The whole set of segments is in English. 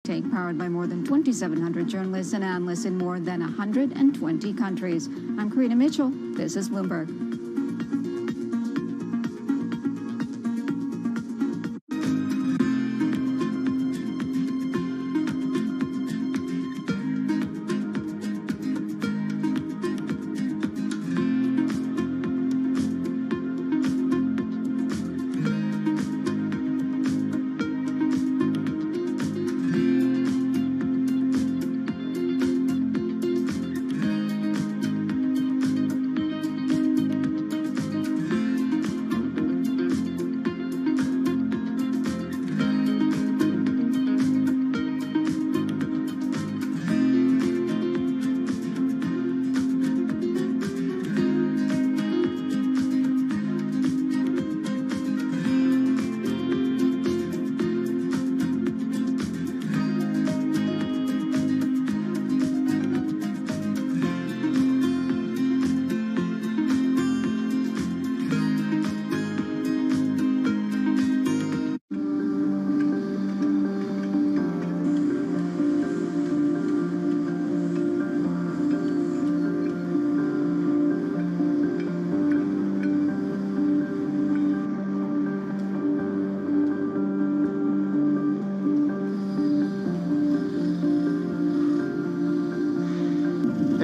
Take powered by more than 2,700 journalists and analysts in more than 120 countries. I'm Karina Mitchell. This is Bloomberg.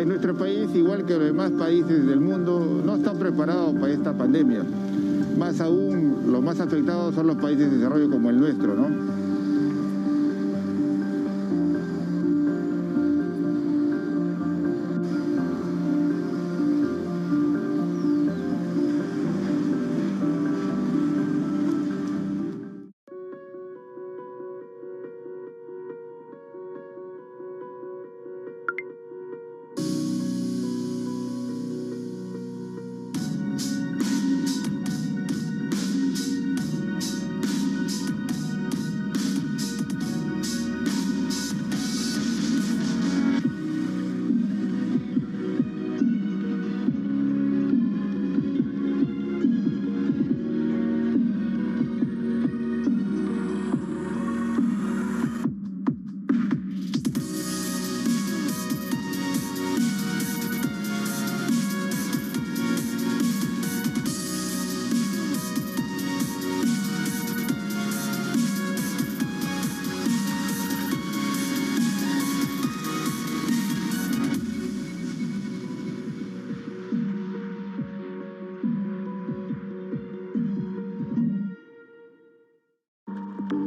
Nuestro país, igual que los demás países del mundo, no están preparados para esta pandemia. Más aún, los más afectados son los países de desarrollo como el nuestro, ¿no?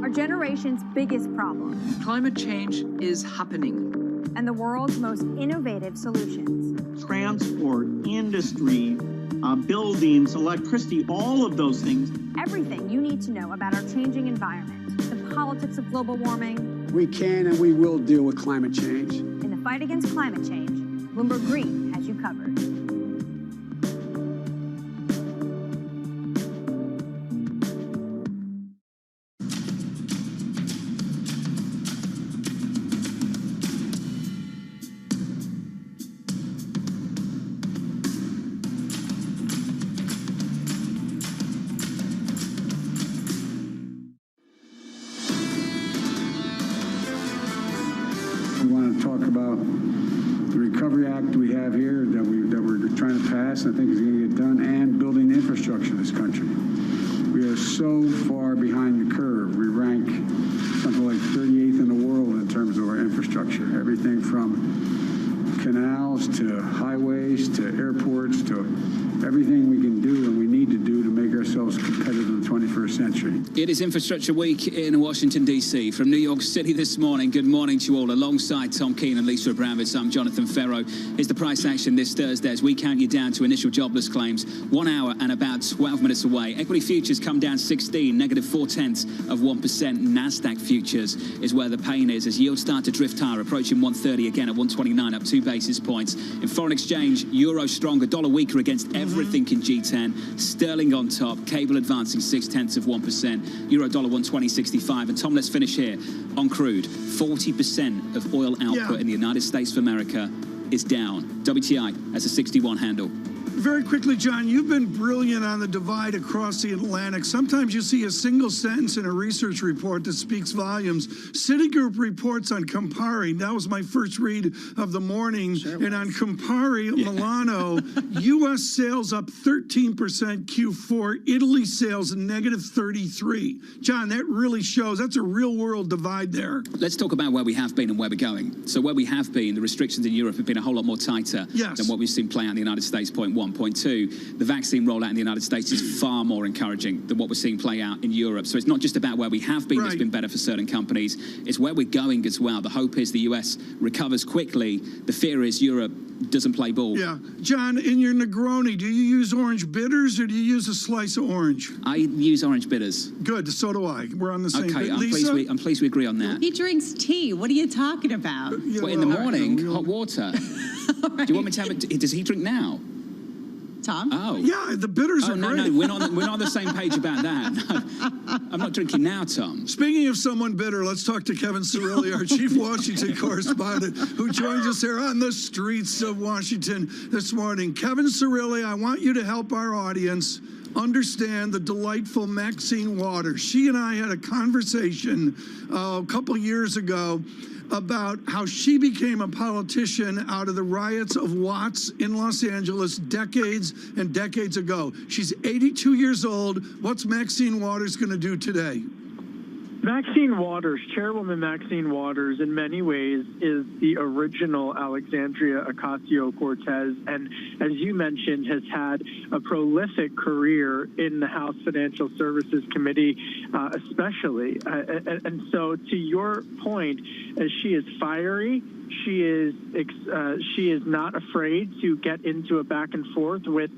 Our generation's biggest problem. Climate change is happening. And the world's most innovative solutions. Transport, industry, buildings, electricity, all of those things. Everything you need to know about our changing environment, the politics of global warming. We can and we will deal with climate change. In the fight against climate change, Bloomberg Green has you covered. Talk about the Recovery Act we have here that we're trying to pass, I think is going to get done, and building the infrastructure in this country. We are so far behind the curve. We rank something like 38th in the world in terms of our infrastructure. Everything from canals to highways to airports to everything we can do and we need to do to make ourselves competitive in the 21st century. It is Infrastructure Week in Washington, D.C. From New York City this morning, good morning to you all. Alongside Tom Keene and Lisa Abramowitz, I'm Jonathan Ferro. Here's the price action this Thursday as we count you down to initial jobless claims. 1 hour and about 12 minutes away. Equity futures come down 16, negative 0.4%. NASDAQ futures is where the pain is as yields start to drift higher, approaching 130 again at 129, up 2 basis points. In foreign exchange, euro stronger, dollar weaker against everything in G10. Sterling on top, cable advancing 0.6%. Euro dollar 120.65. And Tom, let's finish here on crude. 40% of oil output in the United States of America is down. WTI has a 61 handle. Very quickly, John, you've been brilliant on the divide across the Atlantic. Sometimes you see a single sentence in a research report that speaks volumes. Citigroup reports on Campari. That was my first read of the morning. And on Campari, Milano, U.S. sales up 13% Q4, Italy sales negative 33. John, that really shows that's a real-world divide there. Let's talk about where we have been and where we're going. So where we have been, the restrictions in Europe have been a whole lot more tighter than what we've seen play out in the United States, point one. Point two, the vaccine rollout in the United States is far more encouraging than what we're seeing play out in Europe. So it's not just about where we have been that's been better for certain companies, it's where we're going as well. The hope is the US recovers quickly. The fear is Europe doesn't play ball. Yeah. John, in your Negroni, do you use orange bitters or do you use a slice of orange? I use orange bitters. Good, so do I. We're on the same page. I'm pleased we agree on that. He drinks tea. What are you talking about? What, in the morning, hot water? Do you want me to have it? Does he drink now? Tom? Oh. Yeah, the bitters are great. No, we're not on the same page about that. No, I'm not drinking now, Tom. Speaking of someone bitter, let's talk to Kevin Cirilli, our chief Washington correspondent, who joins us here on the streets of Washington this morning. Kevin Cirilli, I want you to help our audience understand the delightful Maxine Waters. She and I had a conversation a couple years ago about how she became a politician out of the riots of Watts in Los Angeles decades and decades ago. She's 82 years old. What's Maxine Waters going to do today? Maxine Waters, Chairwoman Maxine Waters, in many ways is the original Alexandria Ocasio-Cortez, and as you mentioned, has had a prolific career in the House Financial Services Committee, especially. And so, to your point, she is fiery. She is not afraid to get into a back and forth with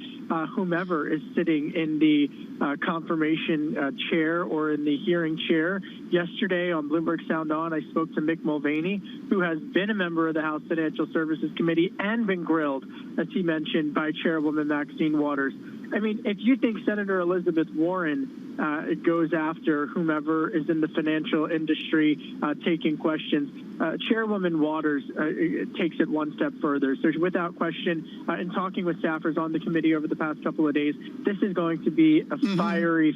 whomever is sitting in the confirmation chair or in the hearing chair. Yesterday on Bloomberg Sound On, I spoke to Mick Mulvaney, who has been a member of the House Financial Services Committee and been grilled, as he mentioned, by Chairwoman Maxine Waters. I mean, if you think Senator Elizabeth Warren goes after whomever is in the financial industry taking questions, Chairwoman Waters takes it one step further. So without question, in talking with staffers on the committee over the past couple of days, this is going to be a fiery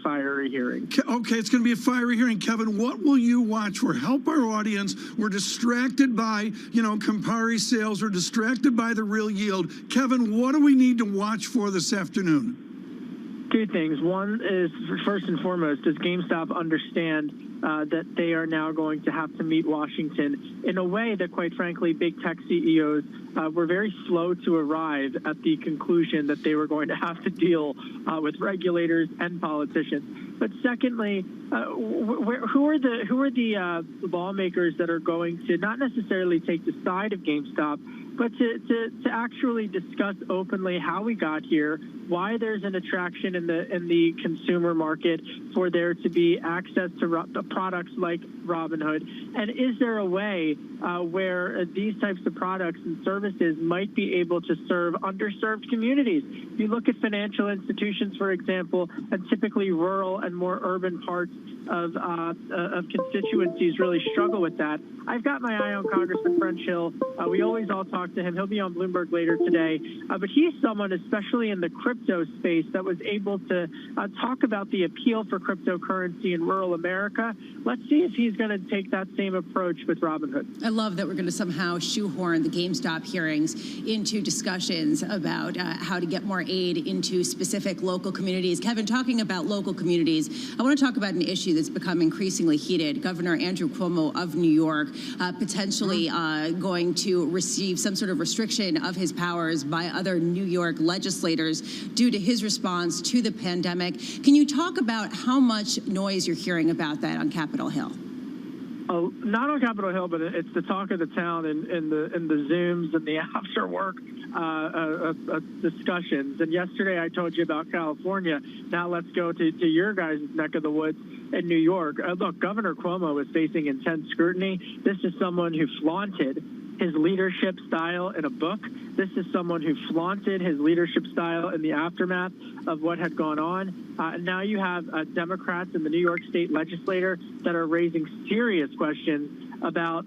hearing. Okay, it's going to be a fiery hearing. Kevin, what will you watch for? Help our audience. We're distracted by, Campari sales. We're distracted by the real yield. Kevin, what do we need to watch for this afternoon? Two things. One is, first and foremost, does GameStop understand that they are now going to have to meet Washington in a way that, quite frankly, big tech CEOs were very slow to arrive at the conclusion that they were going to have to deal with regulators and politicians. But secondly, who are the lawmakers that are going to not necessarily take the side of GameStop, but to actually discuss openly how we got here, why there's an attraction in the consumer market for there to be access to products like Robinhood, and is there a way where these types of products and services might be able to serve underserved communities? If you look at financial institutions, for example, and typically rural and more urban parts of constituencies really struggle with that. I've got my eye on Congressman French Hill. We always all talk to him. He'll be on Bloomberg later today. But he's someone, especially in the crypto space, that was able to talk about the appeal for cryptocurrency in rural America. Let's see if he's going to take that same approach with Robinhood. I love that we're going to somehow shoehorn the GameStop hearings into discussions about how to get more aid into specific local communities. Kevin, talking about local communities, I want to talk about an issue that's become increasingly heated. Governor Andrew Cuomo of New York potentially going to receive some sort of restriction of his powers by other New York legislators due to his response to the pandemic. Can you talk about how much noise you're hearing about that on Capitol Hill? Not on Capitol Hill, but it's the talk of the town in the Zooms and the after work discussions. And yesterday I told you about California. Now let's go to your guys' neck of the woods in New York. Look, Governor Cuomo is facing intense scrutiny. This is someone who flaunted his leadership style in a book. This is someone who flaunted his leadership style in the aftermath of what had gone on. And now you have Democrats in the New York State legislature that are raising serious questions about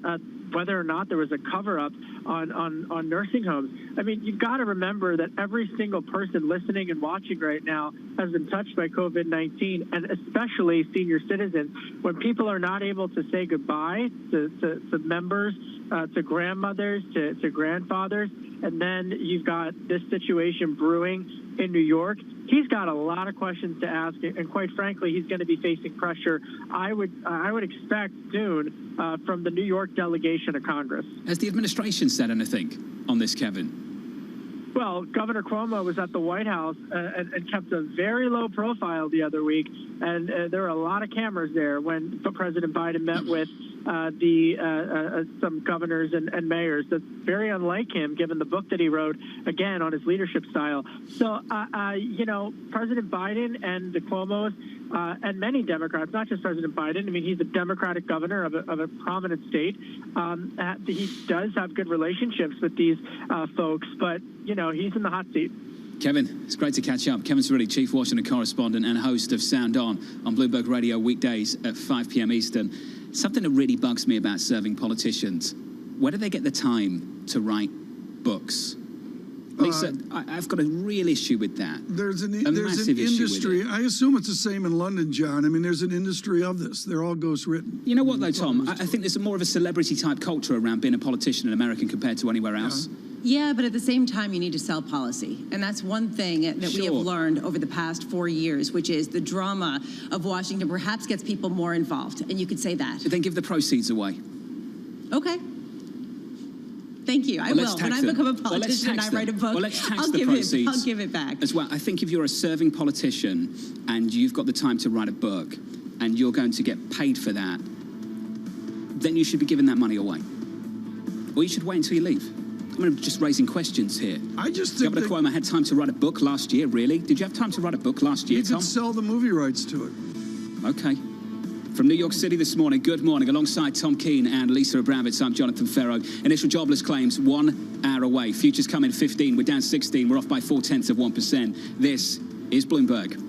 whether or not there was a cover-up on nursing homes. I mean, you've got to remember that every single person listening and watching right now has been touched by COVID-19, and especially senior citizens. When people are not able to say goodbye to members, to grandmothers, to grandfathers, and then you've got this situation brewing in New York, he's got a lot of questions to ask, and quite frankly, he's going to be facing pressure. I would expect soon from the New York delegation of Congress. Has the administration said anything on this, Kevin? Well, Governor Cuomo was at the White House and kept a very low profile the other week, and there were a lot of cameras there when President Biden met with some governors and mayors. That's very unlike him, given the book that he wrote, again, on his leadership style. So, President Biden and the Cuomos and many Democrats, not just President Biden, I mean, he's a Democratic governor of a prominent state. He does have good relationships with these folks, but, he's in the hot seat. Kevin, it's great to catch up. Kevin Cirilli, Chief Washington Correspondent and host of Sound On Bloomberg Radio weekdays at 5 p.m. Eastern. Something that really bugs me about serving politicians, where do they get the time to write books? Lisa, I've got a real issue with that. There's an industry. I assume it's the same in London, John. I mean, there's an industry of this. They're all ghostwritten. You know what, though, Tom? I think there's more of a celebrity-type culture around being a politician in America compared to anywhere else. Yeah, but at the same time, you need to sell policy. And that's one thing that we have learned over the past 4 years, which is the drama of Washington perhaps gets people more involved. And you could say that. Then give the proceeds away. Okay. Thank you. I will. When I become a politician and I write a book, I'll give it back. As well, I think if you're a serving politician and you've got the time to write a book and you're going to get paid for that, then you should be giving that money away. Or you should wait until you leave. I'm just raising questions here. I just think Governor Cuomo had time to write a book last year, really? Did you have time to write a book last year, Tom? You could sell the movie rights to it. Okay. From New York City this morning, good morning. Alongside Tom Keene and Lisa Abramowitz, I'm Jonathan Ferro. Initial jobless claims 1 hour away. Futures come in 15. We're down 16. We're off by 0.4%. This is Bloomberg.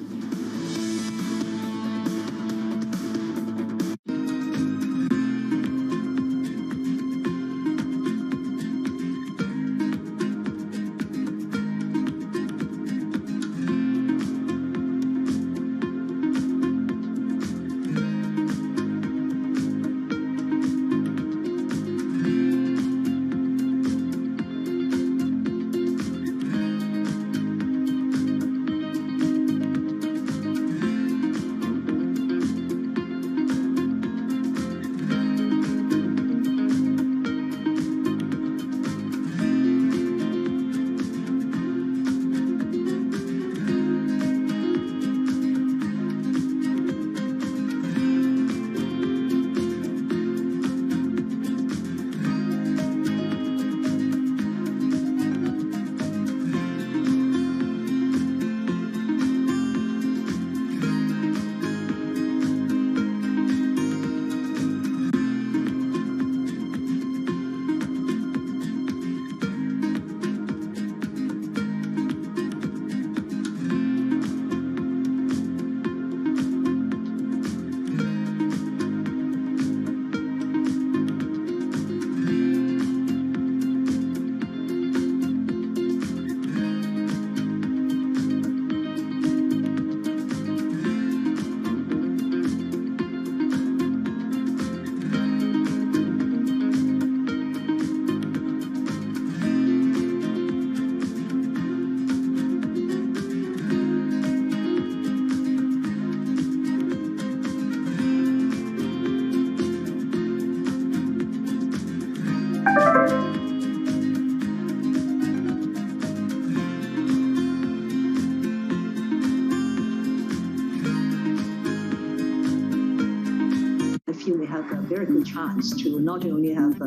We have a very good chance to not only have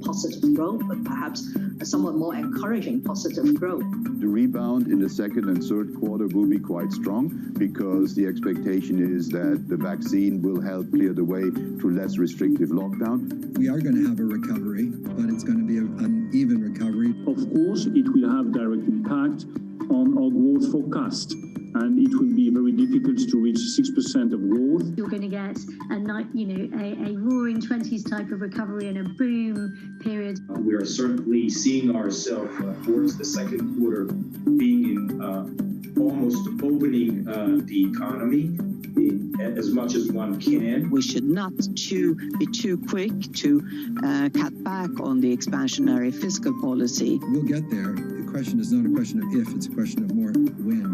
positive growth, but perhaps a somewhat more encouraging positive growth. The rebound in the second and third quarter will be quite strong because the expectation is that the vaccine will help clear the way to less restrictive lockdown. We are going to have a recovery, but it's going to be an uneven recovery. Of course, it will have direct impact on our growth forecast. and it will be very difficult to reach 6% of growth. You're going to get a roaring 20s type of recovery and a boom period. We are certainly seeing ourselves towards the second quarter being almost opening the economy as much as one can. We should not be too quick to cut back on the expansionary fiscal policy. We'll get there. The question is not a question of if, it's a question of more when.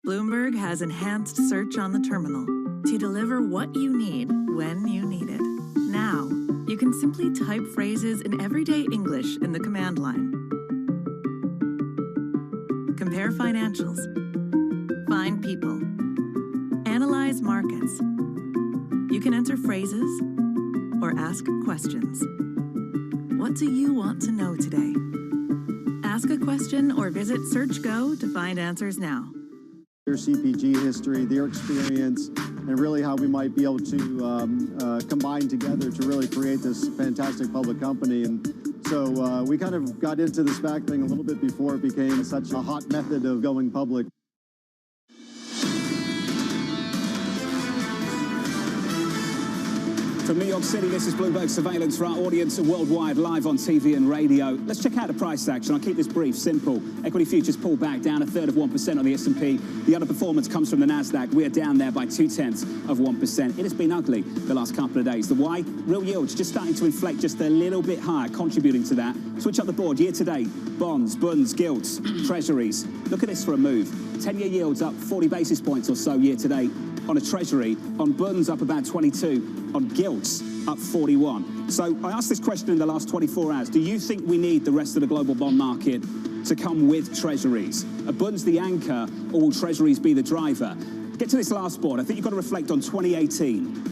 Bloomberg has enhanced search on the terminal to deliver what you need when you need it. Now, you can simply type phrases in everyday English in the command line. Compare financials. Find people. Analyze markets. You can enter phrases or ask questions. What do you want to know today? Ask a question or visit SearchGo to find answers now. Their CPG history, their experience, and really how we might be able to combine together to really create this fantastic public company. And so we kind of got into the SPAC thing a little bit before it became such a hot method of going public. From New York City, this is Bloomberg Surveillance for our audience worldwide, live on TV and radio. Let's check out the price action. I'll keep this brief, simple. Equity futures pull back, down 1/3% on the S&P. The underperformance comes from the NASDAQ. We are down there by 0.2%. It has been ugly the last couple of days. The why? Real yields just starting to inflect just a little bit higher, contributing to that. Switch up the board year to date. Bonds, bunds, gilts, treasuries. Look at this for a move. 10-year yields up 40 basis points or so year to date. On a treasury, on bunds up about 22, on gilts up 41. So I asked this question in the last 24 hours. Do you think we need the rest of the global bond market to come with treasuries? Are bunds the anchor, or will treasuries be the driver? Get to this last board. I think you've got to reflect on 2018.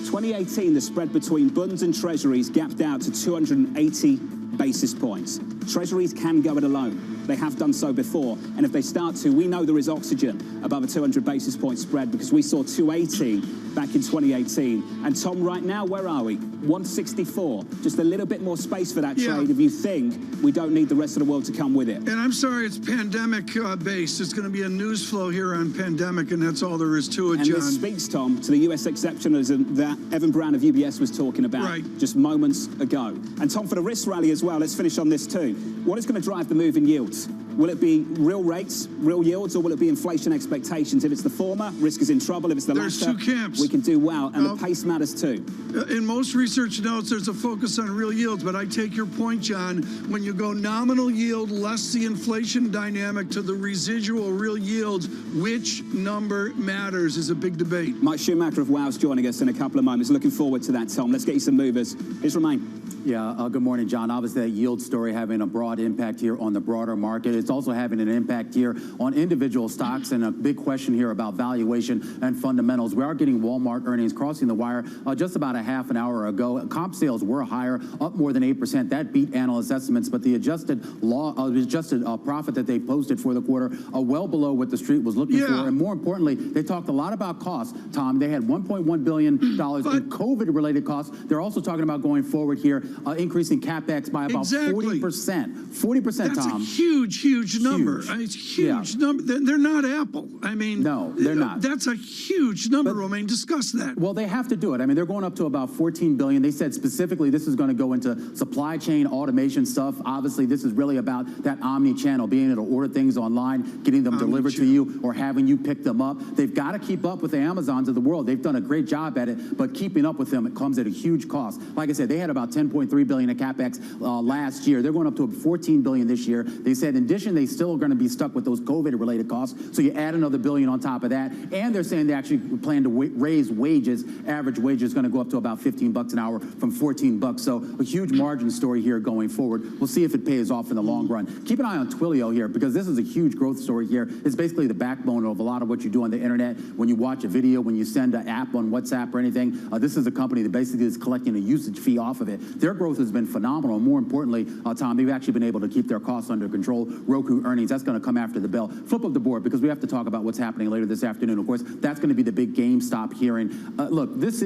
2018, the spread between bunds and treasuries gapped out to 280 basis points. Treasuries can go it alone. They have done so before, and if they start to, we know there is oxygen above a 200 basis point spread because we saw 280 back in 2018. And Tom, right now, where are we? 164. Just a little bit more space for that trade if you think we don't need the rest of the world to come with it. And I'm sorry, it's pandemic based. It's going to be a news flow here on pandemic, and that's all there is to it, and John. this speaks, Tom, to the US exceptionalism that Evan Brown of UBS was talking about just moments ago. And Tom, for the risk rally as well, let's finish on this too. What is going to drive the move in yields? Will it be real rates, real yields, or will it be inflation expectations? If it's the former, risk is in trouble. If it's the latter, there's two camps. We can do well, and the pace matters too. In most research notes, there's a focus on real yields, but I take your point, John. When you go nominal yield less the inflation dynamic to the residual real yields, which number matters is a big debate. Mike Schumacher of Wow's joining us in a couple of moments. Looking forward to that, Tom. Let's get you some movers. Here's Romain. Yeah, good morning, John. Obviously, that yield story having a broad impact here on the broader market. It's also having an impact here on individual stocks, and a big question here about valuation and fundamentals. We are getting Walmart earnings crossing the wire just about a half an hour ago. Comp sales were higher, up more than 8%. That beat analyst estimates, but the adjusted profit that they posted for the quarter well below what the street was looking for. And more importantly, they talked a lot about costs, Tom. They had $1.1 billion in COVID-related costs. They're also talking about going forward here, increasing CapEx by about 40%. 40%, Tom. That's a huge number. It's huge number. They're not Apple. I mean, no, they're not. That's a huge number, Romain. Discuss that. Well, they have to do it. I mean, they're going up to about $14 billion. They said specifically this is going to go into supply chain automation stuff. Obviously, this is really about that omni-channel, being able to order things online, getting them delivered to you, or having you pick them up. They've got to keep up with the Amazons of the world. They've done a great job at it, but keeping up with them, it comes at a huge cost. Like I said, they had about $10.3 billion in CapEx last year. They're going up to $14 billion this year. They said, in addition, they still are going to be stuck with those COVID-related costs. So you add another $1 billion on top of that, and they're saying they actually plan to raise wages. Average wage is going to go up to about $15 an hour from $14. So a huge margin story here going forward. We'll see if it pays off in the long run. Keep an eye on Twilio here, because this is a huge growth story here. It's basically the backbone of a lot of what you do on the internet. When you watch a video, when you send an app on WhatsApp or anything, this is a company that basically is collecting a usage fee off of it. Their growth has been phenomenal. More importantly, Tom, they've actually been able to keep their costs under control Roku earnings. That's going to come after the bell. Flip up the board because we have to talk about what's happening later this afternoon. Of course, that's going to be the big GameStop hearing. Look, this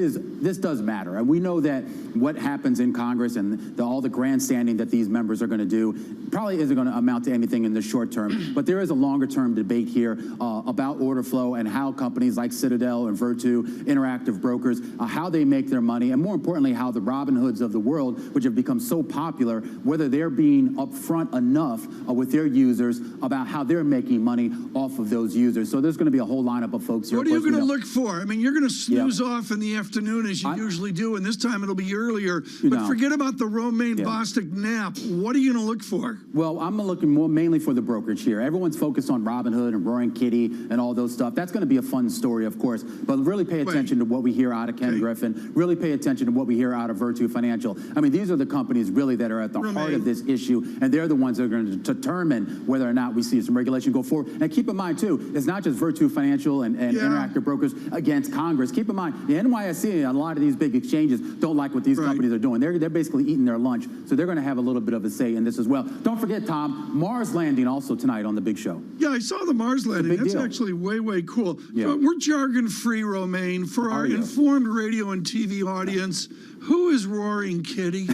does matter. And we know that what happens in Congress and all the grandstanding that these members are going to do probably isn't going to amount to anything in the short term. But there is a longer-term debate here about order flow and how companies like Citadel and Virtu, Interactive Brokers, how they make their money, and more importantly, how the Robin Hoods of the world, which have become so popular, whether they're being upfront enough with their users about how they're making money off of those users. So there's going to be a whole lineup of folks here. What are you going to look for? I mean, you're going to snooze off in the afternoon as you usually do, and this time it'll be earlier. But forget about the Romaine Bostic nap. What are you going to look for? Well, I'm looking mainly for the brokerage here. Everyone's focused on Robinhood and Roaring Kitty and all those stuff. That's going to be a fun story, of course. But really pay attention to what we hear out of Ken Griffin. Really pay attention to what we hear out of Virtu Financial. I mean, these are the companies really that are at the heart of this issue, and they're the ones that are going to determine whether or not we see some regulation go forward. And keep in mind, too, it's not just Virtu Financial and Interactive Brokers against Congress. Keep in mind, the NYSE and a lot of these big exchanges don't like what these companies are doing. They're basically eating their lunch, so they're going to have a little bit of a say in this as well. Don't forget, Tom, Mars landing also tonight on the big show. Yeah, I saw the Mars landing. That's actually way, way cool. Yeah. We're jargon-free, Romaine. For our informed radio and TV audience, who is Roaring Kitty?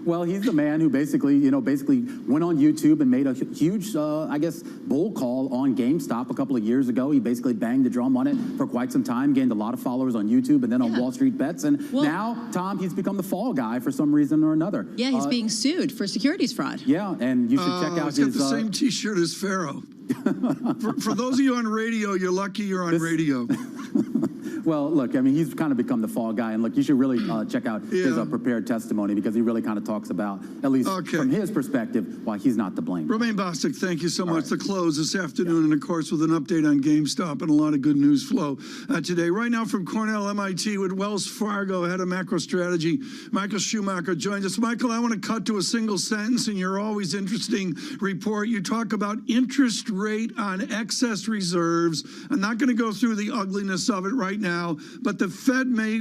Well, he's the man who basically went on YouTube and made a huge, I guess, bull call on GameStop a couple of years ago. He basically banged the drum on it for quite some time, gained a lot of followers on YouTube and then on Wall Street Bets. And now, Tom, he's become the fall guy for some reason or another. Yeah, he's being sued for securities fraud. Yeah, and you should check out his... He's got the same T-shirt as Pharaoh. For those of you on radio, you're lucky you're on radio. Well, look, I mean, he's kind of become the fall guy. And look, you should really check out his prepared testimony because he really kind of talks about, at least from his perspective, why he's not to blame. Romaine Bostic, thank you so much. The close this afternoon, and of course, with an update on GameStop and a lot of good news flow today. Right now from Cornell, MIT, with Wells Fargo, head of macro strategy, Michael Schumacher joins us. Michael, I want to cut to a single sentence in your always interesting report. You talk about interest rate on excess reserves. I'm not going to go through the ugliness of it right now, but the Fed may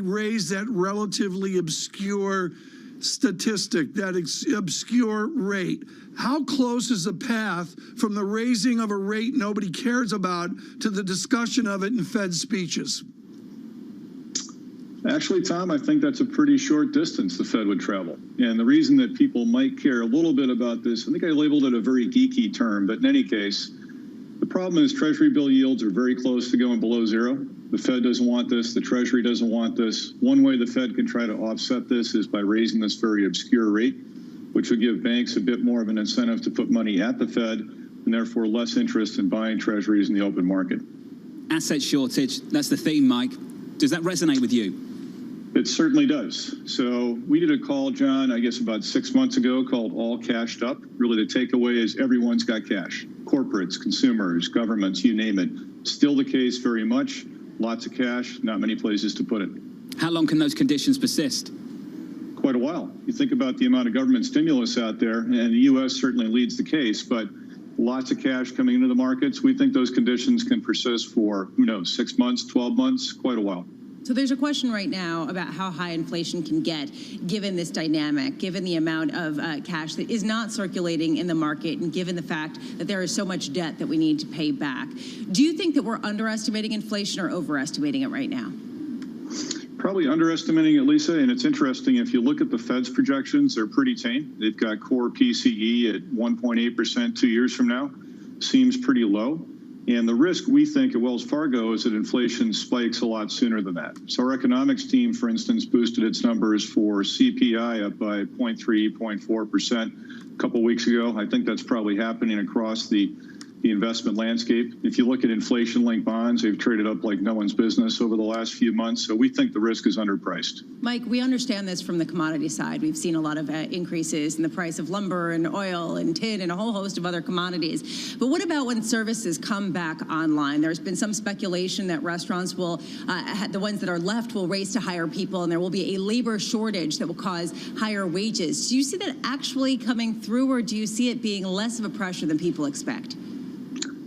raise that relatively obscure statistic, that obscure rate. How close is the path from the raising of a rate nobody cares about to the discussion of it in Fed speeches? Actually, Tom, I think that's a pretty short distance the Fed would travel. And the reason that people might care a little bit about this, I think I labeled it a very geeky term, but in any case, the problem is Treasury bill yields are very close to going below zero. The Fed doesn't want this. The Treasury doesn't want this. One way the Fed can try to offset this is by raising this very obscure rate, which would give banks a bit more of an incentive to put money at the Fed and therefore less interest in buying Treasuries in the open market. Asset shortage, that's the theme, Mike. Does that resonate with you? It certainly does. So we did a call, John, I guess about 6 months ago, called All Cashed Up. Really, the takeaway is everyone's got cash. Corporates, consumers, governments, you name it. Still the case very much. Lots of cash, not many places to put it. How long can those conditions persist? Quite a while. You think about the amount of government stimulus out there, and the U.S. certainly leads the case, but lots of cash coming into the markets. We think those conditions can persist for, who knows, 6 months, 12 months, quite a while. So there's a question right now about how high inflation can get given this dynamic, given the amount of cash that is not circulating in the market, and given the fact that there is so much debt that we need to pay back. Do you think that we're underestimating inflation or overestimating it right now? Probably underestimating it, Lisa, and it's interesting. If you look at the Fed's projections, they're pretty tame. They've got core PCE at 1.8% 2 years from now. Seems pretty low. And the risk, we think, at Wells Fargo is that inflation spikes a lot sooner than that. So our economics team, for instance, boosted its numbers for CPI up by 0.3, 0.4% a couple of weeks ago. I think that's probably happening across the investment landscape. If you look at inflation-linked bonds, they've traded up like no one's business over the last few months. So we think the risk is underpriced. Mike, we understand this from the commodity side. We've seen a lot of increases in the price of lumber and oil and tin and a whole host of other commodities. But what about when services come back online? There's been some speculation that restaurants will, the ones that are left will race to hire people, and there will be a labor shortage that will cause higher wages. Do you see that actually coming through, or do you see it being less of a pressure than people expect?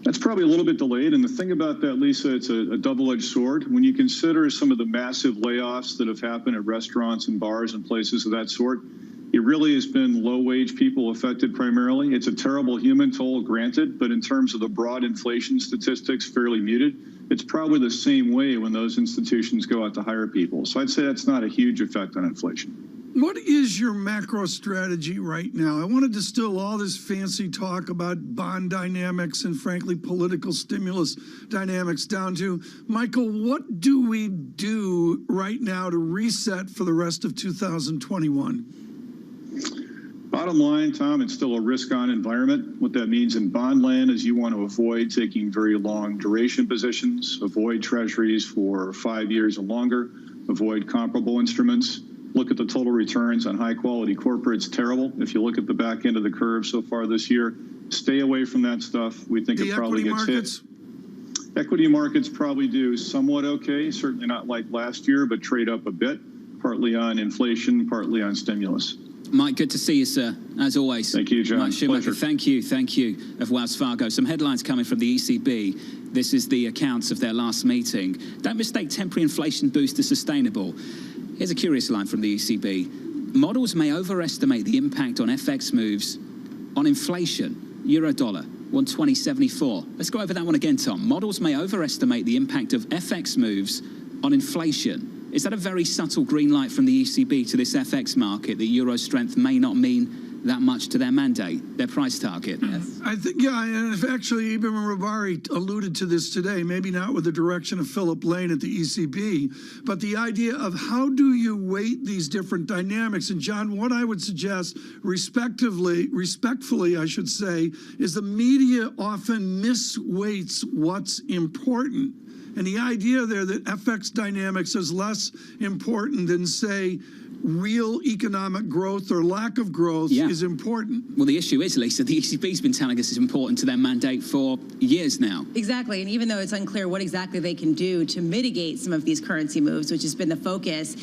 That's probably a little bit delayed. And the thing about that, Lisa, it's a double-edged sword. When you consider some of the massive layoffs that have happened at restaurants and bars and places of that sort, It really has been low-wage people affected primarily. It's a terrible human toll, granted, but in terms of the broad inflation statistics, fairly muted. It's probably the same way when those institutions go out to hire people. So I'd say that's not a huge effect on inflation. What is your macro strategy right now? I want to distill all this fancy talk about bond dynamics and, frankly, political stimulus dynamics down to, Michael, what do we do right now to reset for the rest of 2021? Bottom line, Tom, it's still a risk-on environment. What that means in bond land is you want to avoid taking very long duration positions, avoid treasuries for 5 years or longer, avoid comparable instruments. Look at the total returns on high-quality corporates, terrible. If you look at the back end of the curve so far this year, stay away from that stuff. We think it probably gets hit. Equity markets probably do somewhat okay, certainly not like last year, but trade up a bit, partly on inflation, partly on stimulus. Mike, good to see you, sir, as always. Thank you, John. Mike Schumacher, thank you of Wells Fargo. Some headlines coming from the ECB. This is the accounts of their last meeting. Don't mistake temporary inflation boost as sustainable. Here's a curious line from the ECB. Models may overestimate the impact on FX moves on inflation. Euro-dollar, 120.74. Let's go over that one again, Tom. Models may overestimate the impact of FX moves on inflation. Is that a very subtle green light from the ECB to this FX market that euro strength may not mean that much to their mandate, their price target? Yes. I think, yeah, and if actually even Rabari alluded to this today, maybe not with the direction of Philip Lane at the ECB, but the idea of how do you weight these different dynamics? And John, what I would suggest, respectfully, I should say, is the media often misweights what's important. And the idea there that FX dynamics is less important than, say, real economic growth or lack of growth is important. Well, the issue is, Lisa, the ECB's been telling us it's important to their mandate for years now. Exactly, and even though it's unclear what exactly they can do to mitigate some of these currency moves, which has been the focus,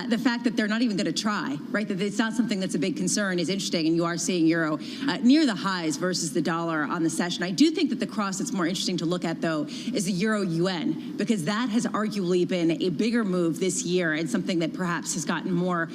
the fact that they're not even going to try, right, that it's not something that's a big concern is interesting, and you are seeing euro near the highs versus the dollar on the session. I do think that the cross that's more interesting to look at, though, is the euro-yuan, because that has arguably been a bigger move this year and something that perhaps has gotten more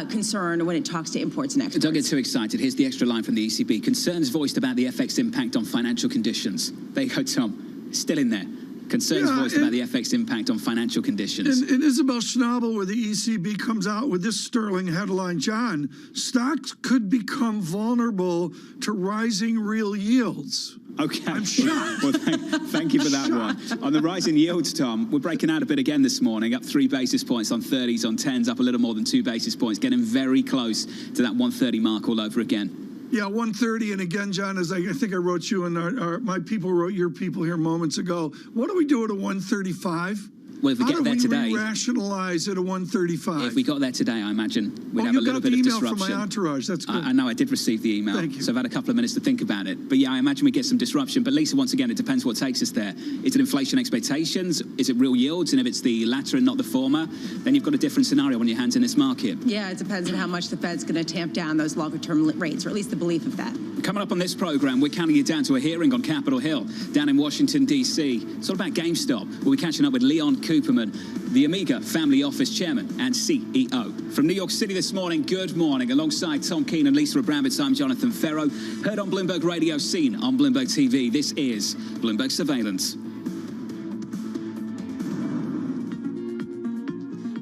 concern when it talks to imports and exports. Don't get too excited. Here's the extra line from the ECB. Concerns voiced about the FX impact on financial conditions. There you go, Tom. Still in there. Concerns voiced about the FX impact on financial conditions. And Isabel Schnabel, where the ECB comes out with this sterling headline, John, stocks could become vulnerable to rising real yields. Okay. I'm shocked. Well, thank you for that one. On the rising yields, Tom, we're breaking out a bit again this morning, up 3 basis points on 30s, on 10s, up a little more than 2 basis points, getting very close to that 130 mark all over again. Yeah, 130, and again, John, as I think I wrote you and my people wrote your people here moments ago, what do we do at a 135? Well, if we get there today, how do we rationalize at a 135? If we got there today, I imagine we'd have a little bit of disruption. You got the email from my entourage. That's good. I know I did receive the email. Thank you. So I've had a couple of minutes to think about it. But yeah, I imagine we get some disruption. But Lisa, once again, it depends what takes us there. Is it inflation expectations? Is it real yields? And if it's the latter and not the former, then you've got a different scenario on your hands in this market. Yeah, it depends on how much the Fed's going to tamp down those longer-term rates, or at least the belief of that. Coming up on this program, we're counting you down to a hearing on Capitol Hill down in Washington, D.C. It's all about GameStop. We'll be catching up with Leon Cooperman, the Amiga Family Office Chairman and CEO. From New York City this morning, good morning. Alongside Tom Keene and Lisa Abramowitz, I'm Jonathan Ferro. Heard on Bloomberg Radio, seen on Bloomberg TV. This is Bloomberg Surveillance.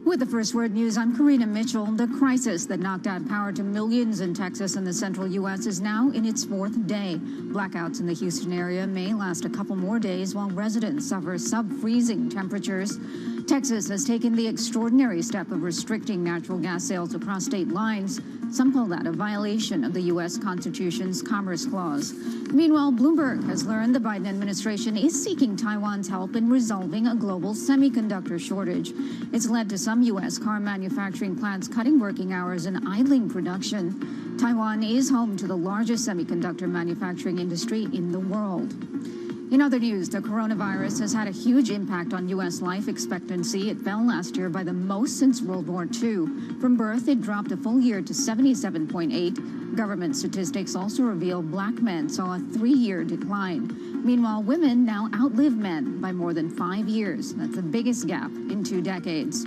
With the First Word News, I'm Karina Mitchell. The crisis that knocked out power to millions in Texas and the central U.S. is now in its 4th day. Blackouts in the Houston area may last a couple more days while residents suffer sub-freezing temperatures. Texas has taken the extraordinary step of restricting natural gas sales across state lines. Some call that a violation of the U.S. Constitution's Commerce Clause. Meanwhile, Bloomberg has learned the Biden administration is seeking Taiwan's help in resolving a global semiconductor shortage. It's led to some U.S. car manufacturing plants cutting working hours and idling production. Taiwan is home to the largest semiconductor manufacturing industry in the world. In other news, the coronavirus has had a huge impact on U.S. life expectancy. It fell last year by the most since World War II. From birth, it dropped a full year to 77.8. Government statistics also reveal black men saw a 3-year decline. Meanwhile, women now outlive men by more than 5 years. That's the biggest gap in 2 decades.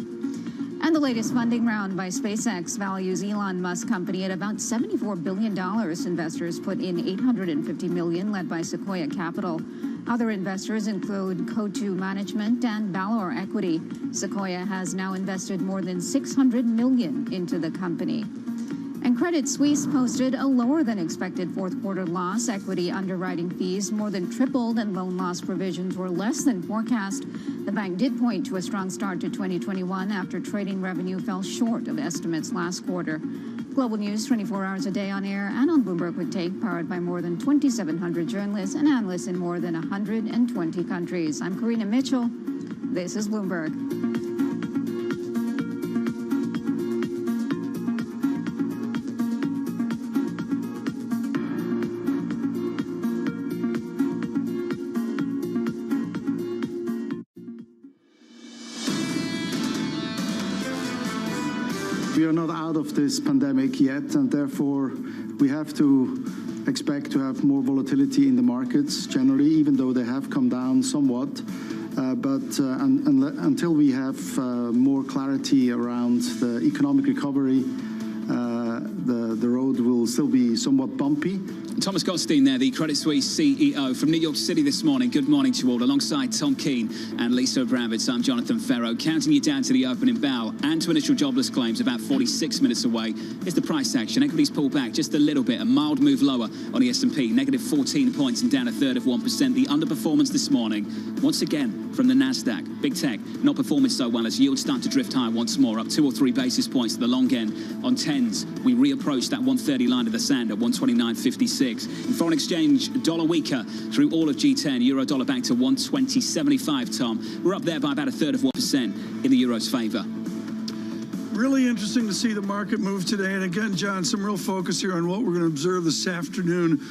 And the latest funding round by SpaceX values Elon Musk company at about $74 billion. Investors put in $850 million, led by Sequoia Capital. Other investors include Coatue Management and Valor Equity. Sequoia has now invested more than $600 million into the company. And Credit Suisse posted a lower than expected fourth quarter loss. Equity underwriting fees more than tripled and loan loss provisions were less than forecast. The bank did point to a strong start to 2021 after trading revenue fell short of estimates last quarter. Global news 24 hours a day on air and on Bloomberg Quick Take, powered by more than 2,700 journalists and analysts in more than 120 countries. I'm Karina Mitchell. This is Bloomberg. We are not out of this pandemic yet, and therefore we have to expect to have more volatility in the markets generally, even though they have come down somewhat. Until we have more clarity around the economic recovery, the road will still be somewhat bumpy. Thomas Gottstein there, the Credit Suisse CEO from New York City this morning. Good morning to you all. Alongside Tom Keene and Lisa Abramowitz, I'm Jonathan Ferro. Counting you down to the opening bell and to initial jobless claims about 46 minutes away is the price action. Equities pull back just a little bit, a mild move lower on the S&P, negative 14 points and down a third of 1%. The underperformance this morning, once again, from the NASDAQ. Big tech not performing so well as yields start to drift higher once more, up 2 or 3 basis points at the long end. On 10s, we reapproach that 130 line of the sand at 129.56. In foreign exchange, dollar weaker through all of G10. Euro dollar back to 120.75, Tom. We're up there by about a third of 1% in the euro's favor. Really interesting to see the market move today. And again, John, some real focus here on what we're going to observe this afternoon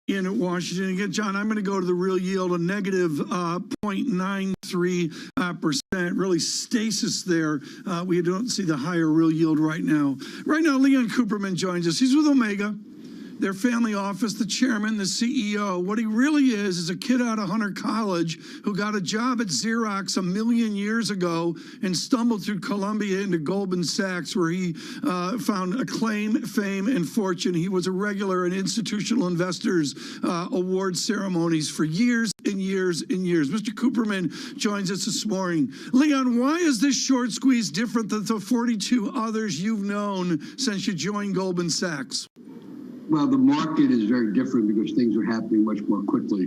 in Washington. Again, John, I'm going to go to the real yield, a negative 0.93%. Really stasis there. We don't see the higher real yield right now. Right now, Leon Cooperman joins us. He's with Omega, their family office, the chairman, the CEO. What he really is a kid out of Hunter College who got a job at Xerox a million years ago and stumbled through Columbia into Goldman Sachs, where he found acclaim, fame, and fortune. He was a regular in institutional investors award ceremonies for years and years and years. Mr. Cooperman joins us this morning. Leon, why is this short squeeze different than the 42 others you've known since you joined Goldman Sachs? Well, the market is very different because things are happening much more quickly.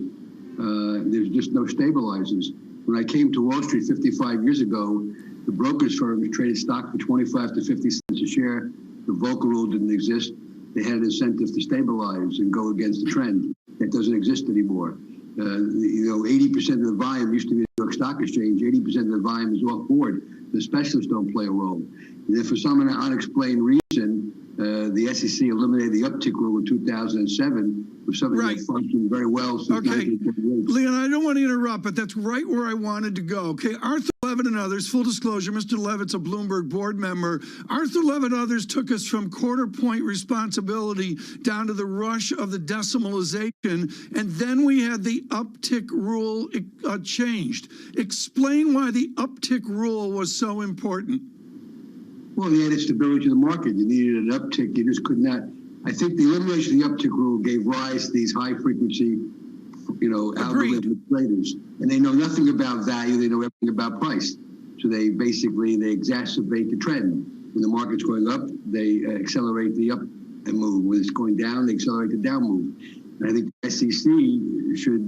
There's just no stabilizers. When I came to Wall Street 55 years ago, the brokerage firms traded stock for 25 to 50 cents a share. The Volcker rule didn't exist. They had an incentive to stabilize and go against the trend. That doesn't exist anymore. 80% of the volume used to be the New York Stock Exchange. 80% of the volume is off board. The specialists don't play a role. And if for some unexplained reason, the SEC eliminated the uptick rule in 2007, was something that functioned very well since 1948. Leon, I don't want to interrupt, but that's right where I wanted to go. Okay, Arthur Levitt and others, full disclosure, Mr. Levitt's a Bloomberg board member. Arthur Levitt and others took us from quarter point responsibility down to the rush of the decimalization, and then we had the uptick rule changed. Explain why the uptick rule was so important. Well, you added stability to the market. You needed an uptick. You just could not. I think the elimination of the uptick rule gave rise to these high-frequency, algorithmic traders. And they know nothing about value. They know everything about price. So they exacerbate the trend. When the market's going up, they accelerate the up move. When it's going down, they accelerate the down move. And I think the SEC should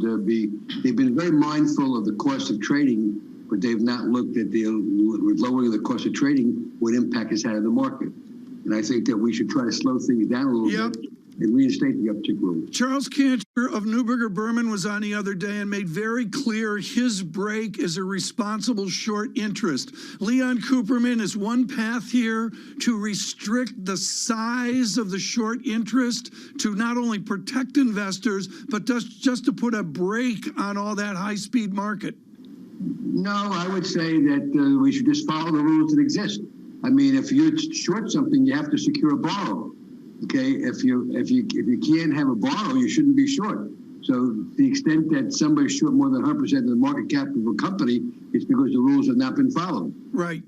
they've been very mindful of the cost of trading, but they've not looked at with lowering the cost of trading, what impact it's had on the market. And I think that we should try to slow things down a little bit and reinstate the uptick rule. Charles Cantor of Neuberger Berman was on the other day and made very clear his break is a responsible short interest. Leon Cooperman, is one path here to restrict the size of the short interest to not only protect investors, but just to put a brake on all that high-speed market? No, I would say that we should just follow the rules that exist. I mean, if you short something, you have to secure a borrow. Okay, if you can't have a borrow, you shouldn't be short. So the extent that somebody's short more than 100% of the market cap of a company, it's because the rules have not been followed. Right.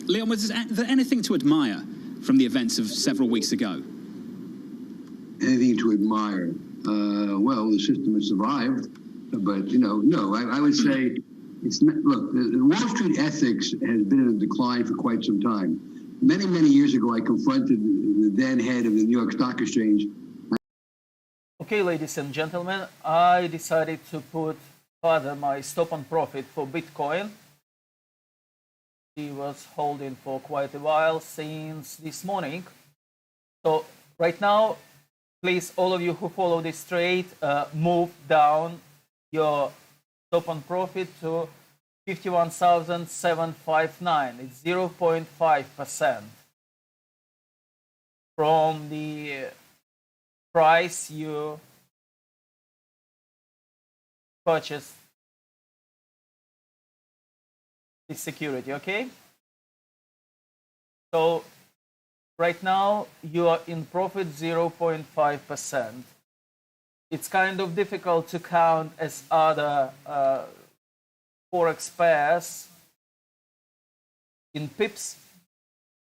Leon, was there anything to admire from the events of several weeks ago? Anything to admire? Well, the system has survived, but no. I would say it's not. Look, the Wall Street ethics has been in a decline for quite some time. Many, many years ago, I confronted the then head of the New York Stock Exchange. Okay, ladies and gentlemen, I decided to put further my stop on profit for Bitcoin. He was holding for quite a while since this morning. So right now, please, all of you who follow this trade, move down your stop on profit to 51,759. It's 0.5% from the price you purchased this security, okay? So right now you are in profit 0.5%. It's kind of difficult to count as other Forex pairs in pips,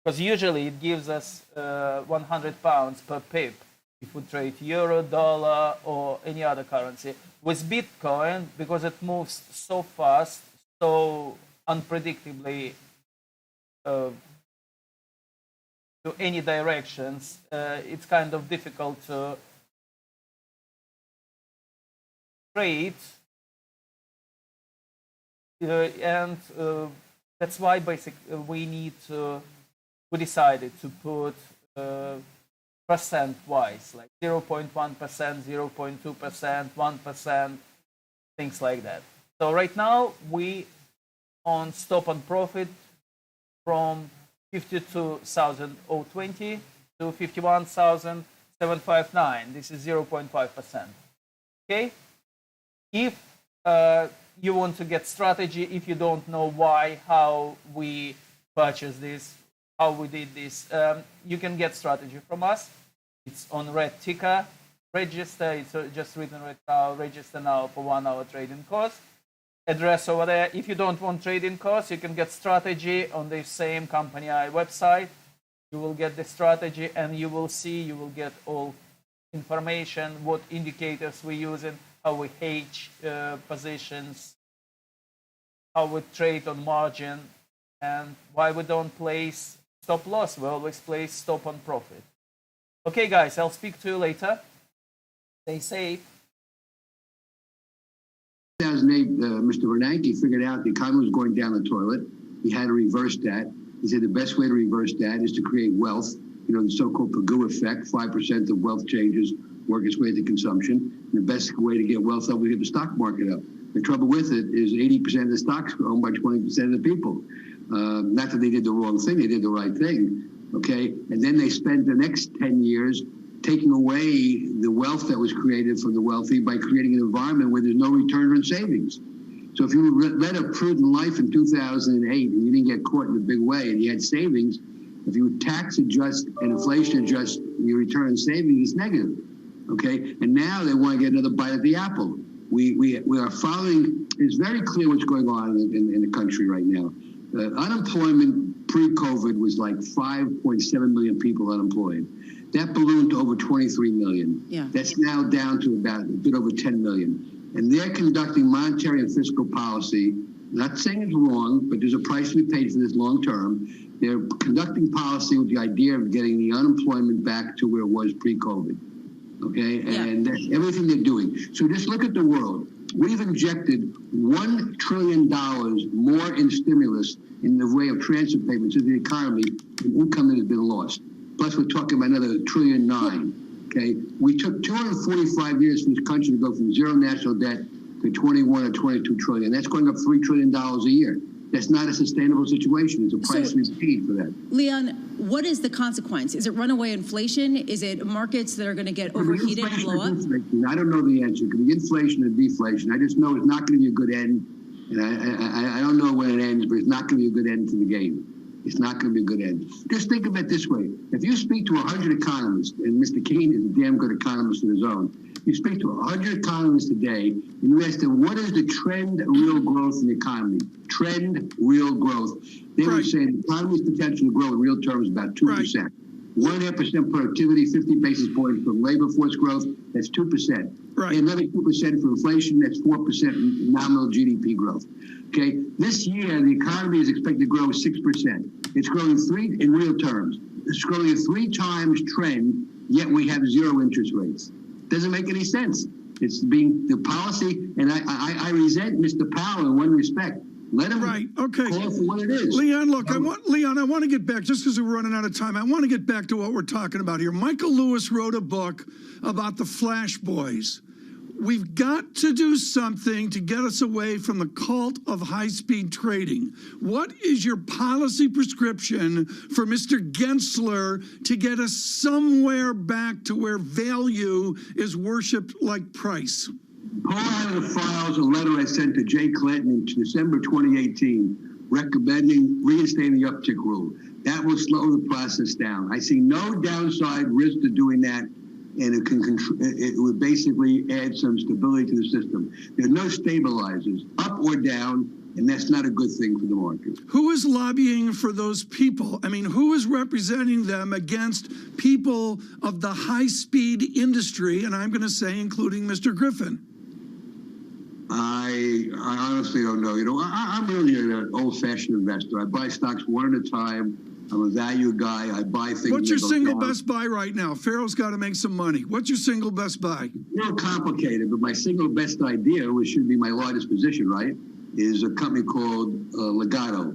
because usually it gives us 100 pounds per pip if we trade euro, dollar, or any other currency. With Bitcoin, because it moves so fast, so unpredictably to any directions, it's kind of difficult to trade, and that's why basically we decided to put percent-wise, like 0.1%, 0.2%, 1%, things like that. So right now we on stop on profit from 52,020 to 51,759. This is 0.5%. Okay? If you want to get strategy, if you don't know why, how we purchased this, how we did this, you can get strategy from us. It's on red ticker. Register. It's just written right now. Register now for 1 hour trading course. Address over there. If you don't want trading course, you can get strategy on the same company website. You will get the strategy, and you will get all information, what indicators we're using, how we hedge positions, how we trade on margin, and why we don't place stop loss. We always place stop on profit. Okay, guys, I'll speak to you later. Stay safe. 2008, Mr. Bernanke figured out the economy was going down the toilet. He had to reverse that. He said the best way to reverse that is to create wealth. The so-called Pagou effect, 5% of wealth changes work its way into consumption. And the best way to get wealth up is to get the stock market up. The trouble with it is 80% of the stocks are owned by 20% of the people. Not that they did the wrong thing, they did the right thing. Okay, and then they spent the next 10 years taking away the wealth that was created from the wealthy by creating an environment where there's no return on savings. So if you led a prudent life in 2008 and you didn't get caught in a big way and you had savings, if you tax adjust and inflation adjust your return on savings, it's negative. Okay, and now they want to get another bite at the apple. We are following. It's very clear what's going on in the country right now. Unemployment pre-COVID was like 5.7 million people unemployed. That ballooned to over 23 million. Yeah. That's now down to about a bit over 10 million. And they're conducting monetary and fiscal policy. Not saying it's wrong, but there's a price to be paid for this long term. They're conducting policy with the idea of getting the unemployment back to where it was pre-COVID. Okay, and that's everything they're doing. So just look at the world. We've injected $1 trillion more in stimulus in the way of transfer payments into the economy than income that has been lost. Plus, we're talking about another $1.9 trillion. Okay, we took 245 years for this country to go from zero national debt to 21 or 22 trillion. That's going up $3 trillion a year. That's not a sustainable situation. It's a price we paid for that. Leon, what is the consequence? Is it runaway inflation? Is it markets that are going to get overheated and blow up? I don't know the answer. It could be inflation and deflation. I just know it's not going to be a good end. And I don't know when it ends, but it's not going to be a good end to the game. It's not going to be a good end. Just think of it this way. If you speak to 100 economists, and Mr. Keene is a damn good economist of his own, You speak to 100 economists today, and you ask them, what is the trend real growth in the economy? Trend real growth. They would say the economy's potential to grow in real terms is about 2%. 1.5% productivity, 50 basis points from labor force growth, that's 2%. Right. And another 2% for inflation, that's 4% nominal GDP growth. Okay, this year the economy is expected to grow 6%. It's growing in real terms. It's growing at 3 times trend, yet we have 0 interest rates. Doesn't make any sense. It's being the policy, and I resent Mr. Powell in one respect. Let him call for what it is. Leon, look, I want to get back, just because we're running out of time, I want to get back to what we're talking about here. Michael Lewis wrote a book about the Flash Boys. We've got to do something to get us away from the cult of high-speed trading. What is your policy prescription for Mr. Gensler to get us somewhere back to where value is worshipped like price? Pull out of the files a letter I sent to Jay Clinton in December 2018 recommending reinstating the uptick rule. That will slow the process down. I see no downside risk to doing that, and it would basically add some stability to the system. There are no stabilizers, up or down, and that's not a good thing for the market. Who is lobbying for those people? I mean, who is representing them against people of the high-speed industry, and I'm going to say including Mr. Griffin? I honestly don't know. You know, I'm really an old-fashioned investor. I buy stocks one at a time. I'm a value guy. I buy things. What's your single best buy right now? Pharaoh's got to make some money. What's your single best buy? Real complicated, but my single best idea, which should be my largest position, right, is a company called Legato.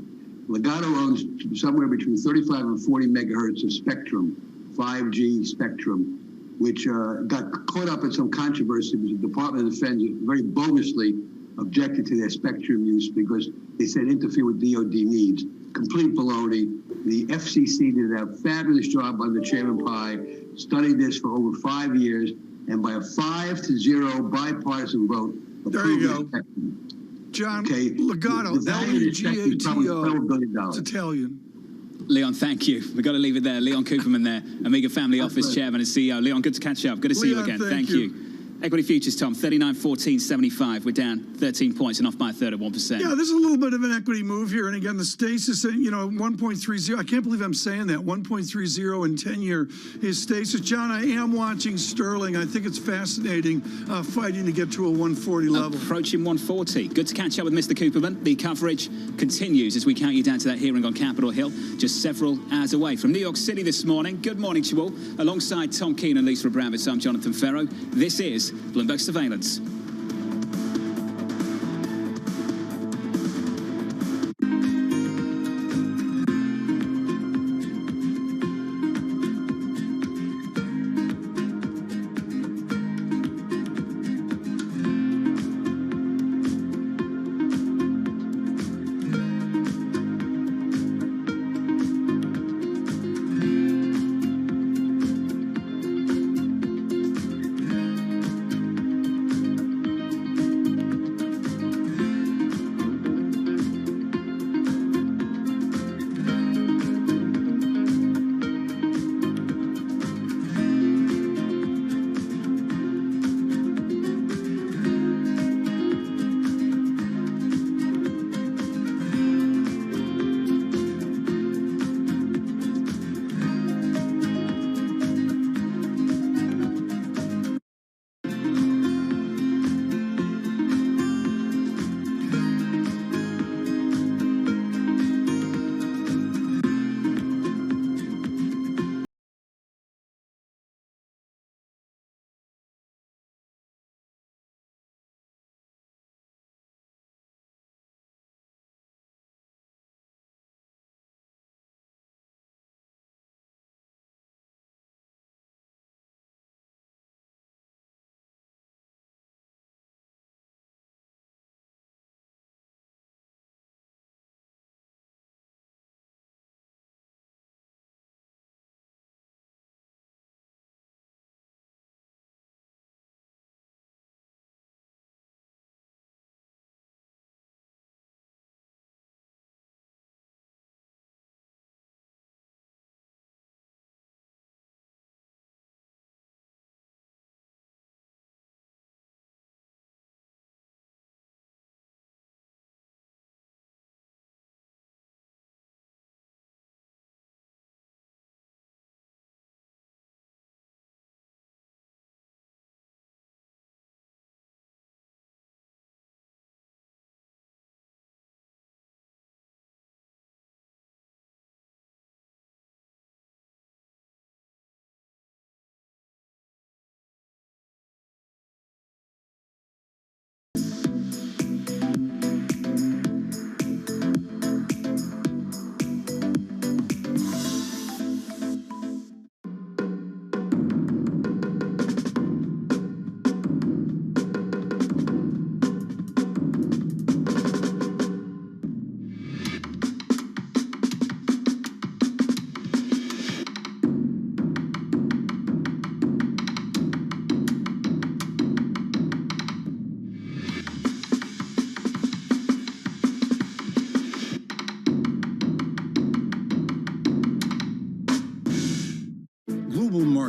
Legato owns somewhere between 35 and 40 megahertz of spectrum, 5G spectrum, which got caught up in some controversy because the Department of Defense very bogusly objected to their spectrum use because they said interfere with DoD needs. Complete baloney. The FCC did a fabulous job under Chairman Pai, studied this for over 5 years, and by a 5-0 bipartisan vote, there you go. John Legato, L-E-G-A-T-O. It's Italian. Leon, thank you. We've got to leave it there. Leon Cooperman there, Amiga Family Office Chairman and CEO. Leon, good to catch up. Good to see you again. Thank you. Equity futures, Tom, 39.1475. We're down 13 points and off by a third at 1%. Yeah, there's a little bit of an equity move here. And again, the stasis, 1.30. I can't believe I'm saying that. 1.30 in 10-year is stasis. John, I am watching sterling. I think it's fascinating fighting to get to a 140 level. Approaching 140. Good to catch up with Mr. Cooperman. The coverage continues as we count you down to that hearing on Capitol Hill, just several hours away. From New York City this morning, good morning to you all. Alongside Tom Keane and Lisa Abramowitz, I'm Jonathan Ferro. This is Bloomberg Surveillance.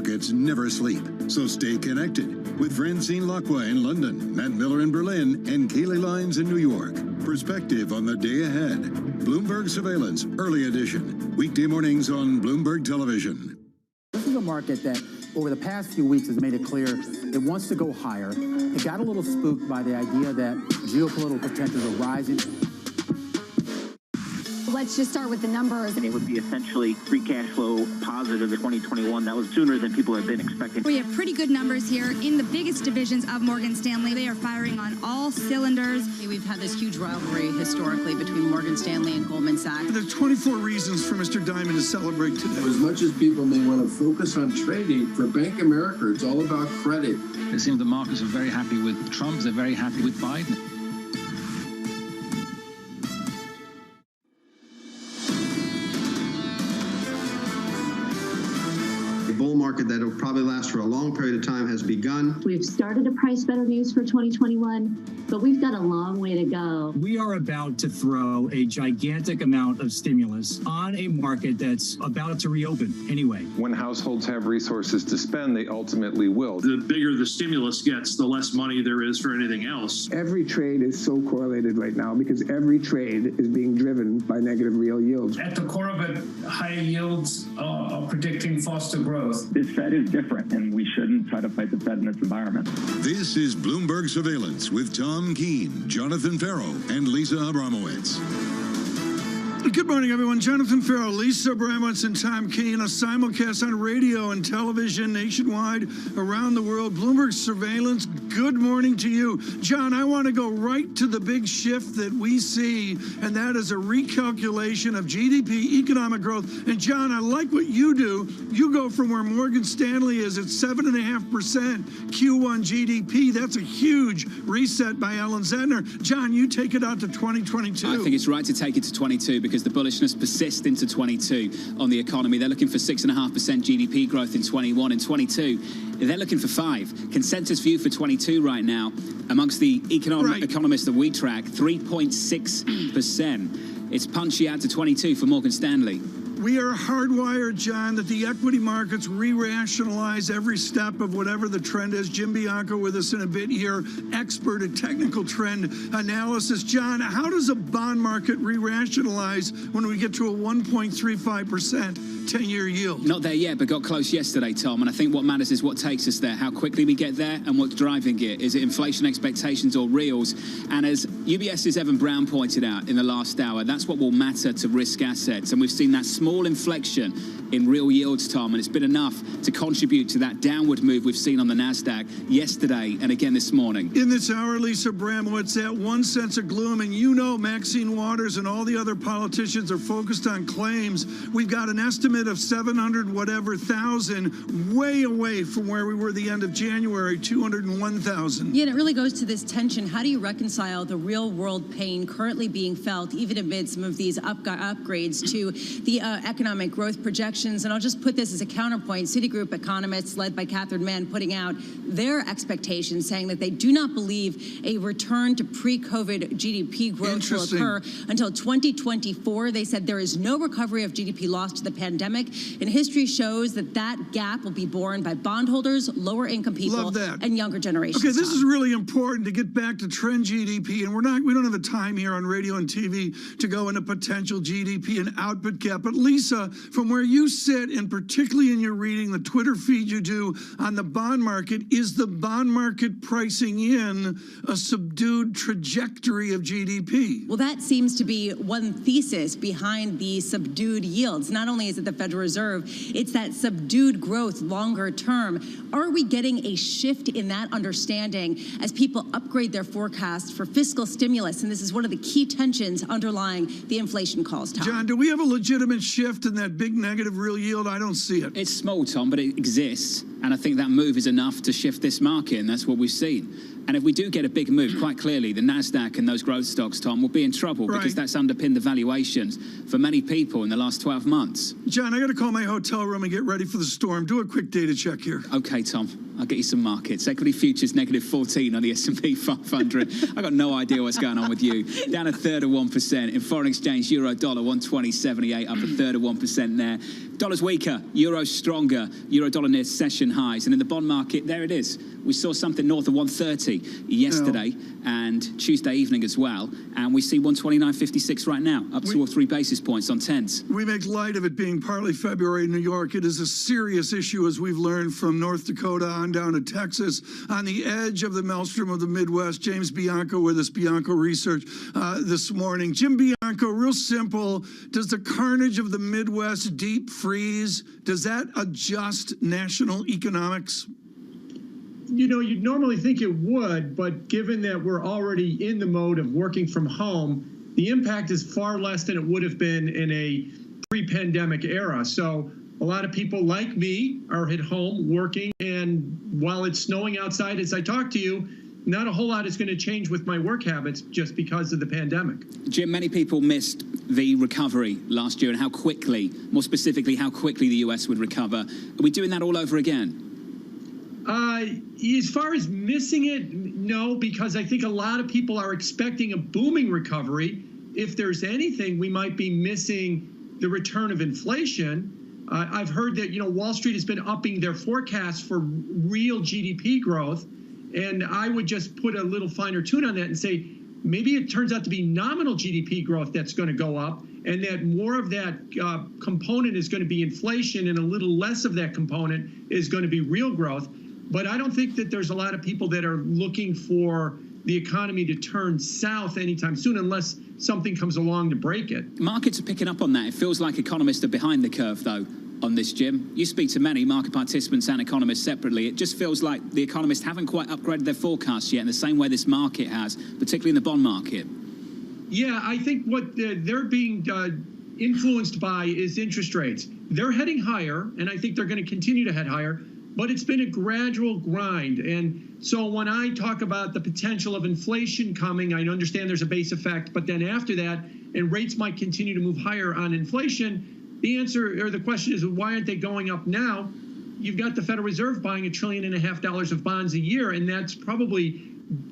markets never sleep, so stay connected with Francine Lacqua in London, Matt Miller in Berlin, and Kaylee Lyons in New York. Perspective on the day ahead. Bloomberg Surveillance, Early Edition. Weekday mornings on Bloomberg Television. This is a market that over the past few weeks has made it clear it wants to go higher. It got a little spooked by the idea that geopolitical tensions are rising. Let's just start with the numbers. And it would be essentially free cash flow positive in 2021. That was sooner than people had been expecting. We have pretty good numbers here in the biggest divisions of Morgan Stanley. They are firing on all cylinders. We've had this huge rivalry historically between Morgan Stanley and Goldman Sachs. There are 24 reasons for Mr. Diamond to celebrate today. As much as people may want to focus on trading, for Bank of America, it's all about credit. It seems the markets are very happy with Trump. They're very happy with Biden. Bull market that will probably last for a long period of time has begun. We've started to price better news for 2021, but we've got a long way to go. We are about to throw a gigantic amount of stimulus on a market that's about to reopen anyway. When households have resources to spend, they ultimately will. The bigger the stimulus gets, the less money there is for anything else. Every trade is so correlated right now because every trade is being driven by negative real yields. At the core of it, high yields are predicting faster growth. This Fed is different, and we shouldn't try to fight the Fed in this environment. This is Bloomberg Surveillance with Tom Keene, Jonathan Farrow, and Lisa Abramowitz. Good morning, everyone. Jonathan Farrow, Lisa Abramowitz, and Tom Keene. A simulcast on radio and television nationwide around the world. Bloomberg Surveillance, good morning to you. John, I want to go right to the big shift that we see, and that is a recalculation of GDP, economic growth. And John, I like what you do. You go from where Morgan Stanley is at 7.5% Q1 GDP. That's a huge reset by Ellen Zentner. John, you take it out to 2022. I think it's right to take it to 22 because the bullishness persists into 22 on the economy. They're looking for 6.5% GDP growth in 21 and 22. They're looking for 5. Consensus view for 22 right now amongst the economists that we track, 3.6%. It's punchy out to 22 for Morgan Stanley. We are hardwired, John, that the equity markets re-rationalize every step of whatever the trend is. Jim Bianco with us in a bit here, expert at technical trend analysis. John, how does a bond market re-rationalize when we get to a 1.35% 10-year yield? Not there yet, but got close yesterday, Tom. And I think what matters is what takes us there, how quickly we get there, and what's driving it. Is it inflation expectations or reals? And as UBS's Evan Brown pointed out in the last hour, that's what will matter to risk assets. And we've seen that small inflection in real yields, Tom, and it's been enough to contribute to that downward move we've seen on the NASDAQ yesterday and again this morning. In this hour, Lisa Abramowitz, that one sense of gloom, and you know Maxine Waters and all the other politicians are focused on claims. We've got an estimate of 700 whatever thousand, way away from where we were the end of January, 201,000. Yeah, and it really goes to this tension. How do you reconcile the real world pain currently being felt, even amid some of these upgrades to the economic growth projections? And I'll just put this as a counterpoint. Citigroup economists led by Catherine Mann putting out their expectations, saying that they do not believe a return to pre-COVID GDP growth will occur until 2024. They said there is no recovery of GDP lost to the pandemic, and history shows that that gap will be borne by bondholders, lower income people, and younger generations. Okay, this is really important to get back to trend GDP, and we don't have the time here on radio and TV to go into potential GDP and output gap. But Lisa, from where you sit, and particularly in your reading, the Twitter feed you do on the bond market, is the bond market pricing in a subdued trajectory of GDP? Well, that seems to be one thesis behind the subdued yields. Not only is it the Federal Reserve, it's that subdued growth longer term. Are we getting a shift in that understanding as people upgrade their forecasts for fiscal stimulus? And this is one of the key tensions underlying the inflation calls, Tom. John, do we have a legitimate shift in that big negative real yield? I don't see it. It's small, Tom, but it exists. And I think that move is enough to shift this market, and that's what we've seen. And if we do get a big move, quite clearly, the NASDAQ and those growth stocks, Tom, will be in trouble because that's underpinned the valuations for many people in the last 12 months. John, I got to call my hotel room and get ready for the storm. Do a quick data check here. Okay, Tom. I'll get you some markets. Equity futures negative 14 on the S&P 500. I got no idea what's going on with you. Down a third of 1%. In foreign exchange, euro dollar 120.78, up a third of 1% there. Dollar's weaker, euro stronger, euro dollar near session highs. And in the bond market, there it is. We saw something north of 130 yesterday and Tuesday evening as well. And we see 129.56 right now, up 2 or 3 basis points on 10s. We make light of it being partly February in New York. It is a serious issue, as we've learned, from North Dakota on down to Texas, on the edge of the maelstrom of the Midwest. James Bianco with us, Bianco Research, this morning. Jim Bianco, real simple. Does the carnage of the Midwest deep freeze, does that adjust national economics? You know, you'd normally think it would, but given that we're already in the mode of working from home, the impact is far less than it would have been in a pre-pandemic era. So a lot of people like me are at home working, and while it's snowing outside as I talk to you, not a whole lot is going to change with my work habits just because of the pandemic. Jim, many people missed the recovery last year and how quickly, more specifically, how quickly the US would recover. Are we doing that all over again? As far as missing it, no, because I think a lot of people are expecting a booming recovery. If there's anything, we might be missing the return of inflation. I've heard that, you know, Wall Street has been upping their forecasts for real GDP growth. And I would just put a little finer tune on that and say, maybe it turns out to be nominal GDP growth that's going to go up, and that more of that component is going to be inflation and a little less of that component is going to be real growth. But I don't think that there's a lot of people that are looking for the economy to turn south anytime soon unless something comes along to break it. Markets are picking up on that. It feels like economists are behind the curve, though, on this, Jim. You speak to many market participants and economists separately. It just feels like the economists haven't quite upgraded their forecasts yet in the same way this market has, particularly in the bond market. Yeah, I think what they're being influenced by is interest rates. They're heading higher, and I think they're going to continue to head higher, but it's been a gradual grind. And so when I talk about the potential of inflation coming, I understand there's a base effect, but then after that, and rates might continue to move higher on inflation, the answer or the question is, why aren't they going up now? You've got the Federal Reserve buying $1.5 trillion of bonds a year, and that's probably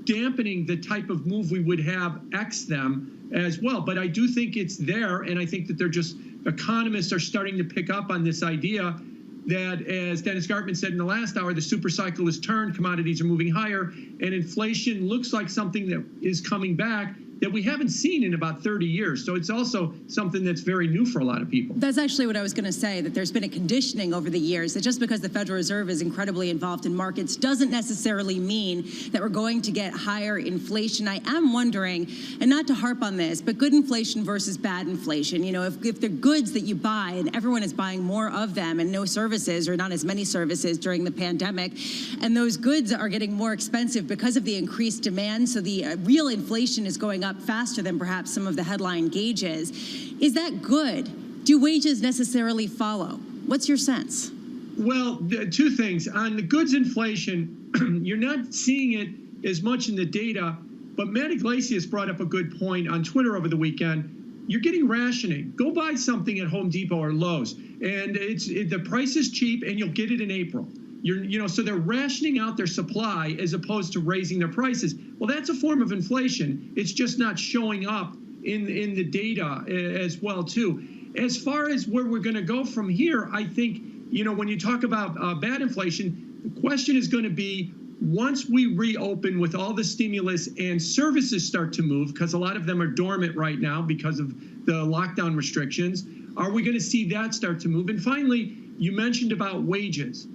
dampening the type of move we would have X them as well. But I do think it's there, and I think that they're just, economists are starting to pick up on this idea that, as Dennis Gartman said in the last hour, the super cycle has turned, commodities are moving higher, and inflation looks like something that is coming back that we haven't seen in about 30 years. So it's also something that's very new for a lot of people. That's actually what I was going to say, that there's been a conditioning over the years that just because the Federal Reserve is incredibly involved in markets doesn't necessarily mean that we're going to get higher inflation. I am wondering, and not to harp on this, but good inflation versus bad inflation. You know, if the goods that you buy and everyone is buying more of them and no services or not as many services during the pandemic, and those goods are getting more expensive because of the increased demand, so the real inflation is going up faster than perhaps some of the headline gauges. Is that good? Do wages necessarily follow? What's your sense? Well, two things. On the goods inflation, you're not seeing it as much in the data, but Matt Iglesias brought up a good point on Twitter over the weekend. You're getting rationing. Go buy something at Home Depot or Lowe's, and the price is cheap, and you'll get it in April. So they're rationing out their supply as opposed to raising their prices. Well, that's a form of inflation. It's just not showing up in the data as well, too. As far as where we're going to go from here, I think, when you talk about bad inflation, the question is going to be, once we reopen with all the stimulus and services start to move, because a lot of them are dormant right now because of the lockdown restrictions, are we going to see that start to move? And finally, you mentioned about wages.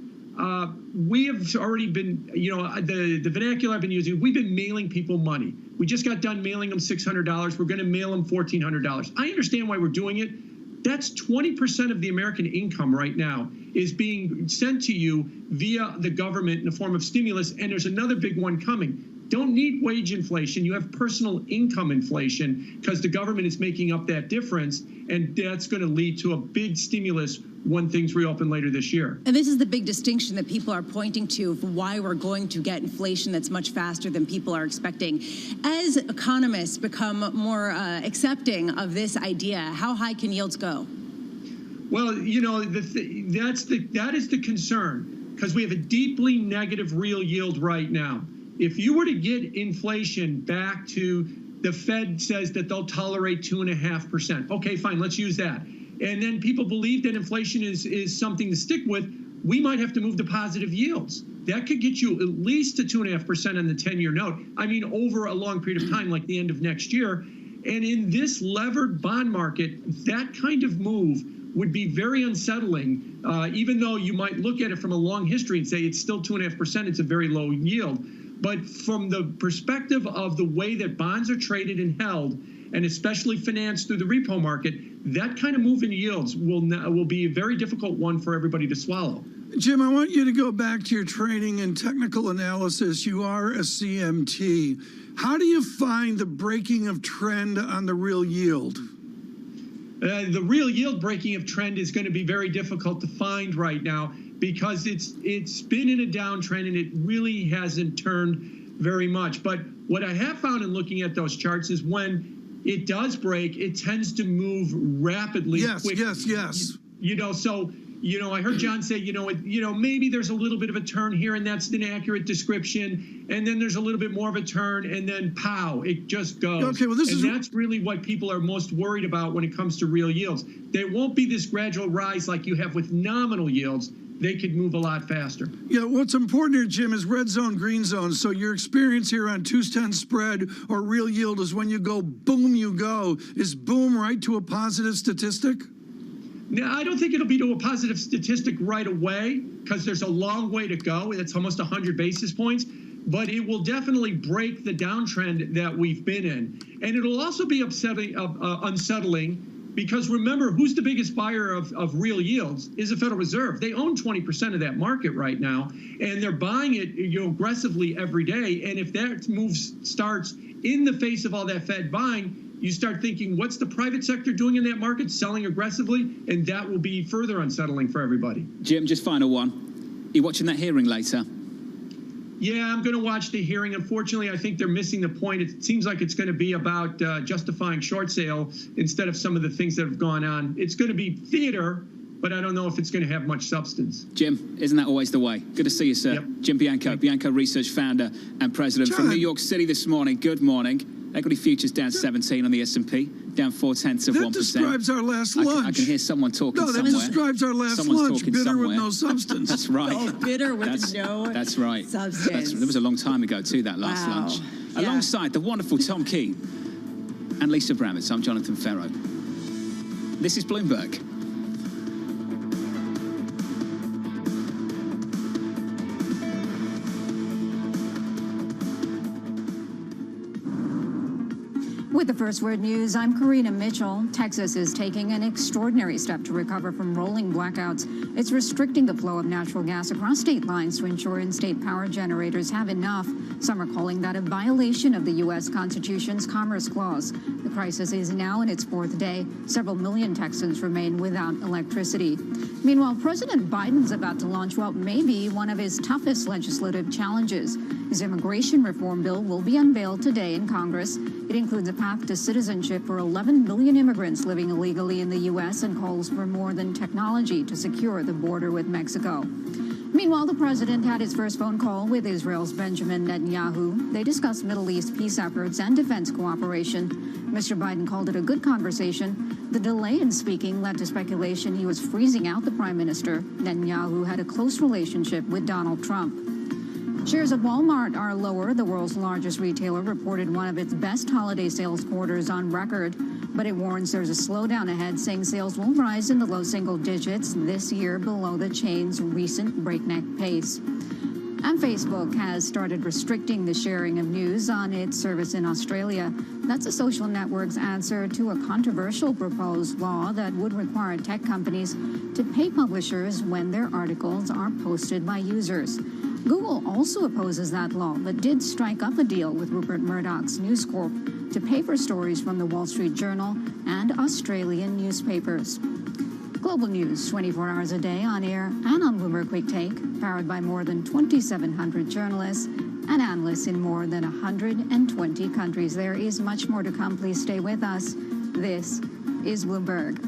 We have already been, the vernacular I've been using, we've been mailing people money. We just got done mailing them $600. We're going to mail them $1,400. I understand why we're doing it. That's 20% of the American income right now is being sent to you via the government in the form of stimulus. And there's another big one coming. Don't need wage inflation. You have personal income inflation because the government is making up that difference. And that's going to lead to a big stimulus when things reopen later this year. And this is the big distinction that people are pointing to of why we're going to get inflation that's much faster than people are expecting. As economists become more accepting of this idea, how high can yields go? Well, that is the concern. because we have a deeply negative real yield right now. If you were to get inflation back to, the Fed says that they'll tolerate 2.5%. Okay, fine, let's use that. And then people believe that inflation is something to stick with. We might have to move to positive yields. That could get you at least to 2.5% on the 10-year note. I mean, over a long period of time, like the end of next year. And in this levered bond market, that kind of move would be very unsettling, even though you might look at it from a long history and say it's still 2.5%, it's a very low yield. But from the perspective of the way that bonds are traded and held, and especially financed through the repo market, that kind of move in yields will be a very difficult one for everybody to swallow. Jim, I want you to go back to your training and technical analysis. You are a CMT. How do you find the breaking of trend on the real yield? The real yield breaking of trend is going to be very difficult to find right now because it's been in a downtrend and it really hasn't turned very much. But what I have found in looking at those charts is when it does break, it tends to move rapidly. Yes, quickly. yes. You know, so, I heard John say, maybe there's a little bit of a turn here and that's an accurate description. And then there's a little bit more of a turn and then pow, it just goes. Okay, well, that's really what people are most worried about when it comes to real yields. There won't be this gradual rise like you have with nominal yields. They could move a lot faster. Yeah, what's important here, Jim, is red zone, green zone. So your experience here on 2-10 spread or real yield is when you go boom, you go. Is boom right to a positive statistic? Now, I don't think it'll be to a positive statistic right away because there's a long way to go. It's almost 100 basis points. But it will definitely break the downtrend that we've been in. And it'll also be unsettling because remember, who's the biggest buyer of real yields is the Federal Reserve. They own 20% of that market right now, and they're buying it aggressively every day. And if that move starts in the face of all that Fed buying, you start thinking, what's the private sector doing in that market, selling aggressively? And that will be further unsettling for everybody. Jim, just final one. You watching that hearing later? Yeah, I'm going to watch the hearing. Unfortunately, I think they're missing the point. It seems like it's going to be about justifying short sale instead of some of the things that have gone on. It's going to be theater, but I don't know if it's going to have much substance. Jim, isn't that always the way? Good to see you, sir. Yep. Jim Bianco, Bianco Research founder and president from New York City this morning. Good morning. Equity futures down 17 on the S&P, down 0.4%. That describes our last lunch. I can hear someone talking somewhere. No, that describes our last lunch. Bitter with no substance. That's right. Oh, bitter with no That's right. substance. That was a long time ago, too, that last lunch. Yeah. Alongside the wonderful Tom Keene and Lisa Bramett, I'm Jonathan Ferro. This is Bloomberg. With the First Word News, I'm Karina Mitchell. Texas is taking an extraordinary step to recover from rolling blackouts. It's restricting the flow of natural gas across state lines to ensure in-state power generators have enough. Some are calling that a violation of the U.S. Constitution's Commerce Clause. The crisis is now in its fourth day. Several million Texans remain without electricity. Meanwhile, President Biden's about to launch what may be one of his toughest legislative challenges. His immigration reform bill will be unveiled today in Congress. It includes a path to citizenship for 11 million immigrants living illegally in the U.S. and calls for more than technology to secure the border with Mexico. Meanwhile, the president had his first phone call with Israel's Benjamin Netanyahu. They discussed Middle East peace efforts and defense cooperation. Mr. Biden called it a good conversation. The delay in speaking led to speculation he was freezing out the prime minister. Netanyahu had a close relationship with Donald Trump. Shares of Walmart are lower. The world's largest retailer reported one of its best holiday sales quarters on record, but it warns there's a slowdown ahead, saying sales will rise in the low single digits this year, below the chain's recent breakneck pace. And Facebook has started restricting the sharing of news on its service in Australia. That's the social network's answer to a controversial proposed law that would require tech companies to pay publishers when their articles are posted by users. Google also opposes that law, but did strike up a deal with Rupert Murdoch's News Corp to pay for stories from the Wall Street Journal and Australian newspapers. Global news 24 hours a day on air and on Bloomberg Quick Take, powered by more than 2,700 journalists and analysts in more than 120 countries. There is much more to come. Please stay with us. This is Bloomberg.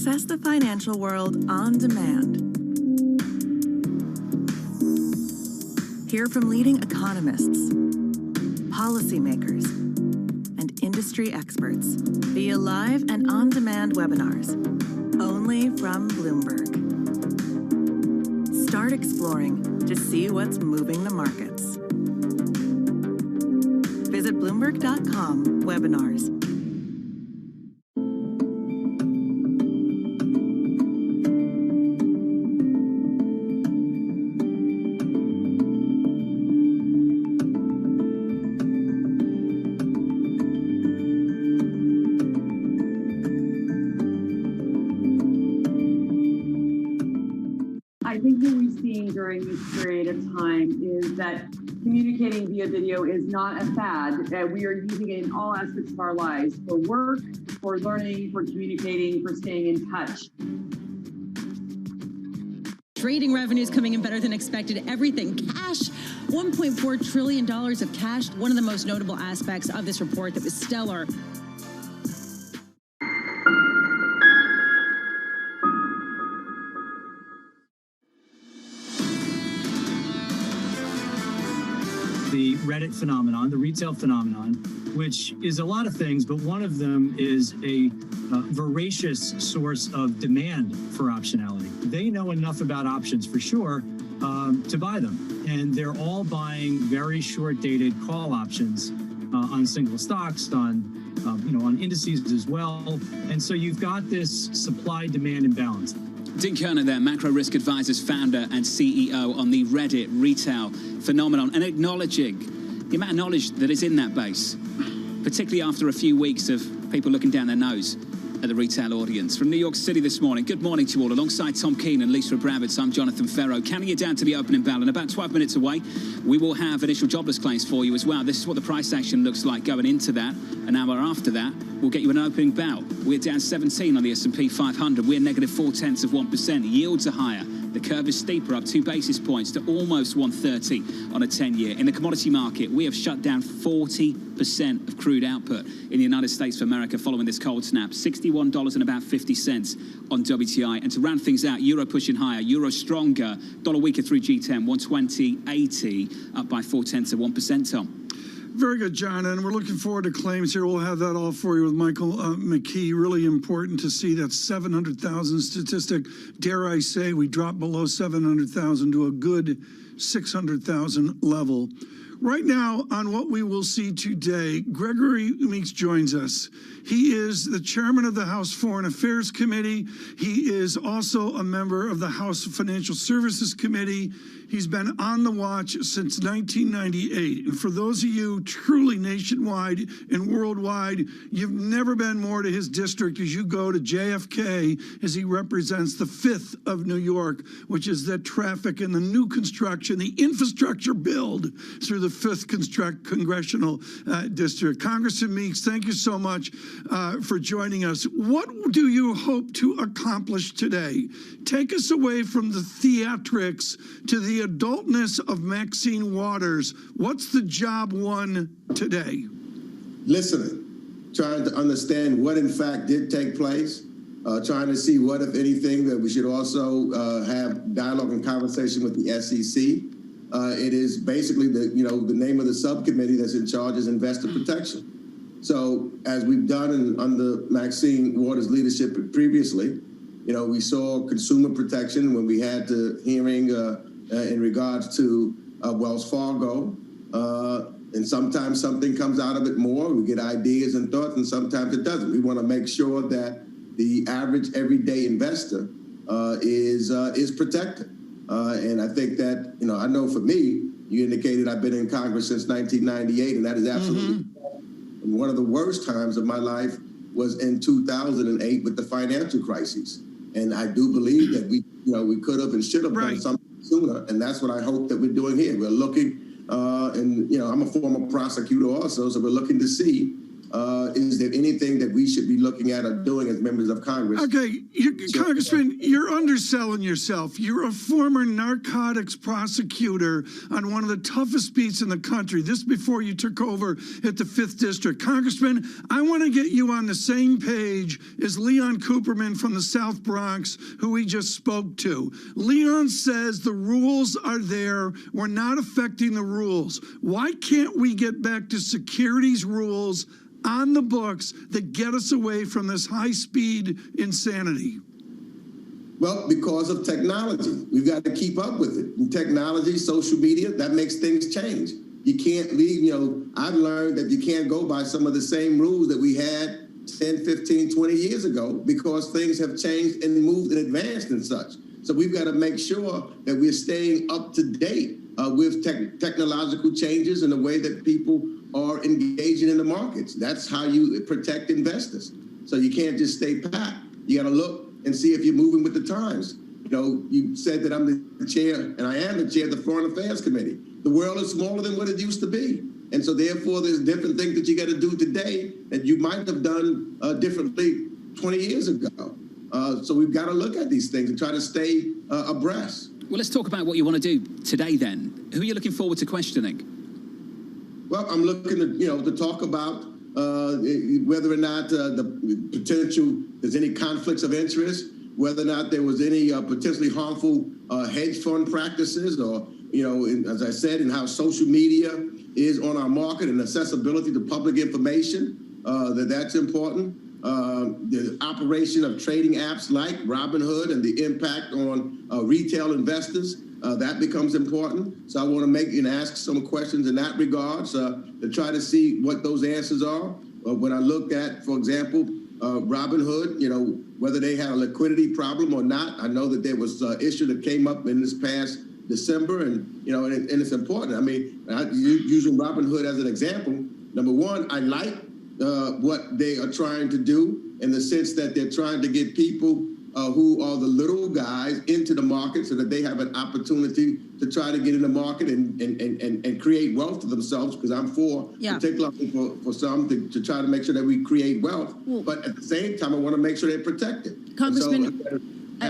Access the financial world on demand. Hear from leading economists, policymakers, and industry experts via live and on-demand webinars, only from Bloomberg. Start exploring to see what's moving the markets. Visit Bloomberg.com/webinars. I think what we've seen during this period of time is that communicating via video is not a fad. We are using it in all aspects of our lives, for work, for learning, for communicating, for staying in touch. Trading revenues coming in better than expected. Everything cash, $1.4 trillion of cash. One of the most notable aspects of this report that was stellar. The Reddit phenomenon, the retail phenomenon, which is a lot of things, but one of them is a voracious source of demand for optionality. They know enough about options for sure to buy them, and they're all buying very short-dated call options on single stocks, on indices as well, and so you've got this supply-demand imbalance. Dean Kerner there, Macro Risk Advisors founder and CEO on the Reddit retail phenomenon, and acknowledging the amount of knowledge that is in that base, particularly after a few weeks of people looking down their nose at the retail audience. From New York City this morning, good morning to you all. Alongside Tom Keene and Lisa Abramowitz, I'm Jonathan Ferro, counting you down to the opening bell. And about 12 minutes away, we will have initial jobless claims for you as well. This is what the price action looks like going into that. An hour after that, we'll get you an opening bell. We're down 17 on the S&P 500. We're negative 0.4%. Yields are higher. The curve is steeper, up 2 basis points to almost 130 on a 10-year. In the commodity market, we have shut down 40% of crude output in the United States of America following this cold snap. $61 and about 50 cents on WTI. And to round things out, euro pushing higher, euro stronger, dollar weaker through G10, 120.80, up by 0.4%, Tom. Very good, John, and we're looking forward to claims here. We'll have that all for you with Michael McKee. Really important to see that 700,000 statistic. Dare I say, we dropped below 700,000 to a good 600,000 level. Right now, on what we will see today, Gregory Meeks joins us. He is the chairman of the House Foreign Affairs Committee. He is also a member of the House Financial Services Committee. He's been on the watch since 1998. And for those of you truly nationwide and worldwide, you've never been more to his district as you go to JFK as he represents the 5th of New York, which is the traffic and the new construction, the infrastructure build through the 5th Congressional District. Congressman Meeks, thank you so much for joining us. What do you hope to accomplish today? Take us away from the theatrics to the adultness of Maxine Waters. What's the job one today? Listening, trying to understand what in fact did take place, trying to see what, if anything, that we should also have dialogue and conversation with the SEC. It is basically the name of the subcommittee that's in charge is investor protection. So as we've done under Maxine Waters' leadership previously, we saw consumer protection when we had the hearing in regards to Wells Fargo. And sometimes something comes out of it more. We get ideas and thoughts, and sometimes it doesn't. We want to make sure that the average everyday investor is protected. And I think that, I know for me, you indicated I've been in Congress since 1998, and that is absolutely and one of the worst times of my life was in 2008 with the financial crisis. And I do believe that we could have and should have done something sooner. And that's what I hope that we're doing here. We're looking, and I'm a former prosecutor also, so we're looking to see Is there anything that we should be looking at or doing as members of Congress? Okay, Congressman, you're underselling yourself. You're a former narcotics prosecutor on one of the toughest beats in the country. This before you took over at the 5th District. Congressman, I want to get you on the same page as Leon Cooperman from the South Bronx, who we just spoke to. Leon says the rules are there. We're not affecting the rules. Why can't we get back to securities rules on the books that get us away from this high-speed insanity? Well, because of technology. We've got to keep up with it. And technology, social media, that makes things change. You can't leave, I've learned that you can't go by some of the same rules that we had 10, 15, 20 years ago because things have changed and moved and advanced and such. So we've got to make sure that we're staying up to date with technological changes and the way that people are engaging in the markets. That's how you protect investors. So you can't just stay pat. You got to look and see if you're moving with the times. You said that I'm the chair, and I am the chair of the Foreign Affairs Committee. The world is smaller than what it used to be. And so therefore, there's different things that you got to do today that you might have done differently 20 years ago. So we've got to look at these things and try to stay abreast. Well, let's talk about what you want to do today then. Who are you looking forward to questioning? Well, I'm looking to talk about whether or not the potential, there's any conflicts of interest, whether or not there was any potentially harmful hedge fund practices or, as I said, and how social media is on our market and accessibility to public information, that's important. The operation of trading apps like Robinhood and the impact on retail investors, that becomes important. So I want to make and ask some questions in that regard to try to see what those answers are. When I look at, for example, Robinhood, whether they had a liquidity problem or not. I know that there was an issue that came up in this past December, and and it's important. I mean, using Robinhood as an example, number one, I like what they are trying to do in the sense that they're trying to get people who are the little guys into the market so that they have an opportunity to try to get in the market and create wealth for themselves, because I'm particularly for some to try to make sure that we create wealth. But at the same time, I want to make sure they're protected. Congressman,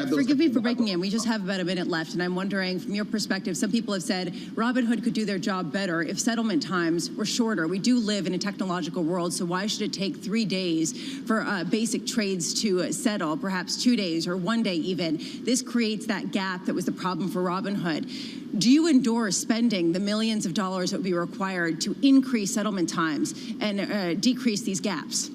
forgive me for breaking in. We just have about a minute left, and I'm wondering, from your perspective, some people have said Robinhood could do their job better if settlement times were shorter. We do live in a technological world, so why should it take 3 days for basic trades to settle, perhaps 2 days or 1 day even? This creates that gap that was the problem for Robinhood. Do you endorse spending the millions of dollars that would be required to increase settlement times and decrease these gaps?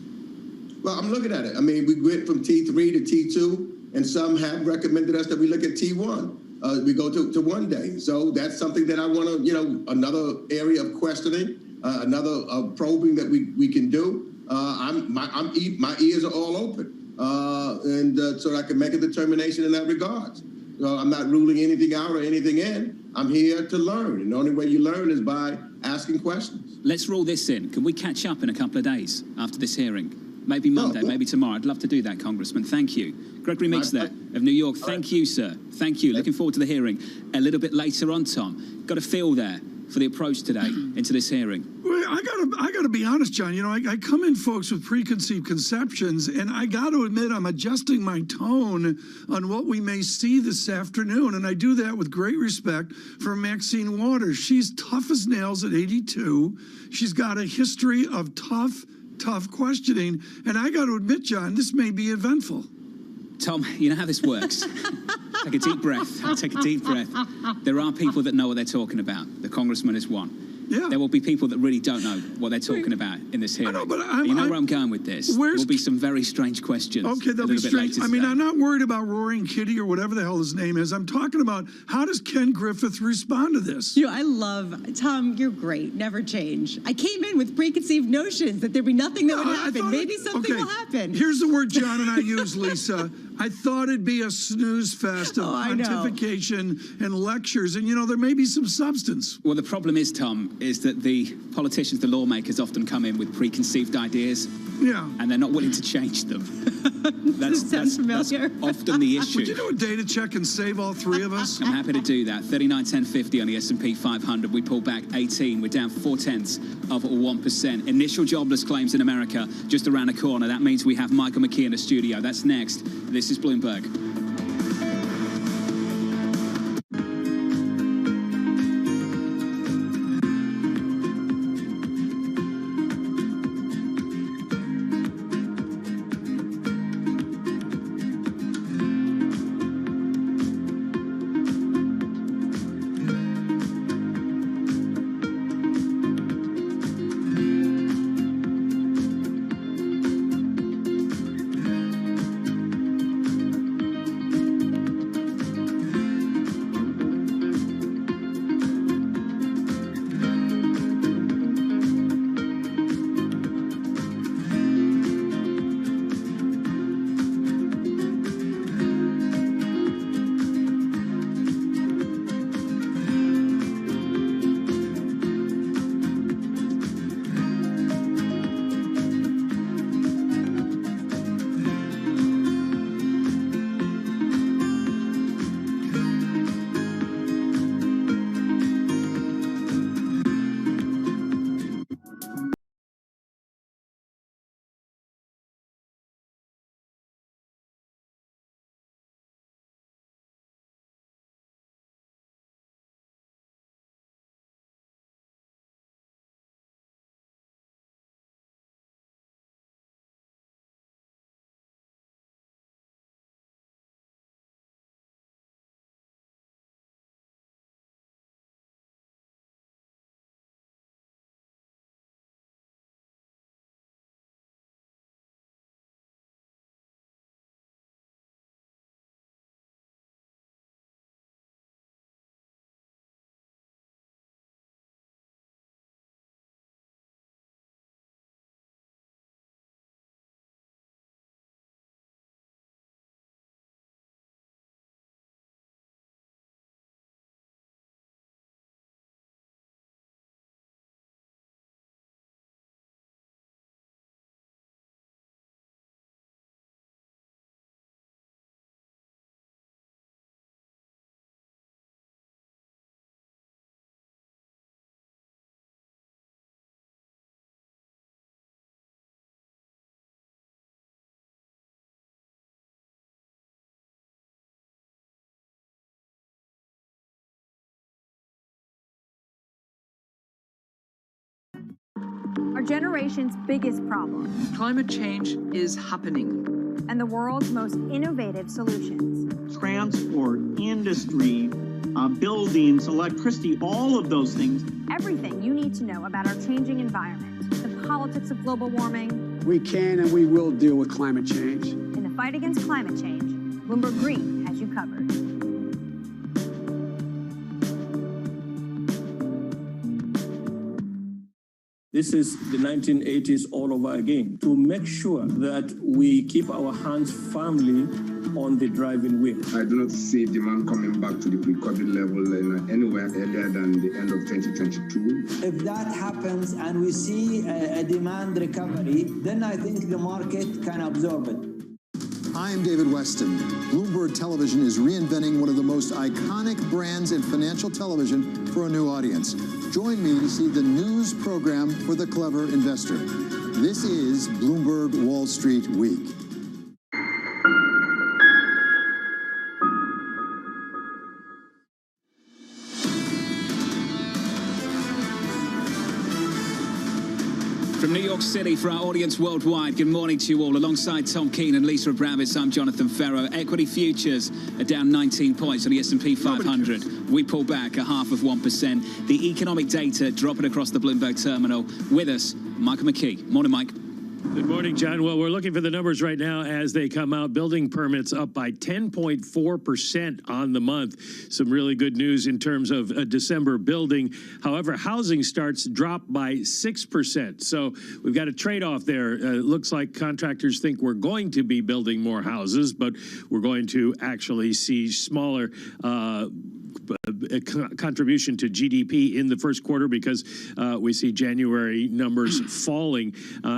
Well, I'm looking at it. I mean, we went from T3 to T2. And some have recommended us that we look at T1. We go to 1 day. So that's something that I want to, another area of questioning, another probing that we can do. My ears are all open, so I can make a determination in that regard. So I'm not ruling anything out or anything in. I'm here to learn, and the only way you learn is by asking questions. Let's rule this in. Can we catch up in a couple of days after this hearing? Maybe Monday, maybe tomorrow. I'd love to do that, Congressman. Thank you. Gregory Meeks there of New York. Thank you, sir. Thank you. Looking forward to the hearing a little bit later on, Tom. Got a feel there for the approach today into this hearing. Well, I gotta be honest, John. I come in, folks, with preconceived conceptions, and I got to admit I'm adjusting my tone on what we may see this afternoon, and I do that with great respect for Maxine Waters. She's tough as nails at 82. She's got a history of tough questioning, and I got to admit, John, this may be eventful. Tom, you know how this works. Take a deep breath. Take a deep breath. There are people that know what they're talking about. The congressman is one. Yeah. There will be people that really don't know what they're talking about in this hearing. You know where I'm going with this. There will be some very strange questions. Okay, they'll be strange. I mean, I'm not worried about Roaring Kitty or whatever the hell his name is. I'm talking about how does Ken Griffith respond to this? I love, Tom, you're great. Never change. I came in with preconceived notions that there'd be nothing that would happen. Maybe something will happen. Here's the word John and I use, Lisa. I thought it'd be a snooze fest of pontification and lectures, and there may be some substance. Well, the problem is, Tom, is that the politicians, the lawmakers, often come in with preconceived ideas. Yeah. And they're not willing to change them. That's often the issue. Would you do a data check and save all three of us? I'm happy to do that. 39.1050 on the S&P 500. We pulled back 18. We're down 0.4%. Initial jobless claims in America just around the corner. That means we have Michael McKee in the studio. That's next. This is Bloomberg. Our generation's biggest problem. Climate change is happening. And the world's most innovative solutions. Transport, industry, buildings, electricity, all of those things. Everything you need to know about our changing environment, the politics of global warming. We can and we will deal with climate change. In the fight against climate change, Bloomberg Green has you covered. This is the 1980s all over again, to make sure that we keep our hands firmly on the driving wheel. I do not see demand coming back to the pre-COVID level anywhere earlier than the end of 2022. If that happens and we see a demand recovery, then I think the market can absorb it. I'm David Weston. Bloomberg Television is reinventing one of the most iconic brands in financial television for a new audience. Join me to see the news program for the clever investor. This is Bloomberg Wall Street Week. From New York City for our audience worldwide, good morning to you all. Alongside Tom Keene and Lisa Abramowitz, I'm Jonathan Ferro. Equity futures are down 19 points on the S&P 500. We pull back 0.5%. The economic data dropping across the Bloomberg terminal. With us, Michael McKee. Morning, Mike. Good morning, John. Well, we're looking for the numbers right now as they come out. Building permits up by 10.4% on the month. Some really good news in terms of December building. However, housing starts dropped by 6%. So we've got a trade-off there. It looks like contractors think we're going to be building more houses, but we're going to actually see smaller contribution to GDP in the first quarter because we see January numbers falling.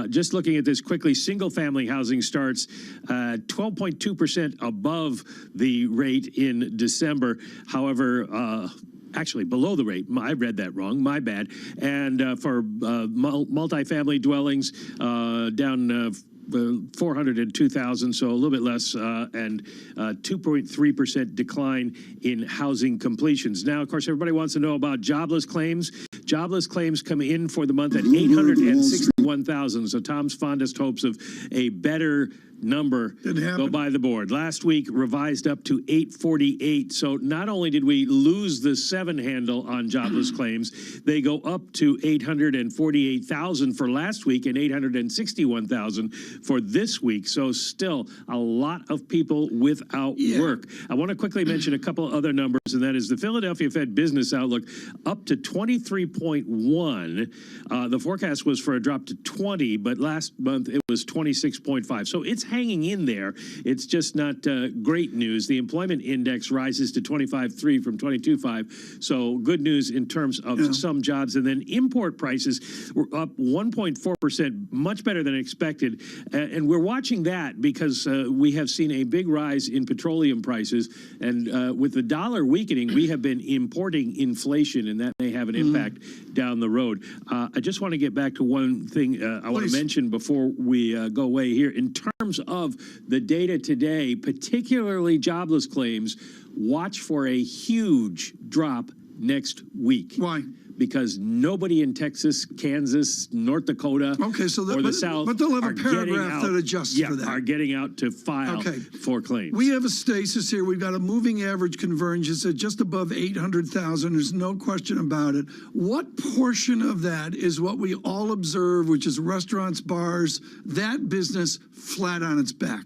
Just looking at this quickly, single-family housing starts 12.2% above the rate in December. However, actually below the rate. I read that wrong. My bad. And for multifamily dwellings, down 402,000, so a little bit less, and 2.3% decline in housing completions. Now, of course, everybody wants to know about jobless claims. Jobless claims come in for the month at 861,000. So Tom's fondest hopes of a better number go by the board. Last week revised up to 848. So not only did we lose the 7 handle on jobless claims, they go up to 848,000 for last week and 861,000 for this week. So still a lot of people without work. I want to quickly mention a couple other numbers, and that is the Philadelphia Fed Business Outlook up to 23.1. The forecast was for a drop to 20, but last month it was 26.5. So it's hanging in there. It's just not great news. The employment index rises to 25.3 from 22.5. So good news in terms of some jobs. And then import prices were up 1.4%, much better than expected. And we're watching that because we have seen a big rise in petroleum prices. And with the dollar weakening, we have been importing inflation, and that may have an impact down the road. I just want to get back to one thing I want to mention before we go away here. In terms of the data today, particularly jobless claims, watch for a huge drop next week. Why? Because nobody in Texas, Kansas, North Dakota, or the South, but they'll have a paragraph that adjusts for that. Are getting out to file for claims. We have a stasis here. We've got a moving average convergence at just above 800,000. There's no question about it. What portion of that is what we all observe, which is restaurants, bars, that business flat on its back?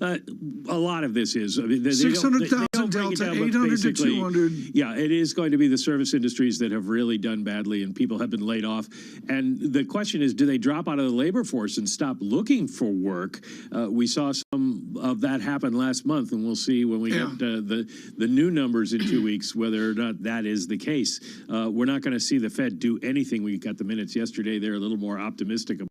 A lot of this is 600,000 delta, 800 to 200. Yeah, it is going to be the service industries that have really done badly, and people have been laid off. And the question is, do they drop out of the labor force and stop looking for work? We saw some of that happen last month, and we'll see when we get the new numbers in 2 weeks whether or not that is the case. We're not going to see the Fed do anything. We got the minutes yesterday. They're a little more optimistic about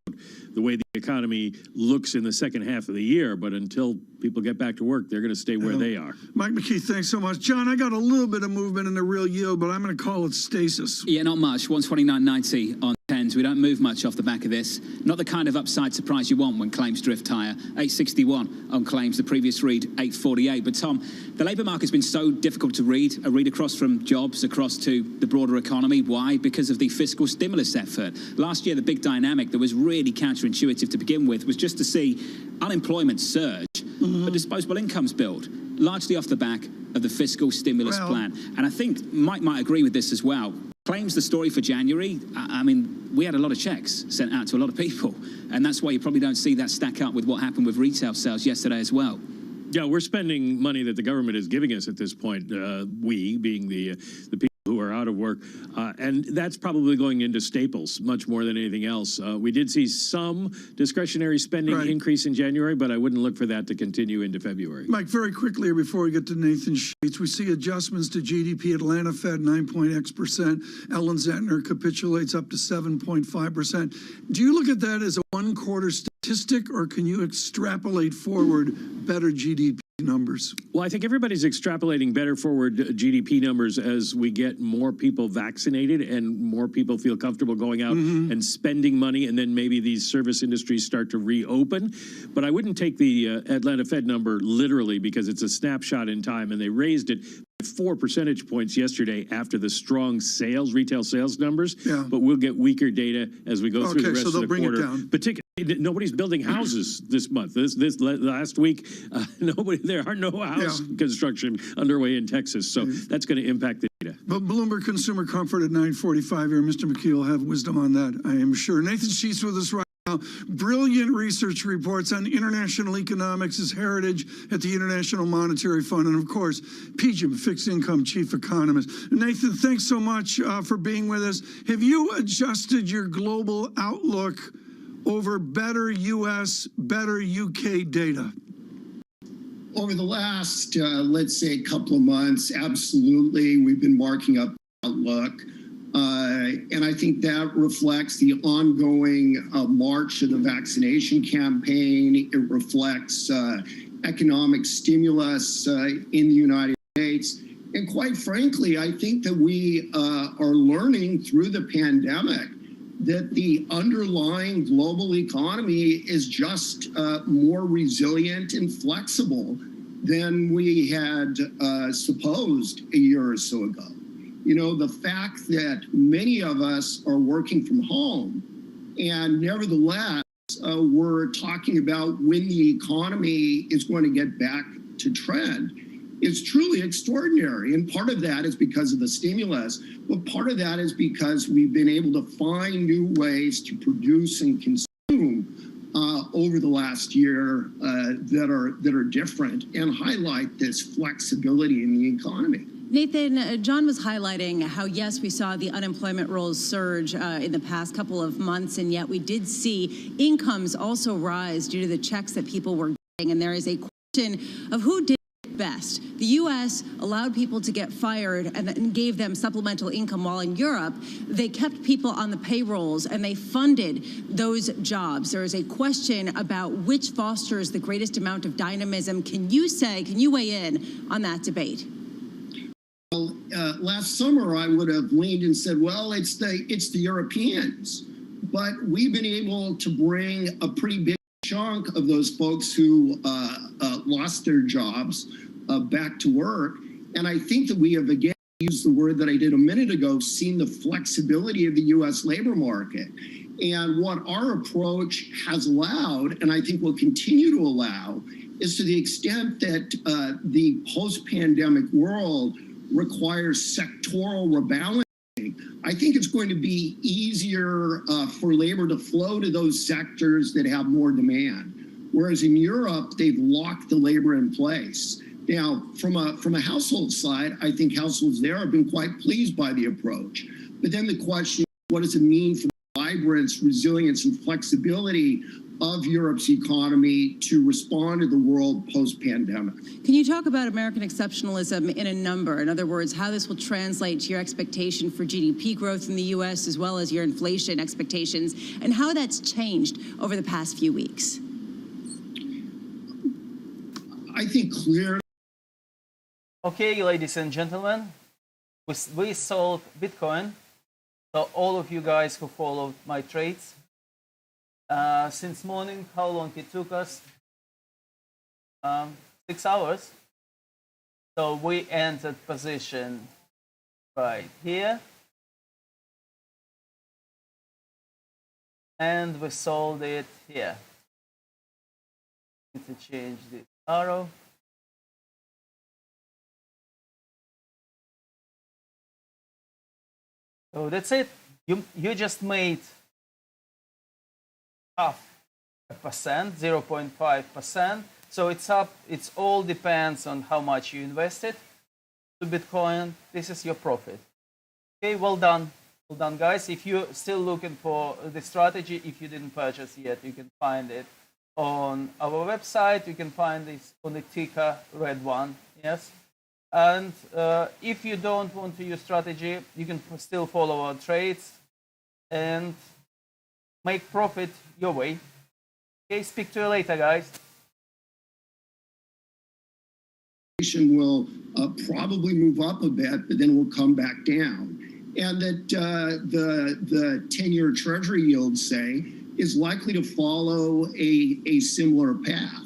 the way the economy looks in the second half of the year, but until people get back to work, they're going to stay where they are. Mike McKee, thanks so much. John, I got a little bit of movement in the real yield, but I'm going to call it stasis. Yeah, not much. 129.90 on 10s. We don't move much off the back of this. Not the kind of upside surprise you want when claims drift higher. 861 on claims. The previous read, 848. But Tom, the labour market's been so difficult to read. A read across from jobs across to the broader economy. Why? Because of the fiscal stimulus effort. Last year, the big dynamic that was really counterintuitive to begin with was just to see unemployment surge, but disposable incomes build, largely off the back of the fiscal stimulus plan. And I think Mike might agree with this as well. Claims the story for January. I mean, we had a lot of checks sent out to a lot of people, and that's why you probably don't see that stack up with what happened with retail sales yesterday as well. Yeah, we're spending money that the government is giving us at this point, we being the people who are out of work, and that's probably going into staples much more than anything else. We did see some discretionary spending increase in January, but I wouldn't look for that to continue into February. Mike, very quickly before we get to Nathan Sheets, we see adjustments to GDP. Atlanta Fed 9.x%. Ellen Zentner capitulates up to 7.5%. Do you look at that as a one-quarter statistic, or can you extrapolate forward better GDP numbers? Well, I think everybody's extrapolating better forward GDP numbers as we get more people vaccinated and more people feel comfortable going out and spending money, and then maybe these service industries start to reopen. But I wouldn't take the Atlanta Fed number literally because it's a snapshot in time, and they raised it 4 percentage points yesterday after the strong sales, retail sales numbers. But we'll get weaker data as we go through the rest of the quarter. Particularly, nobody's building houses this month. This last week, there are no house construction underway in Texas, so that's going to impact the data. But Bloomberg Consumer Comfort at 9:45 here. Mr. McKee will have wisdom on that, I am sure. Nathan Sheets with us right now. now. Brilliant research reports on international economics, his heritage at the International Monetary Fund, and of course, PGIM, Fixed Income Chief Economist. Nathan, thanks so much for being with us. Have you adjusted your global outlook over better U.S., better U.K. data? Over the last, let's say, couple of months, absolutely, we've been marking up outlook. And I think that reflects the ongoing march of the vaccination campaign. It reflects economic stimulus in the United States. And quite frankly, I think that we are learning through the pandemic that the underlying global economy is just more resilient and flexible than we had supposed a year or so ago. You know, the fact that many of us are working from home and nevertheless we're talking about when the economy is going to get back to trend is truly extraordinary. And part of that is because of the stimulus, but part of that is because we've been able to find new ways to produce and consume over the last year that are different and highlight this flexibility in the economy. Nathan, John was highlighting how, yes, we saw the unemployment rolls surge in the past couple of months, and yet we did see incomes also rise due to the checks that people were getting. And there is a question of who did it best. The U.S. allowed people to get fired and then gave them supplemental income, while in Europe, they kept people on the payrolls and they funded those jobs. There is a question about which fosters the greatest amount of dynamism. Can you weigh in on that debate? Well, last summer I would have leaned and said, well, it's the Europeans, but we've been able to bring a pretty big chunk of those folks who lost their jobs back to work. And I think that we have again used the word that I did a minute ago, seen the flexibility of the U.S. labor market. And what our approach has allowed, and I think will continue to allow, is to the extent that the post-pandemic world requires sectoral rebalancing, I think it's going to be easier for labor to flow to those sectors that have more demand. Whereas in Europe, they've locked the labor in place. Now, from a household side, I think households there have been quite pleased by the approach. But then the question, what does it mean for the vibrance, resilience, and flexibility of Europe's economy to respond to the world post-pandemic? Can you talk about American exceptionalism in a number? In other words, how this will translate to your expectation for GDP growth in the U.S. as well as your inflation expectations, and how that's changed over the past few weeks? I think clearly. Okay, ladies and gentlemen, we sold Bitcoin. So all of you guys who followed my trades, since morning, how long it took us? 6 hours. So we entered position right here. And we sold it here. Need to change the arrow. So that's it. You just made 0.5%, 0.5%. So it's up. It all depends on how much you invested to Bitcoin. This is your profit. Okay, well done. Well done, guys. If you're still looking for the strategy, if you didn't purchase yet, you can find it on our website. You can find this on the ticker, red one. Yes. And if you don't want to use strategy, you can still follow our trades and make profit your way. Okay, speak to you later, guys. Will probably move up a bit, but then will come back down. And that the 10-year Treasury yield, say, is likely to follow a similar path.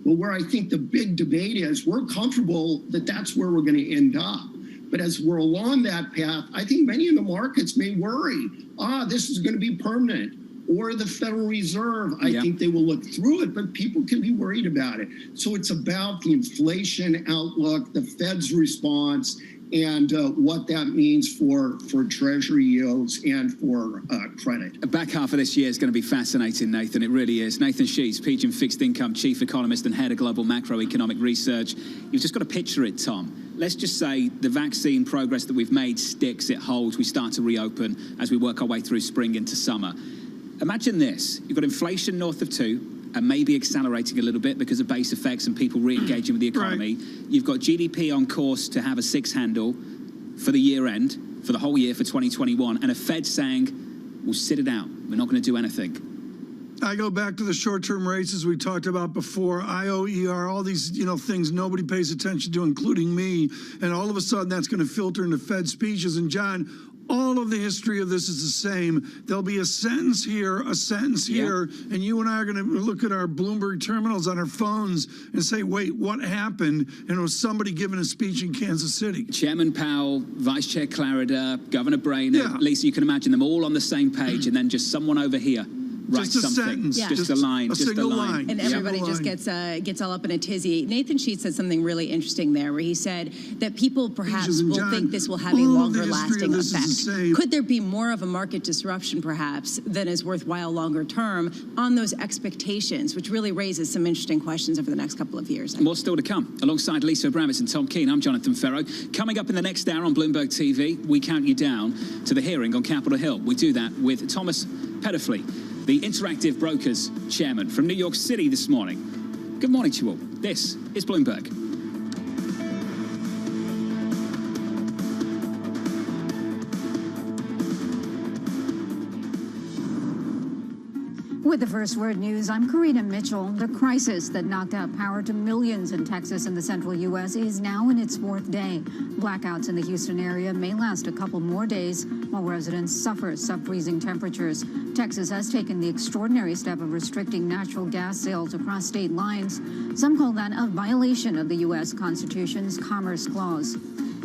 But where I think the big debate is, we're comfortable that that's where we're going to end up. But as we're along that path, I think many in the markets may worry, this is going to be permanent. Or the Federal Reserve, I think they will look through it, but people can be worried about it. So it's about the inflation outlook, the Fed's response, and what that means for Treasury yields and for credit. The back half of this year is going to be fascinating, Nathan. It really is. Nathan Sheets, PGIM Fixed Income Chief Economist and Head of Global Macroeconomic Research. You've just got to picture it, Tom. Let's just say the vaccine progress that we've made sticks, it holds, we start to reopen as we work our way through spring into summer. Imagine this. You've got inflation north of 2%. And maybe accelerating a little bit because of base effects and people re-engaging with the economy. Right. You've got GDP on course to have a 6 handle for the year end, for the whole year for 2021, and a Fed saying, we'll sit it out. We're not going to do anything. I go back to the short-term rates as we talked about before, IOER, all these things nobody pays attention to, including me, and all of a sudden that's going to filter into Fed speeches. And John, all of the history of this is the same. There'll be a sentence here, a sentence here, and you and I are going to look at our Bloomberg terminals on our phones and say, wait, what happened? And it was somebody giving a speech in Kansas City. Chairman Powell, Vice Chair Clarida, Governor Brainerd, Lisa, you can imagine them all on the same page, and then just someone over here write just a something, sentence, just a line, just a line. And everybody just gets all up in a tizzy. Nathan Sheets said something really interesting there, where he said that people perhaps will think this will have a longer lasting effect. Could there be more of a market disruption, perhaps, than is worthwhile longer term on those expectations, which really raises some interesting questions over the next couple of years? More still to come. Alongside Lisa Abramowitz and Tom Keene, I'm Jonathan Ferro. Coming up in the next hour on Bloomberg TV, we count you down to the hearing on Capitol Hill. We do that with Thomas Petterfly, the Interactive Brokers Chairman from New York City this morning. Good morning to you all. This is Bloomberg. With the first word news, I'm Karina Mitchell. The crisis that knocked out power to millions in Texas and the central U.S. is now in its 4th day. Blackouts in the Houston area may last a couple more days while residents suffer sub-freezing temperatures. Texas has taken the extraordinary step of restricting natural gas sales across state lines. Some call that a violation of the U.S. Constitution's Commerce Clause.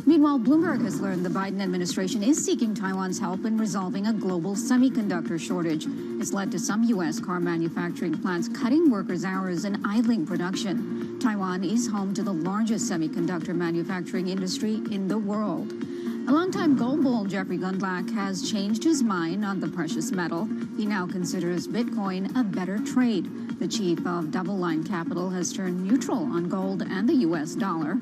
Meanwhile, Bloomberg has learned the Biden administration is seeking Taiwan's help in resolving a global semiconductor shortage. It's led to some U.S. car manufacturing plants cutting workers' hours and idling production. Taiwan is home to the largest semiconductor manufacturing industry in the world. A longtime gold bull, Jeffrey Gundlach, has changed his mind on the precious metal. He now considers Bitcoin a better trade. The chief of DoubleLine Capital has turned neutral on gold and the U.S. dollar.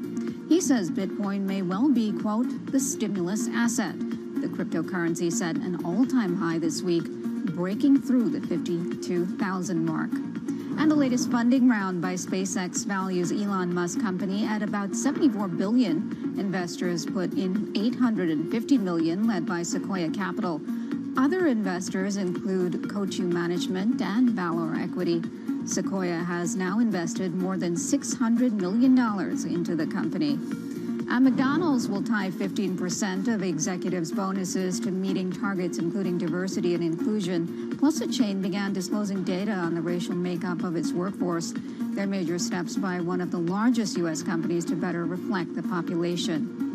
He says Bitcoin may well be, quote, the stimulus asset. The cryptocurrency set an all-time high this week, breaking through the 52,000 mark. And the latest funding round by SpaceX values Elon Musk company at about $74 billion. Investors put in $850 million, led by Sequoia Capital. Other investors include Coatue Management and Valor Equity. Sequoia has now invested more than $600 million into the company. And McDonald's will tie 15% of executives' bonuses to meeting targets, including diversity and inclusion. Plus, the chain began disclosing data on the racial makeup of its workforce. They're major steps by one of the largest U.S. companies to better reflect the population.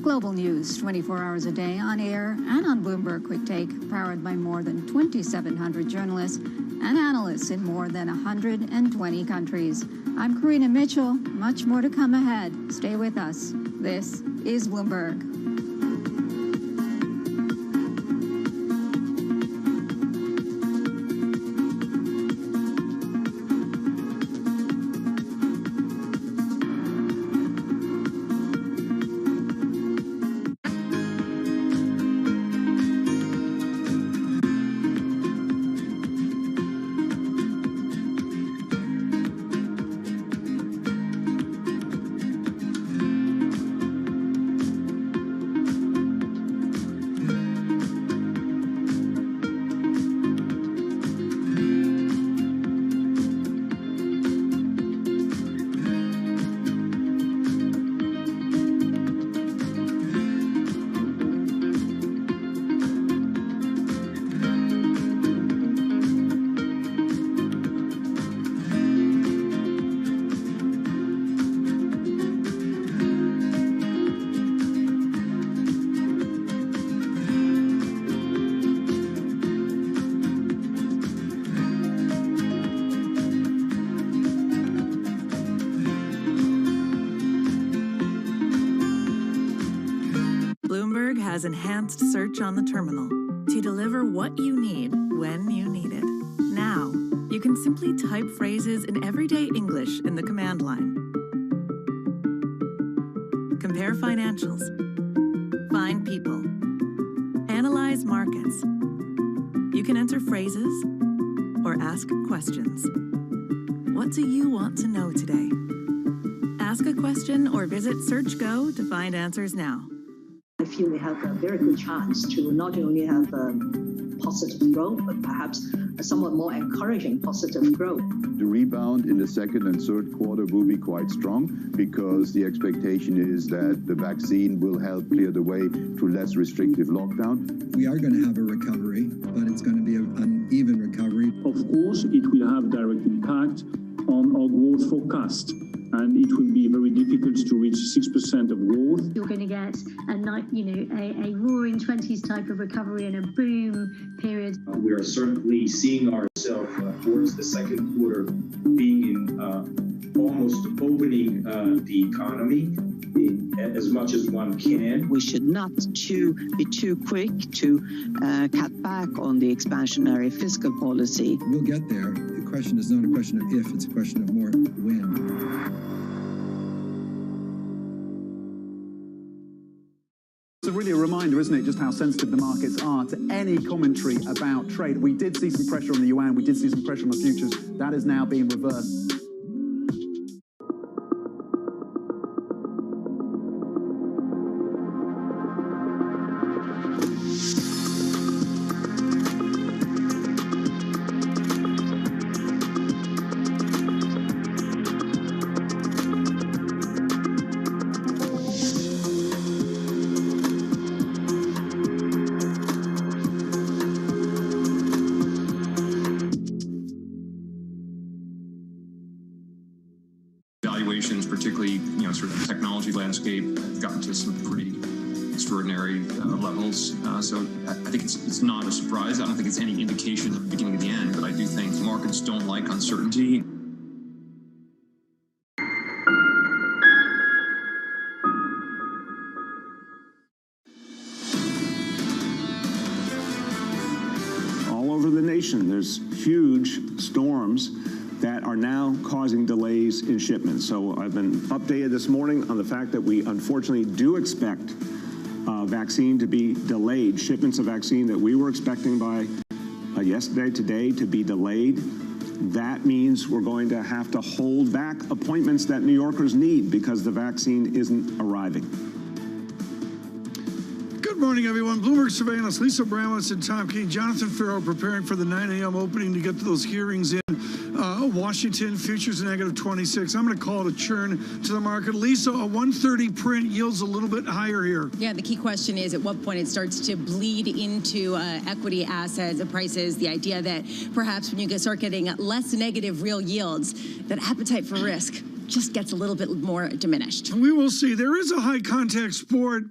Global news, 24 hours a day, on air and on Bloomberg Quick Take, powered by more than 2,700 journalists and analysts in more than 120 countries. I'm Karina Mitchell. Much more to come ahead. Stay with us. This is Bloomberg. has enhanced search on the terminal to deliver what you need when you need it. Now, you can simply type phrases in everyday English in the command line. Compare financials. Find people. Analyze markets. You can enter phrases or ask questions. What do you want to know today? Ask a question or visit SearchGo to find answers now. I feel we have a very good chance to not only have positive growth, but perhaps a somewhat more encouraging positive growth. The rebound in the second and third quarter will be quite strong because the expectation is that the vaccine will help clear the way to less restrictive lockdown. We are going to have a recovery, but it's going to be an uneven recovery. Of course, it will have direct impact on our growth forecast, and it will be very difficult to reach 6% of growth. You're going to get a roaring 20s type of recovery and a boom period. We are certainly seeing ourselves towards the second quarter being in almost opening the economy as much as one can. We should not be too quick to cut back on the expansionary fiscal policy. We'll get there. The question is not a question of if, it's a question of more when. It's really a reminder, isn't it, just how sensitive the markets are to any commentary about trade. We did see some pressure on the yuan, we did see some pressure on the futures. That is now being reversed. Valuations, particularly sort of the technology landscape, have gotten to some pretty extraordinary levels. So I think it's not a surprise. I don't think it's any indication of the beginning of the end, but I do think markets don't like uncertainty. All over the nation, there's huge storms that are now causing delays in shipments. So I've been updated this morning on the fact that we unfortunately do expect vaccine to be delayed. Shipments of vaccine that we were expecting by yesterday, today, to be delayed. That means we're going to have to hold back appointments that New Yorkers need because the vaccine isn't arriving. Good morning, everyone. Bloomberg Surveillance, Lisa Bramlett and Tom Keene, Jonathan Farrow preparing for the 9 a.m. opening to get to those hearings in Washington. Futures negative 26. I'm going to call it a churn to the market. Lisa, a 130 print yields a little bit higher here. Yeah, the key question is at what point it starts to bleed into equity assets and prices. The idea that perhaps when you start getting less negative real yields, that appetite for risk just gets a little bit more diminished. We will see. There is a high contact sport.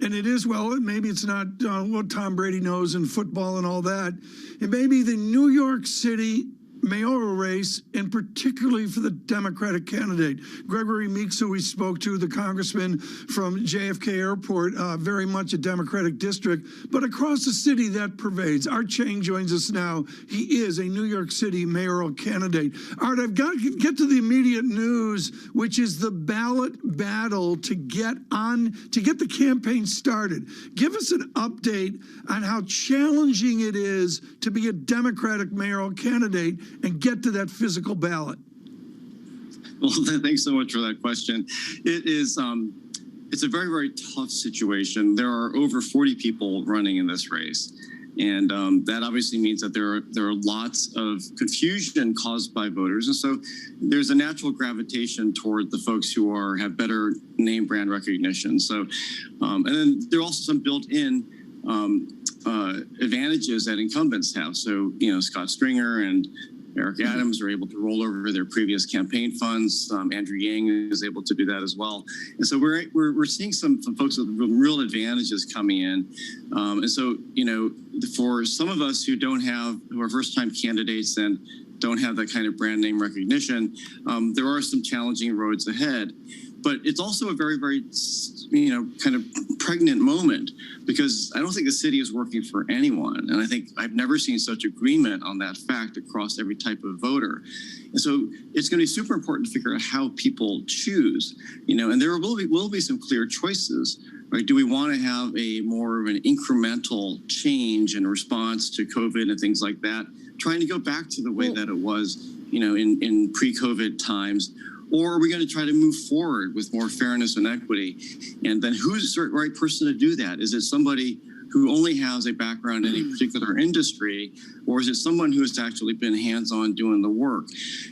And it is, well, maybe it's not what Tom Brady knows in football and all that. It may be the New York City mayoral race, and particularly for the Democratic candidate. Gregory Meeks, who we spoke to, the congressman from JFK Airport, very much a Democratic district, but across the city that pervades. Art Chang joins us now. He is a New York City mayoral candidate. Art, I've got to get to the immediate news, which is the ballot battle to get the campaign started. Give us an update on how challenging it is to be a Democratic mayoral candidate and get to that physical ballot. Well, thanks so much for that question. It is, it's a very, very tough situation. There are over 40 people running in this race. And that obviously means that there are lots of confusion caused by voters. And so there's a natural gravitation toward the folks who have better name brand recognition. So, and then there are also some built-in advantages that incumbents have. So, Scott Stringer and Eric Adams are able to roll over their previous campaign funds. Andrew Yang is able to do that as well. And so we're seeing some folks with real advantages coming in. And so, for some of us who are first-time candidates and don't have that kind of brand name recognition, there are some challenging roads ahead. But it's also a very, very, kind of pregnant moment, because I don't think the city is working for anyone. And I think I've never seen such agreement on that fact across every type of voter. And so it's going to be super important to figure out how people choose, and there will be some clear choices. Right? Do we want to have a more of an incremental change in response to COVID and things like that, trying to go back to the way that it was, in pre-COVID times? Or are we going to try to move forward with more fairness and equity? And then who's the right person to do that? Is it somebody who only has a background in a particular industry, or is it someone who has actually been hands-on doing the work?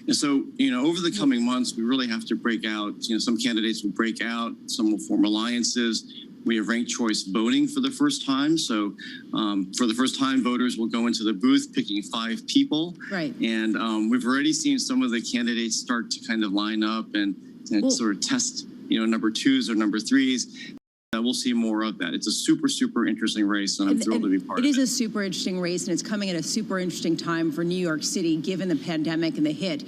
And so, over the coming months, we really have to break out. Some candidates will break out, some will form alliances. We have ranked choice voting for the first time. So for the first time, voters will go into the booth picking 5 people. Right. And we've already seen some of the candidates start to kind of line up and sort of test, number 2s or number 3s. We'll see more of that. It's a super, super interesting race, and I'm thrilled to be part of it. It is a super interesting race, and it's coming at a super interesting time for New York City, given the pandemic and the hit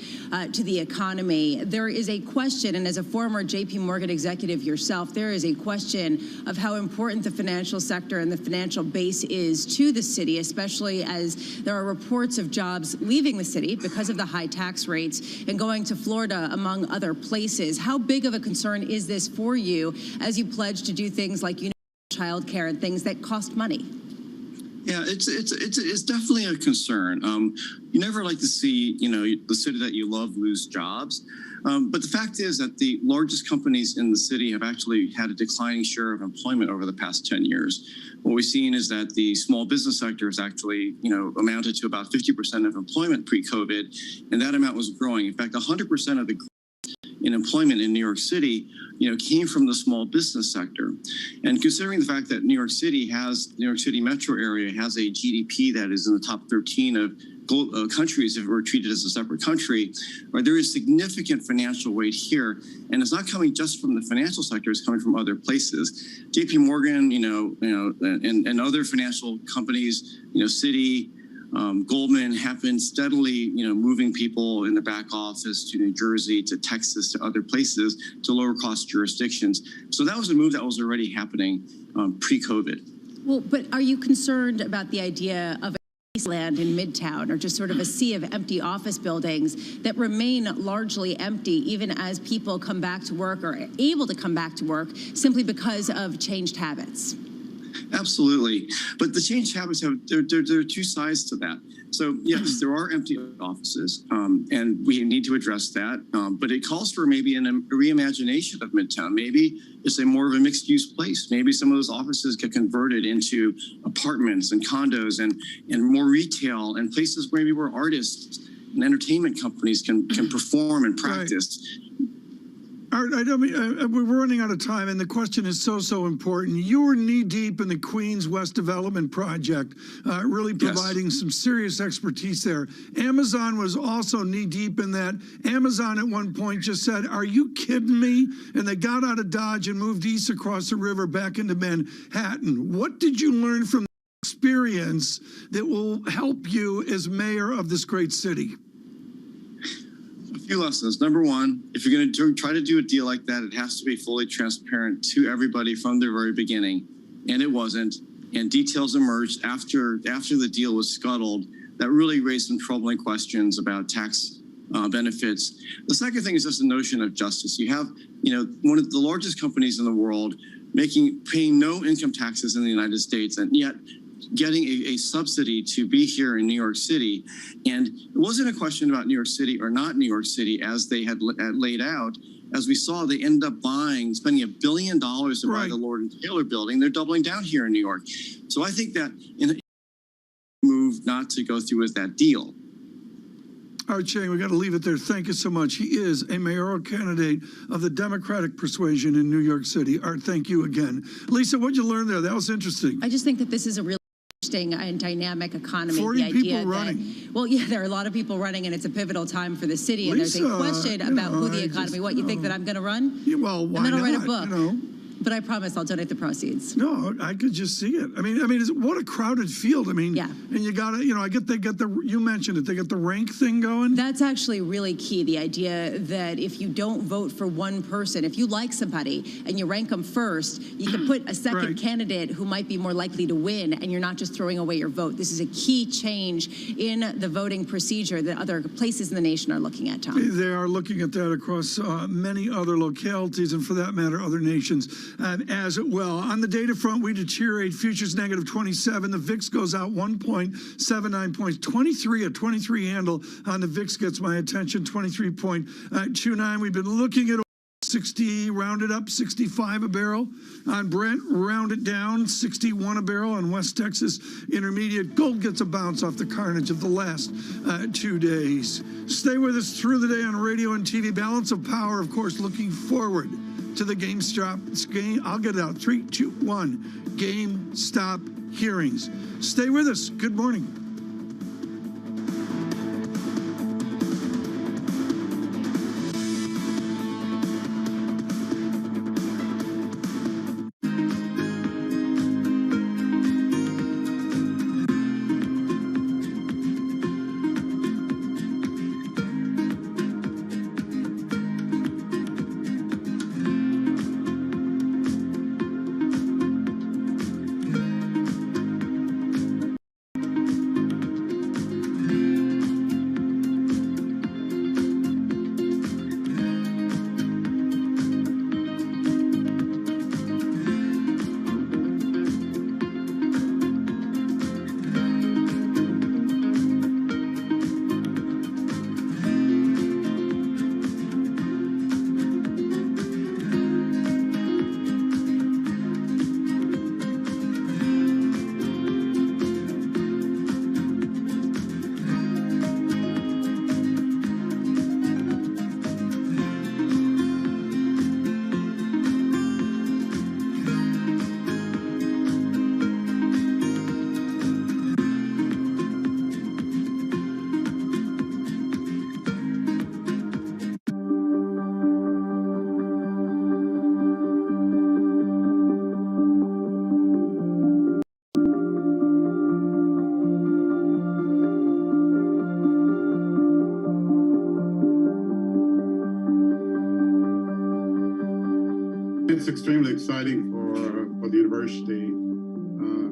to the economy. There is a question, and as a former J.P. Morgan executive yourself, there is a question of how important the financial sector and the financial base is to the city, especially as there are reports of jobs leaving the city because of the high tax rates and going to Florida, among other places. How big of a concern is this for you as you pledge to do things like childcare and things that cost money? Yeah, it's definitely a concern. You never like to see, the city that you love lose jobs. But the fact is that the largest companies in the city have actually had a declining share of employment over the past 10 years. What we've seen is that the small business sector has actually, amounted to about 50% of employment pre-COVID, and that amount was growing. In fact, 100% of the in employment in New York City, came from the small business sector. And considering the fact that New York City metro area has a GDP that is in the top 13 of countries if it were treated as a separate country, right, there is significant financial weight here. And it's not coming just from the financial sector, it's coming from other places. JP Morgan, and other financial companies, Citi, Goldman have been steadily, moving people in the back office to New Jersey, to Texas, to other places, to lower cost jurisdictions. So that was a move that was already happening pre-COVID. Well, but are you concerned about the idea of land in Midtown, or just sort of a sea of empty office buildings that remain largely empty even as people come back to work or are able to come back to work simply because of changed habits? Absolutely. But the change habits there are two sides to that. So yes, there are empty offices, and we need to address that. But it calls for maybe a reimagination of Midtown. Maybe it's a more of a mixed-use place. Maybe some of those offices get converted into apartments and condos and more retail and places maybe where artists and entertainment companies can perform and practice. Right. Art, we're running out of time, and the question is so important. You were knee-deep in the Queens West Development Project, really providing some serious expertise there. Amazon was also knee-deep in that. Amazon at one point just said, "Are you kidding me?" And they got out of Dodge and moved east across the river back into Manhattan. What did you learn from the experience that will help you as mayor of this great city? Few lessons. Number one, if you're going to try to do a deal like that, it has to be fully transparent to everybody from the very beginning. And it wasn't. And details emerged after the deal was scuttled that really raised some troubling questions about tax benefits. The second thing is just the notion of justice. You have, one of the largest companies in the world paying no income taxes in the United States, and yet getting a subsidy to be here in New York City. And it wasn't a question about New York City or not New York City as they had laid out. As we saw, they ended up spending $1 billion to buy the Lord and Taylor building. They're doubling down here in New York. So I think that in a move not to go through with that deal. Art Chang, we got to leave it there. Thank you so much. He is a mayoral candidate of the Democratic persuasion in New York City. Art, thank you again. Lisa, what'd you learn there? That was interesting. I just think that this is a really interesting and dynamic economy. 40 people running. Well, yeah, there are a lot of people running, and it's a pivotal time for the city. And there's a question about who the economy. What, you think that I'm going to run? Yeah, well, why and then I'll not? write a book. But I promise I'll donate the proceeds. No, I could just see it. I mean, what a crowded field. I mean, yeah. And you got to, you mentioned it. They got the rank thing going. That's actually really key. The idea that if you don't vote for one person, if you like somebody and you rank them first, you can put a second candidate who might be more likely to win, and you're not just throwing away your vote. This is a key change in the voting procedure that other places in the nation are looking at, Tom. They are looking at that across many other localities and, for that matter, other nations as well. On the data front, we deteriorate. Futures negative 27. The VIX goes out 1.79 points. 23, a 23 handle on the VIX gets my attention. 23.29. We've been looking at 60, rounded up, 65 a barrel. On Brent, rounded down, 61 a barrel. On West Texas Intermediate, gold gets a bounce off the carnage of the last 2 days. Stay with us through the day on radio and TV. Balance of power, of course, looking forward to the GameStop game. I'll get it out. 3, 2, 1. GameStop hearings. Stay with us. Good morning. It's extremely exciting for the university,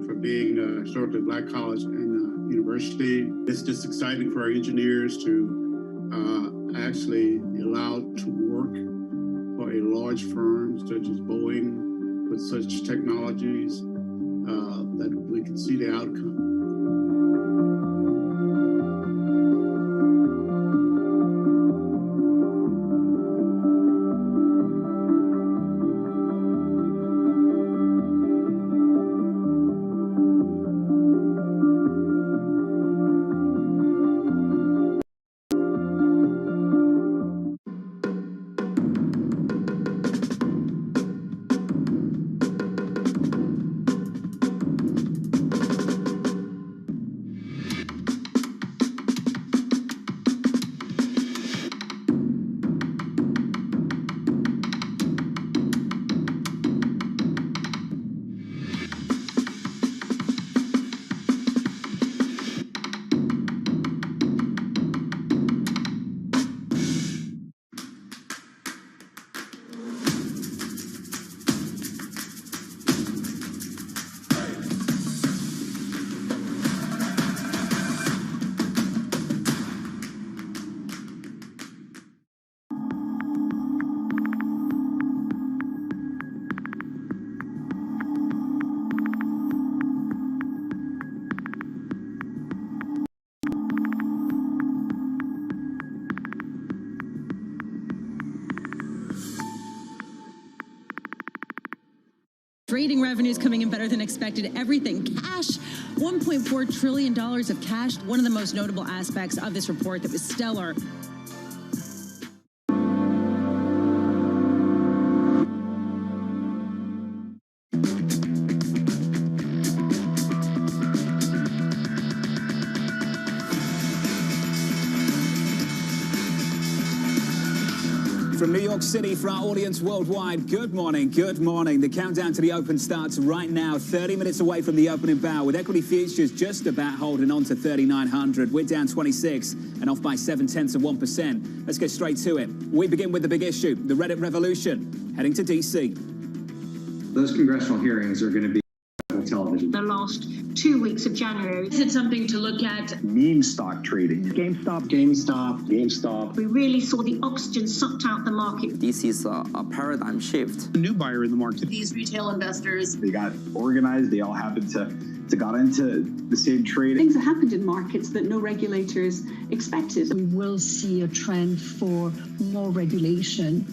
for being a historically black college and university. It's just exciting for our engineers to actually be allowed to work for a large firm such as Boeing with such technologies that we can see the outcome. Trading revenues coming in better than expected. Everything cash, $1.4 trillion of cash. One of the most notable aspects of this report that was stellar. From New York City for our audience worldwide, good morning, good morning. The countdown to the open starts right now, 30 minutes away from the opening bell, with equity futures just about holding on to 3,900. We're down 26 and off by 0.7%. Let's get straight to it. We begin with the big issue, the Reddit revolution, heading to DC. Those congressional hearings are going to be on television. The last 2 weeks of January. Is it something to look at? Meme stock trading. GameStop. We really saw the oxygen sucked out the market. This is a paradigm shift. A new buyer in the market. These retail investors. They got organized. They all happened to got into the same trading. Things have happened in markets that no regulators expected. We will see a trend for more regulation.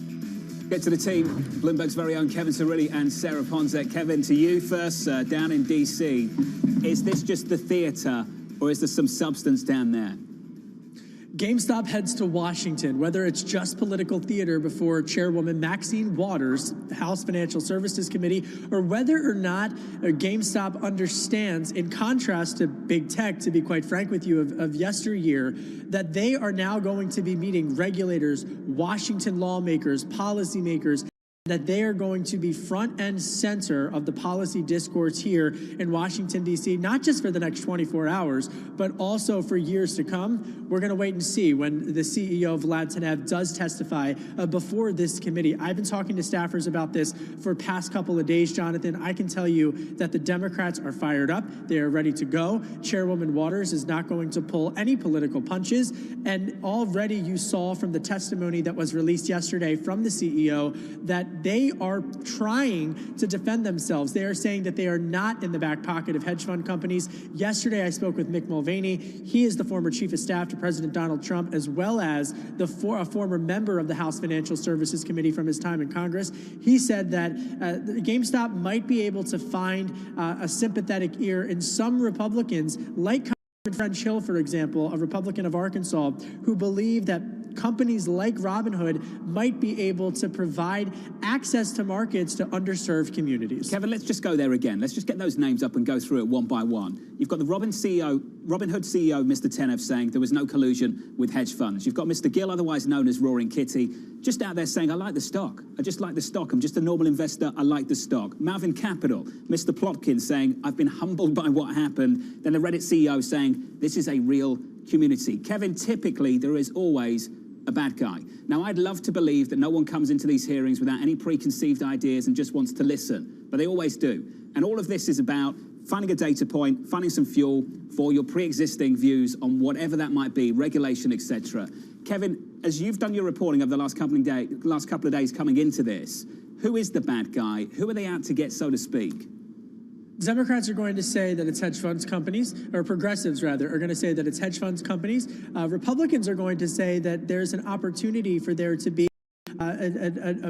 Get to the team, Bloomberg's very own Kevin Cirilli and Sarah Ponzek. Kevin, to you first, down in DC. Is this just the theater, or is there some substance down there? GameStop heads to Washington, whether it's just political theater before Chairwoman Maxine Waters, the House Financial Services Committee, or whether or not GameStop understands, in contrast to big tech, to be quite frank with you, of yesteryear, that they are now going to be meeting regulators, Washington lawmakers, policymakers, that they are going to be front and center of the policy discourse here in Washington, D.C., not just for the next 24 hours, but also for years to come. We're going to wait and see when the CEO, Vlad Tenev, does testify before this committee. I've been talking to staffers about this for the past couple of days, Jonathan. I can tell you that the Democrats are fired up. They are ready to go. Chairwoman Waters is not going to pull any political punches. And already you saw from the testimony that was released yesterday from the CEO that they are trying to defend themselves. They are saying that they are not in the back pocket of hedge fund companies. Yesterday, I spoke with Mick Mulvaney. He is the former chief of staff to President Donald Trump, as well as a former member of the House Financial Services Committee from his time in Congress. He said that GameStop might be able to find a sympathetic ear in some Republicans, like French Hill, for example, a Republican of Arkansas, who believe that companies like Robinhood might be able to provide access to markets to underserved communities. Kevin, let's just go there again. Let's just get those names up and go through it one by one. You've got the Robinhood CEO, Mr. Tenev, saying there was no collusion with hedge funds. You've got Mr. Gill, otherwise known as Roaring Kitty, just out there saying, I like the stock. I just like the stock. I'm just a normal investor. I like the stock. Malvin Capital, Mr. Plotkin saying, I've been humbled by what happened. Then the Reddit CEO saying, this is a real community. Kevin, typically there is always a bad guy. Now, I'd love to believe that no one comes into these hearings without any preconceived ideas and just wants to listen, but they always do. And all of this is about finding a data point, finding some fuel for your pre-existing views on whatever that might be, regulation, etc. Kevin, as you've done your reporting over the last couple of days coming into this, who is the bad guy? Who are they out to get, so to speak? Democrats are going to say that it's hedge funds companies, or progressives rather, are going to say that it's hedge funds companies. Republicans are going to say that there's an opportunity for there to be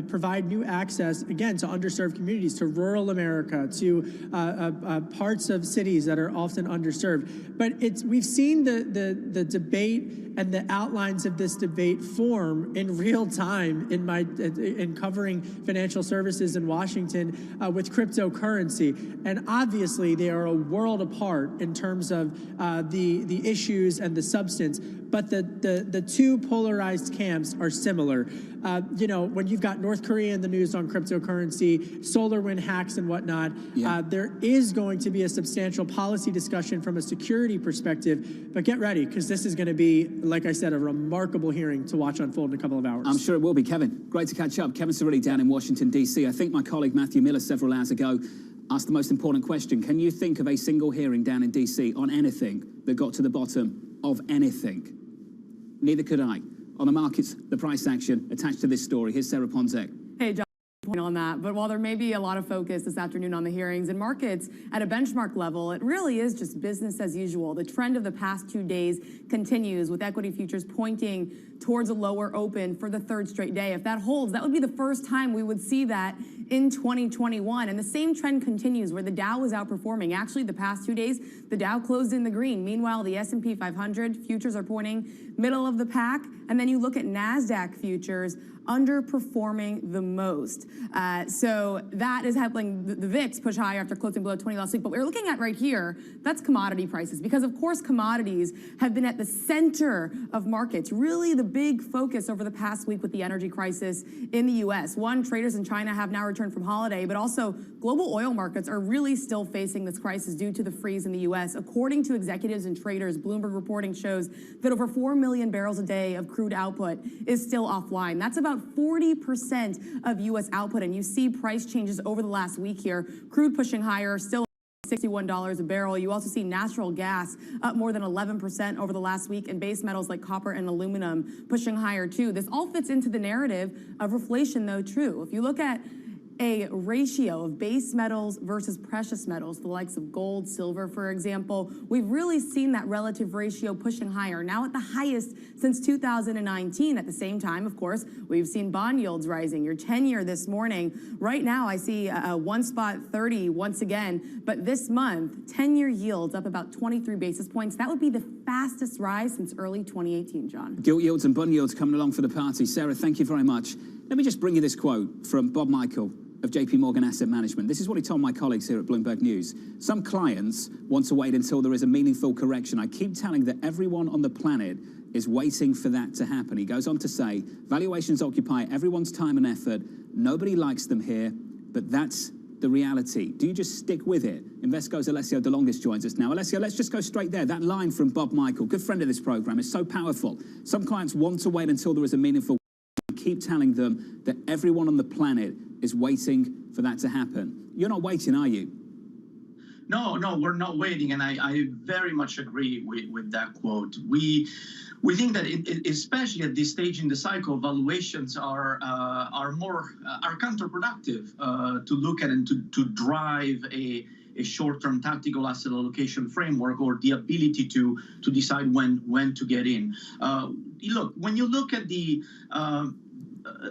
provide new access, again, to underserved communities, to rural America, to parts of cities that are often underserved. But we've seen the debate and the outlines of this debate form in real time in covering financial services in Washington with cryptocurrency. And obviously, they are a world apart in terms of the issues and the substance. But the two polarized camps are similar. When you've got North Korea in the news on cryptocurrency, SolarWind hacks and whatnot, there is going to be a substantial policy discussion from a security perspective. But get ready, because this is going to be, like I said, a remarkable hearing to watch unfold in a couple of hours. I'm sure it will be. Kevin, great to catch up. Kevin Cirilli down in Washington, D.C. I think my colleague Matthew Miller several hours ago asked the most important question. Can you think of a single hearing down in D.C. on anything that got to the bottom of anything? Neither could I. On the markets, the price action attached to this story. Here's Sarah Ponzek. Hey, John, point on that. But while there may be a lot of focus this afternoon on the hearings and markets at a benchmark level, it really is just business as usual. The trend of the past 2 days continues, with equity futures pointing towards a lower open for the third straight day. If that holds, that would be the first time we would see that in 2021. And the same trend continues, where the Dow is outperforming. Actually, the past 2 days, the Dow closed in the green. Meanwhile, the S&P 500 futures are pointing middle of the pack. And then you look at NASDAQ futures, underperforming the most. So that is helping the VIX push higher after closing below 20 last week. But what we're looking at right here, that's commodity prices, because of course commodities have been at the center of markets, really the big focus over the past week with the energy crisis in the US. One, traders in China have now returned from holiday, but also global oil markets are really still facing this crisis due to the freeze in the US. According to executives and traders, Bloomberg reporting shows that over 4 million barrels a day of crude output is still offline. That's about 40% of U.S. output, and you see price changes over the last week here. Crude pushing higher, still $61 a barrel. You also see natural gas up more than 11% over the last week, and base metals like copper and aluminum pushing higher too. This all fits into the narrative of reflation, though true. If you look at a ratio of base metals versus precious metals, the likes of gold, silver, for example, we've really seen that relative ratio pushing higher, now at the highest since 2019. At the same time, of course, we've seen bond yields rising. Your 10-year this morning, right now I see one spot 30 once again, but this month, 10-year yields up about 23 basis points. That would be the fastest rise since early 2018, John. Gilt yields and bond yields coming along for the party. Sarah, thank you very much. Let me just bring you this quote from Bob Michael of JP Morgan Asset Management. This is what he told my colleagues here at Bloomberg News. Some clients want to wait until there is a meaningful correction. I keep telling that everyone on the planet is waiting for that to happen. He goes on to say, valuations occupy everyone's time and effort. Nobody likes them here, but that's the reality. Do you just stick with it? Invesco's Alessio De Longis joins us now. Alessio, let's just go straight there. That line from Bob Michael, good friend of this program, is so powerful. Some clients want to wait until there is a meaningful. I keep telling them that everyone on the planet is waiting for that to happen. You're not waiting, are you? No, we're not waiting, and I very much agree with that quote. We think that especially at this stage in the cycle, valuations are counterproductive to look at and to drive a short-term tactical asset allocation framework or the ability to decide when to get in. Look, when you look at the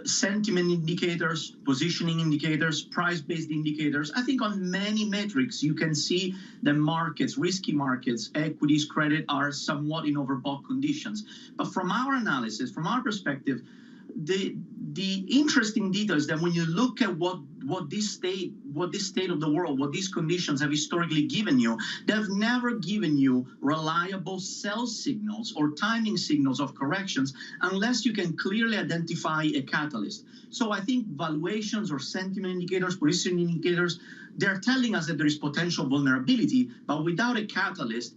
sentiment indicators, positioning indicators, price-based indicators, I think on many metrics you can see the markets, risky markets, equities, credit are somewhat in overbought conditions. But from our analysis, from our perspective, the interesting detail is that when you look at what this state of the world, what these conditions have historically given you, they've never given you reliable sell signals or timing signals of corrections unless you can clearly identify a catalyst. So I think valuations or sentiment indicators, positioning indicators, they're telling us that there is potential vulnerability, but without a catalyst,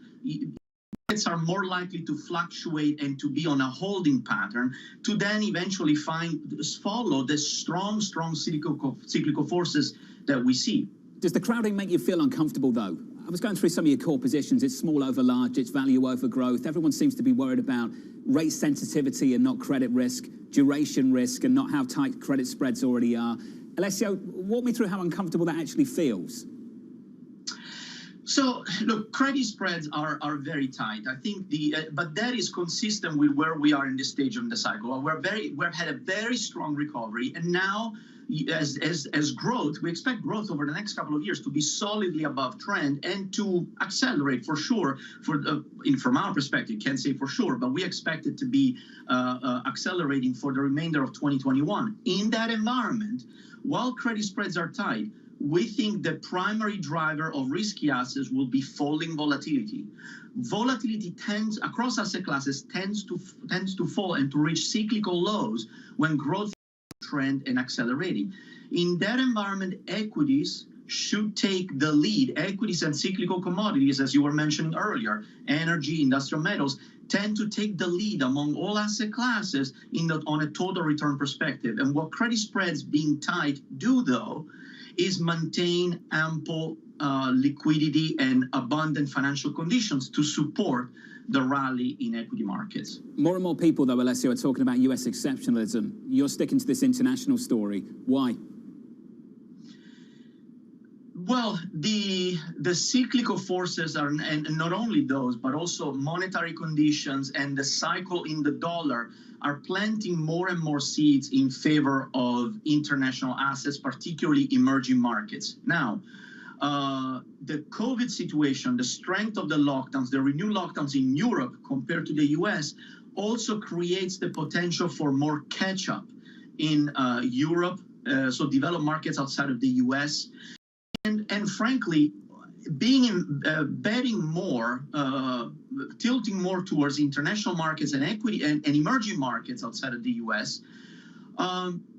markets are more likely to fluctuate and to be on a holding pattern to then eventually follow the strong cyclical forces that we see. Does the crowding make you feel uncomfortable, though? I was going through some of your core positions. It's small over large, it's value over growth. Everyone seems to be worried about rate sensitivity and not credit risk, duration risk and not how tight credit spreads already are. Alessio, walk me through how uncomfortable that actually feels. So, look, credit spreads are very tight. I think but that is consistent with where we are in this stage of the cycle. We've had a very strong recovery, and now, as growth, we expect growth over the next couple of years to be solidly above trend and to accelerate for sure. From our perspective, can't say for sure, but we expect it to be accelerating for the remainder of 2021. In that environment, while credit spreads are tight, we think the primary driver of risky assets will be falling volatility. Volatility across asset classes tends to fall and to reach cyclical lows when growth is trend and accelerating. In that environment, equities should take the lead. Equities and cyclical commodities, as you were mentioning earlier, energy, industrial metals, tend to take the lead among all asset classes on a total return perspective. And what credit spreads being tight do, though, is maintain ample liquidity and abundant financial conditions to support the rally in equity markets. More and more people, though, Alessio, are talking about U.S. exceptionalism. You're sticking to this international story. Why? Well, the cyclical forces are, and not only those, but also monetary conditions and the cycle in the dollar are planting more and more seeds in favor of international assets, particularly emerging markets. Now, the COVID situation, the strength of the lockdowns, the renewed lockdowns in Europe compared to the US also creates the potential for more catch-up in Europe, so developed markets outside of the US. And frankly, betting more, tilting more towards international markets and equity and emerging markets outside of the US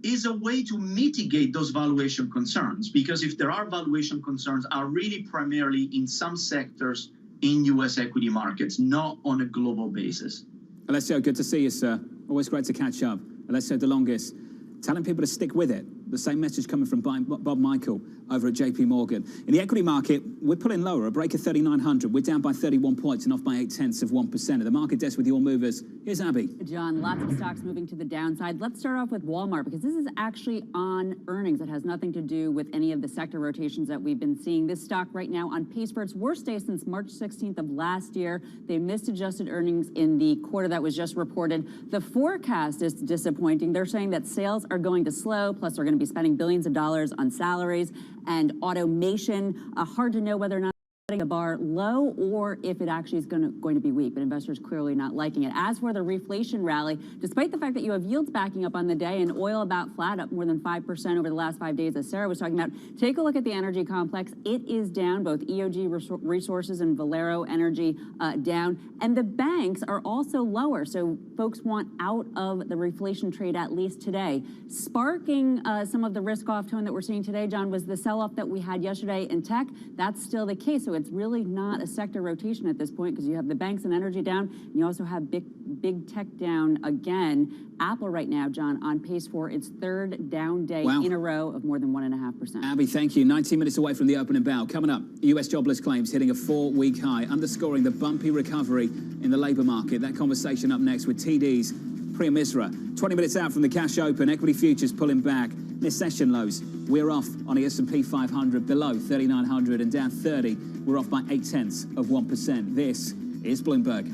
is a way to mitigate those valuation concerns. Because if there are valuation concerns, are really primarily in some sectors in US equity markets, not on a global basis. Alessio, good to see you, sir. Always great to catch up. Alessio De Longis, telling people to stick with it. The same message coming from Bob Michael over at JP Morgan. In the equity market, we're pulling lower, a break of 3,900. We're down by 31 points and off by 0.8%. At the market desk with your movers, here's Abby. John, lots of stocks moving to the downside. Let's start off with Walmart, because this is actually on earnings. It has nothing to do with any of the sector rotations that we've been seeing. This stock right now on pace for its worst day since March 16th of last year. They missed adjusted earnings in the quarter that was just reported. The forecast is disappointing. They're saying that sales are going to slow, plus they're going to be spending billions of dollars on salaries and automation. Hard to know whether or not the bar low or if it actually is going to be weak, but investors clearly not liking it. As for the reflation rally, despite the fact that you have yields backing up on the day and oil about flat, up more than 5% over the last 5 days, as Sarah was talking about, take a look at the energy complex. It is down, both EOG Resources and Valero Energy down, and the banks are also lower, so folks want out of the reflation trade at least today. Sparking some of the risk-off tone that we're seeing today, John, was the sell-off that we had yesterday in tech. That's still the case, so it's really not a sector rotation at this point, because you have the banks and energy down, and you also have big tech down again. Apple right now, John, on pace for its third down day in a row of more than 1.5%. Abby, thank you. 19 minutes away from the opening bell. Coming up, US jobless claims hitting a 4-week high, underscoring the bumpy recovery in the labour market. That conversation up next with TD's Priya Misra. 20 minutes out from the cash open, equity futures pulling back. This session lows. We're off on the S&P 500 below 3,900 and down 30. We're off by 0.8%. This is Bloomberg.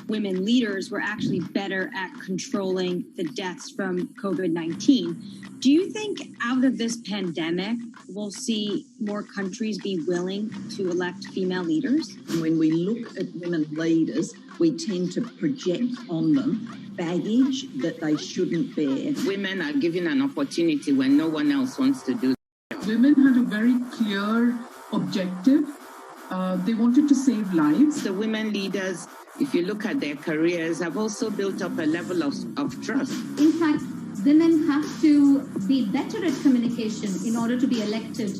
Women leaders were actually better at controlling the deaths from COVID-19. Do you think out of this pandemic, we'll see more countries be willing to elect female leaders? When we look at women leaders, we tend to project on them baggage that they shouldn't bear. Women are given an opportunity when no one else wants to do it. Women had a very clear objective. They wanted to save lives. The women leaders, if you look at their careers, have also built up a level of trust. In fact, women have to be better at communication in order to be elected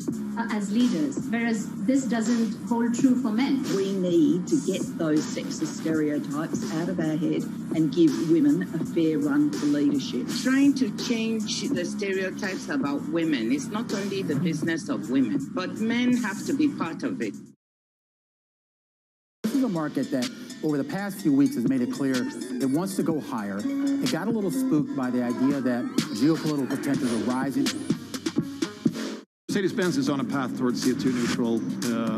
as leaders, whereas this doesn't hold true for men. We need to get those sexist stereotypes out of our head and give women a fair run for leadership. Trying to change the stereotypes about women is not only the business of women, but men have to be part of it. This is a market that over the past few weeks has made it clear it wants to go higher. It got a little spooked by the idea that geopolitical tensions are rising. Mercedes-Benz is on a path towards CO2 neutral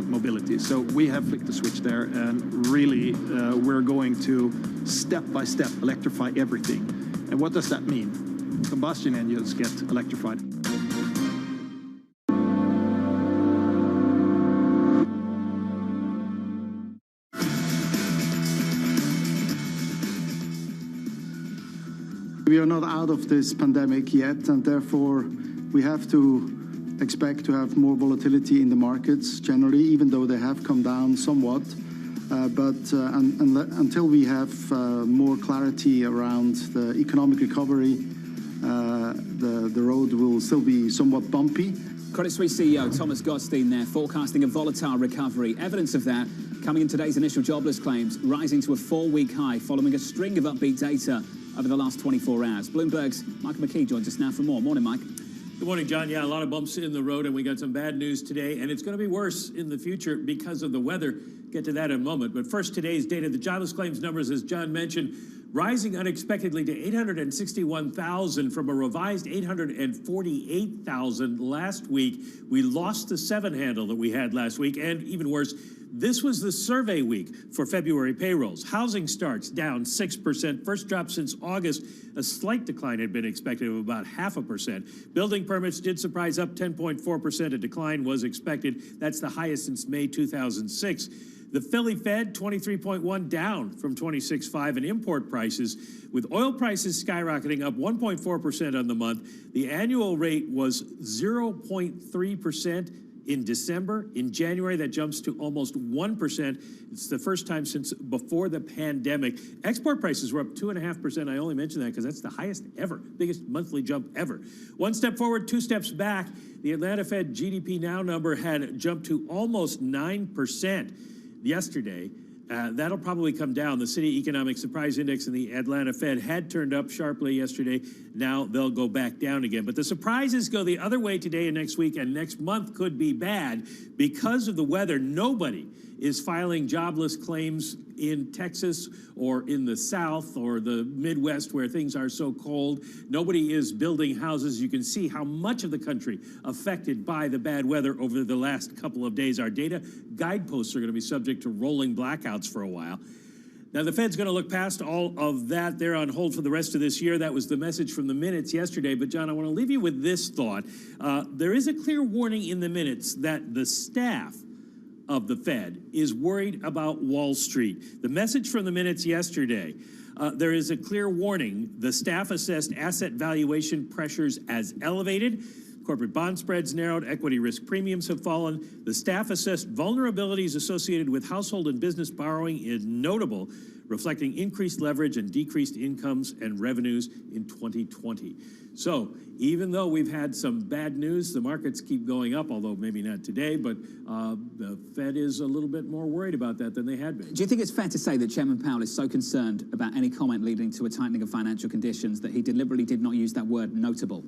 mobility. So we have flicked the switch there, and really we're going to step by step electrify everything. And what does that mean? Combustion engines get electrified. We are not out of this pandemic yet, and therefore we have to expect to have more volatility in the markets generally, even though they have come down somewhat. Until we have more clarity around the economic recovery, the road will still be somewhat bumpy. Credit Suisse CEO Thomas Gottstein there, forecasting a volatile recovery. Evidence of that coming in today's initial jobless claims, rising to a 4-week high following a string of upbeat data over the last 24 hours. Bloomberg's Michael McKee joins us now for more. Morning, Mike. Good morning, John. Yeah, a lot of bumps in the road, and we got some bad news today, and it's going to be worse in the future because of the weather. Get to that in a moment. But first, today's data, the jobless claims numbers, as John mentioned, rising unexpectedly to 861,000 from a revised 848,000 last week. We lost the 7 handle that we had last week, and even worse, this was the survey week for February payrolls. Housing starts down 6%, first drop since August. A slight decline had been expected of about 0.5%. Building permits did surprise up 10.4%. A decline was expected. That's the highest since May 2006. The Philly Fed, 23.1, down from 26.5 in import prices, with oil prices skyrocketing up 1.4% on the month. The annual rate was 0.3% in December. In January, that jumps to almost 1%. It's the first time since before the pandemic. Export prices were up 2.5%. I only mention that because that's the highest ever, biggest monthly jump ever. 1 step forward, 2 steps back. The Atlanta Fed GDP Now number had jumped to almost 9% yesterday. That'll probably come down. The City Economic Surprise Index and the Atlanta Fed had turned up sharply yesterday. Now they'll go back down again. But the surprises go the other way today and next week, and next month could be bad because of the weather. Nobody is filing jobless claims in Texas or in the South or the Midwest where things are so cold. Nobody is building houses. You can see how much of the country affected by the bad weather over the last couple of days. Our data guideposts are going to be subject to rolling blackouts for a while. Now, the Fed's going to look past all of that. They're on hold for the rest of this year. That was the message from the minutes yesterday. But, John, I want to leave you with this thought. There is a clear warning in the minutes that the staff of the Fed is worried about Wall Street. The message from the minutes yesterday, there is a clear warning. The staff assessed asset valuation pressures as elevated. Corporate bond spreads narrowed, equity risk premiums have fallen. The staff assessed vulnerabilities associated with household and business borrowing is notable, reflecting increased leverage and decreased incomes and revenues in 2020. So even though we've had some bad news, the markets keep going up, although maybe not today, but the Fed is a little bit more worried about that than they had been. Do you think it's fair to say that Chairman Powell is so concerned about any comment leading to a tightening of financial conditions that he deliberately did not use that word notable?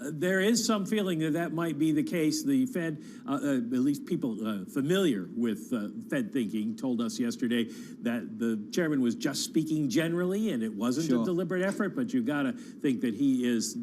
There is some feeling that that might be the case. The Fed, at least people familiar with Fed thinking, told us yesterday that the chairman was just speaking generally and it wasn't a deliberate effort, but you've got to think that he is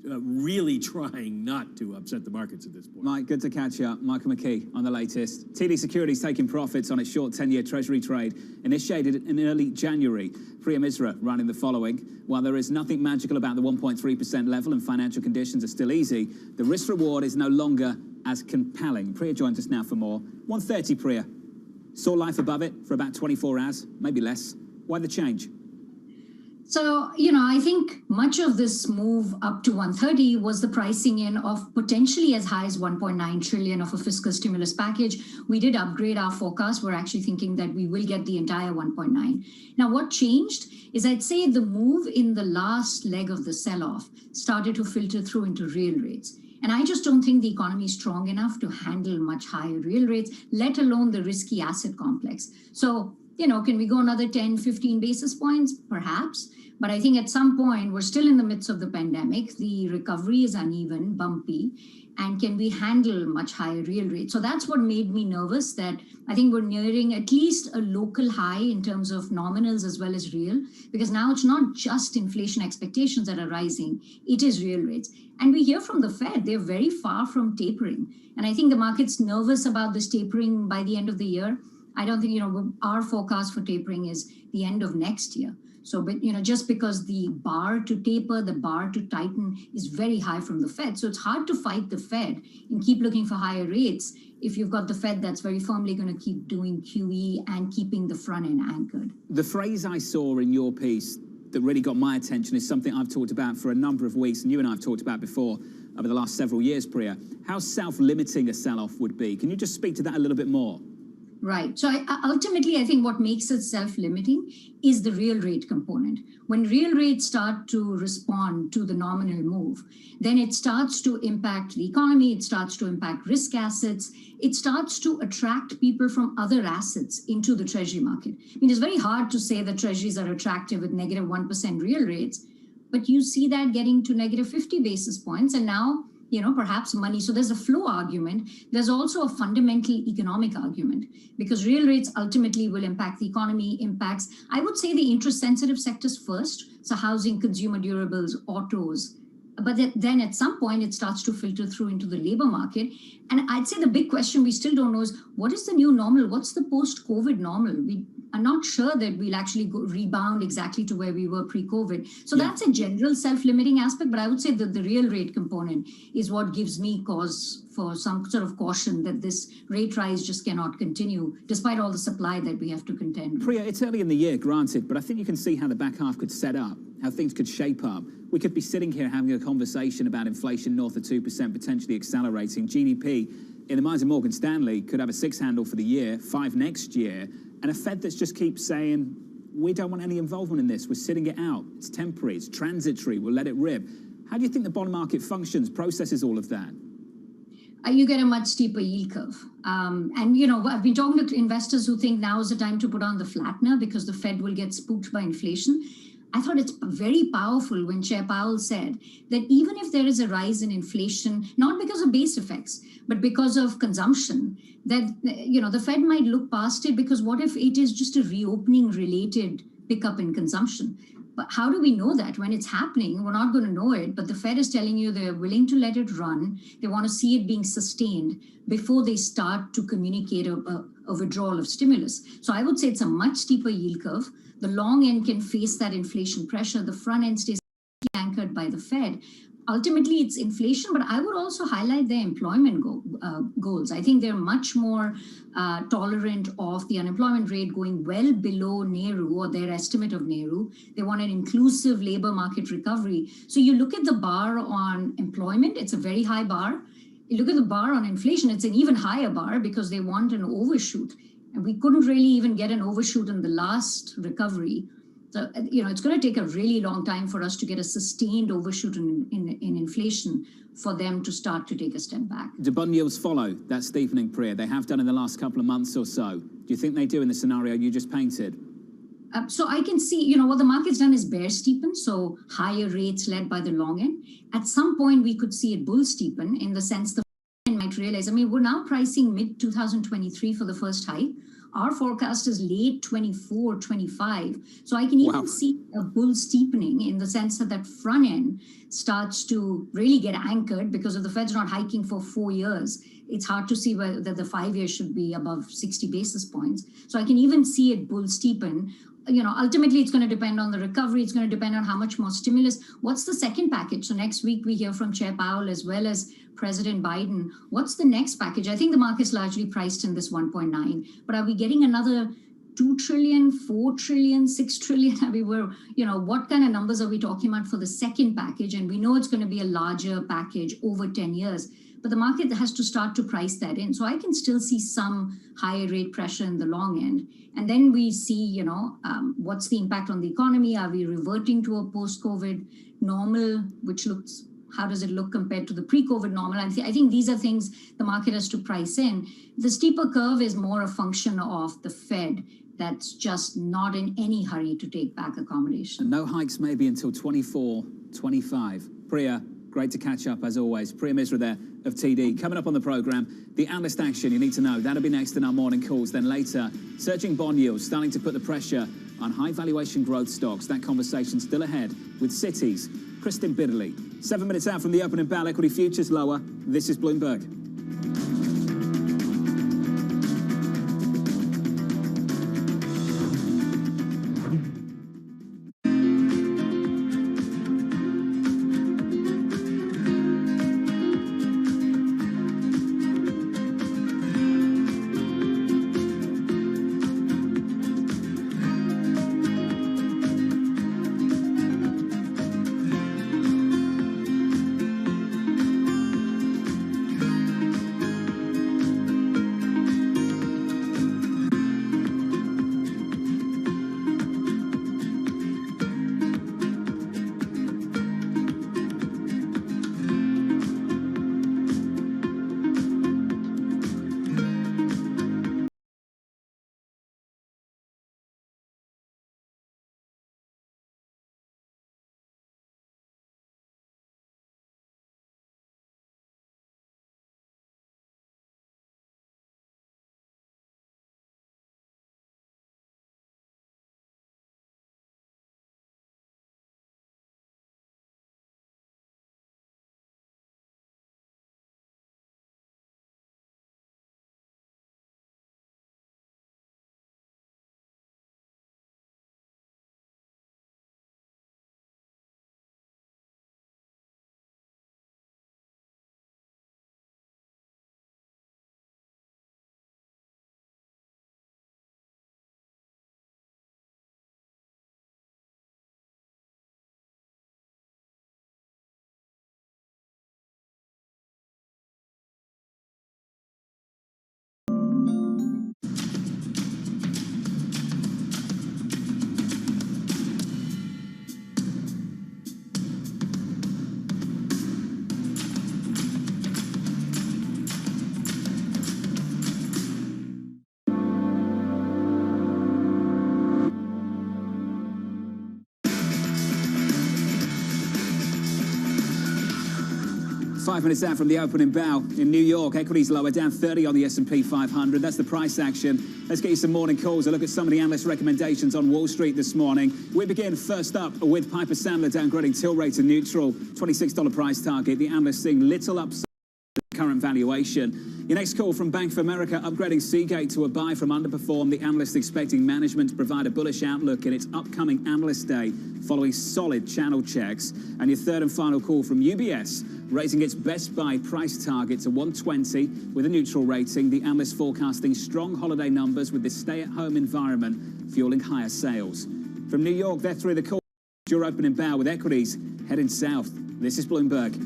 really trying not to upset the markets at this point. Mike, good to catch you up. Michael McKee on the latest. TD Securities taking profits on its short 10-year Treasury trade, initiated in early January. Priya Misra running the following. While there is nothing magical about the 1.3% level and financial conditions are still easy, the risk-reward is no longer as compelling. Priya joins us now for more. 1:30, Priya. Saw life above it for about 24 hours, maybe less. Why the change? So, I think much of this move up to 130 was the pricing in of potentially as high as 1.9 trillion of a fiscal stimulus package. We did upgrade our forecast. We're actually thinking that we will get the entire 1.9. Now, what changed is I'd say the move in the last leg of the sell-off started to filter through into real rates. And I just don't think the economy is strong enough to handle much higher real rates, let alone the risky asset complex. So, can we go another 10, 15 basis points? Perhaps. But I think at some point, we're still in the midst of the pandemic. The recovery is uneven, bumpy. And can we handle much higher real rates? So that's what made me nervous, that I think we're nearing at least a local high in terms of nominals as well as real, because now it's not just inflation expectations that are rising, it is real rates. And we hear from the Fed, they're very far from tapering. And I think the market's nervous about this tapering by the end of the year. I don't think, our forecast for tapering is the end of next year. So, but, just because the bar to taper, the bar to tighten is very high from the Fed. So it's hard to fight the Fed and keep looking for higher rates if you've got the Fed that's very firmly going to keep doing QE and keeping the front end anchored. The phrase I saw in your piece that really got my attention is something I've talked about for a number of weeks, and you and I have talked about before over the last several years, Priya, how self-limiting a sell-off would be. Can you just speak to that a little bit more? Right. So ultimately, I think what makes it self-limiting is the real rate component. When real rates start to respond to the nominal move, then it starts to impact the economy, it starts to impact risk assets, it starts to attract people from other assets into the treasury market. I mean, it's very hard to say that treasuries are attractive with negative 1% real rates, but you see that getting to negative 50 basis points, and now perhaps money. So there's a flow argument. There's also a fundamental economic argument, because real rates ultimately will impact the economy, impacts, I would say, the interest-sensitive sectors first. So housing, consumer durables, autos. But then at some point, it starts to filter through into the labor market. And I'd say the big question we still don't know is, what is the new normal? What's the post-COVID normal? We are not sure that we'll actually rebound exactly to where we were pre-COVID. So that's a general self-limiting aspect, but I would say that the real rate component is what gives me cause for some sort of caution that this rate rise just cannot continue, despite all the supply that we have to contend with. Priya, it's early in the year, granted, but I think you can see how the back half could set up, how things could shape up. We could be sitting here having a conversation about inflation north of 2%, potentially accelerating. GDP, in the minds of Morgan Stanley, could have a 6 handle for the year, 5 next year, and a Fed that just keeps saying, we don't want any involvement in this, we're sitting it out, it's temporary, it's transitory, we'll let it rip. How do you think the bond market functions, processes all of that? You get a much steeper yield curve. And, I've been talking to investors who think now is the time to put on the flattener because the Fed will get spooked by inflation. I thought it's very powerful when Chair Powell said that even if there is a rise in inflation, not because of base effects, but because of consumption, that, the Fed might look past it, because what if it is just a reopening related pickup in consumption? But how do we know that? When it's happening, we're not going to know it, but the Fed is telling you they're willing to let it run. They want to see it being sustained before they start to communicate a withdrawal of stimulus. So I would say it's a much steeper yield curve. The long end can face that inflation pressure. The front end stays anchored by the Fed. Ultimately, it's inflation, but I would also highlight their employment goals. I think they're much more tolerant of the unemployment rate going well below NERU, or their estimate of NERU. They want an inclusive labor market recovery. So you look at the bar on employment, it's a very high bar. You look at the bar on inflation, it's an even higher bar, because they want an overshoot. And we couldn't really even get an overshoot in the last recovery. So, it's going to take a really long time for us to get a sustained overshoot in inflation for them to start to take a step back. Do bond yields follow that steepening, Priya? They have done in the last couple of months or so. Do you think they do in the scenario you just painted? So I can see, what the market's done is bear steepen, so higher rates led by the long end. At some point, we could see it bull steepen, in the sense the might realize, we're now pricing mid-2023 for the first hike. Our forecast is late 24, 25. So I can even see a bull steepening, in the sense that front end starts to really get anchored, because if the Fed's not hiking for 4 years, it's hard to see whether the 5 years should be above 60 basis points. So I can even see it bull steepen. Ultimately, it's going to depend on the recovery. It's going to depend on how much more stimulus. What's the second package? So next week, we hear from Chair Powell as well as President Biden. What's the next package? I think the market's largely priced in this 1.9. But are we getting another 2 trillion, 4 trillion, 6 trillion? What kind of numbers are we talking about for the second package? And we know it's going to be a larger package over 10 years. But the market has to start to price that in. So I can still see some higher rate pressure in the long end. And then we see, what's the impact on the economy? Are we reverting to a post-COVID normal, which looks, how does it look compared to the pre-COVID normal? I think these are things the market has to price in. The steeper curve is more a function of the Fed that's just not in any hurry to take back accommodation. And no hikes maybe until 24, 25. Priya, great to catch up as always. Priya Misra there of TD. Coming up on the programme, the analyst action you need to know. That'll be next in our morning calls. Then later, surging bond yields starting to put the pressure on high valuation growth stocks. That conversation still ahead with Citi's Kristen Bitterly. 7 minutes out from the opening bell, equity futures lower. This is Bloomberg. 5 minutes out from the opening bell in New York. Equities lower, down 30 on the S&P 500. That's the price action. Let's get you some morning calls. A look at some of the analyst recommendations on Wall Street this morning. We begin first up with Piper Sandler downgrading till rate to neutral. $26 price target. The analyst seeing little upside current valuation. Your next call from Bank of America upgrading Seagate to a buy from underperform. The analyst expecting management to provide a bullish outlook in its upcoming analyst day following solid channel checks. And your third and final call from UBS raising its best buy price target to 120 with a neutral rating. The analyst forecasting strong holiday numbers with the stay-at-home environment fueling higher sales. From New York, they're through the call. Your opening bow with equities heading south. This is Bloomberg.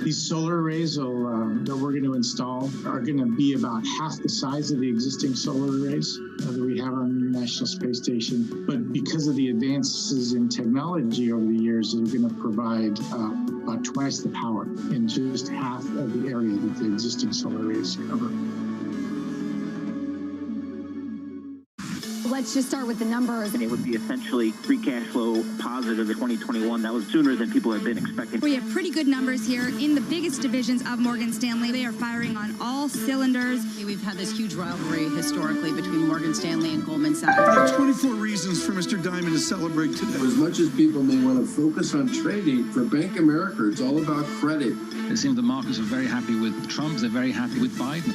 These solar arrays that we're going to install are going to be about half the size of the existing solar arrays that we have on the International Space Station. But because of the advances in technology over the years, they're going to provide about twice the power in just half of the area that the existing solar arrays cover. Let's just start with the numbers. And it would be essentially free cash flow positive in 2021. That was sooner than people had been expecting. We have pretty good numbers here in the biggest divisions of Morgan Stanley. They are firing on all cylinders. We've had this huge rivalry historically between Morgan Stanley and Goldman Sachs. There are 24 reasons for Mr. Diamond to celebrate today. As much as people may want to focus on trading, for Bank of America, it's all about credit. It seems the markets are very happy with Trump. They're very happy with Biden.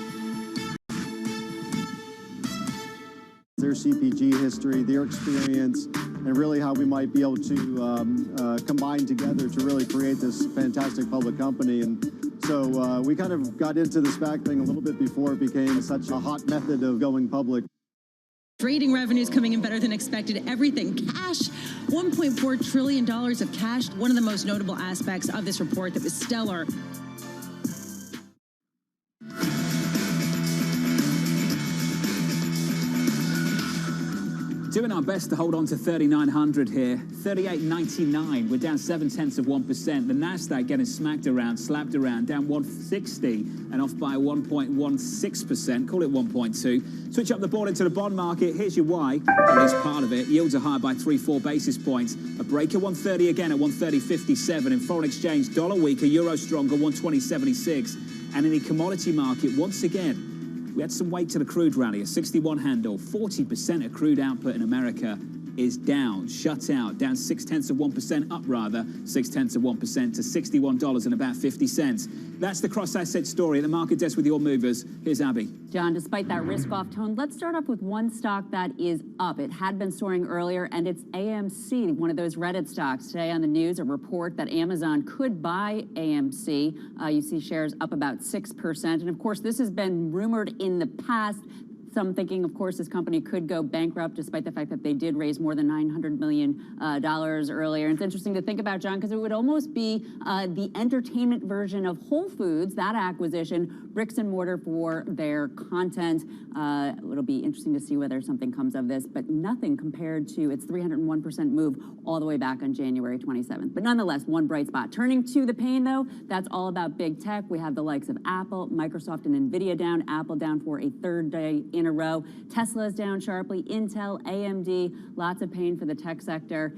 Their CPG history, their experience, and really how we might be able to combine together to really create this fantastic public company. And so we kind of got into the SPAC thing a little bit before it became such a hot method of going public. Trading revenues coming in better than expected. Everything cash, $1.4 trillion of cash. One of the most notable aspects of this report that was stellar. Doing our best to hold on to 3,900 here. 38.99. We're down 0.7%. The Nasdaq getting slapped around, down 160 and off by 1.16%. Call it 1.2. Switch up the board into the bond market. Here's your why, at least part of it. Yields are higher by 3-4 basis points. A break at 130 again at 130.57. In foreign exchange, dollar weaker, euro stronger, 120.76. And in the commodity market, once again, we had some weight to the crude rally, a 61 handle. 40% of crude output in America is down, shut out, down 0.6%, up rather, 0.6% to $61.50. That's the cross-asset story at the market desk with your movers. Here's Abby. John, despite that risk-off tone, let's start off with one stock that is up. It had been soaring earlier, and it's AMC, one of those Reddit stocks. Today on the news, a report that Amazon could buy AMC. You see shares up about 6%. And of course, this has been rumored in the past. Some thinking, of course, this company could go bankrupt, despite the fact that they did raise more than $900 million earlier. And it's interesting to think about, John, because it would almost be the entertainment version of Whole Foods, that acquisition, bricks and mortar for their content. It'll be interesting to see whether something comes of this, but nothing compared to its 301% move all the way back on January 27th. But nonetheless, one bright spot. Turning to the pain, though, that's all about big tech. We have the likes of Apple, Microsoft, and NVIDIA down. Apple down for a third day in a row. Tesla is down sharply. Intel, AMD, lots of pain for the tech sector.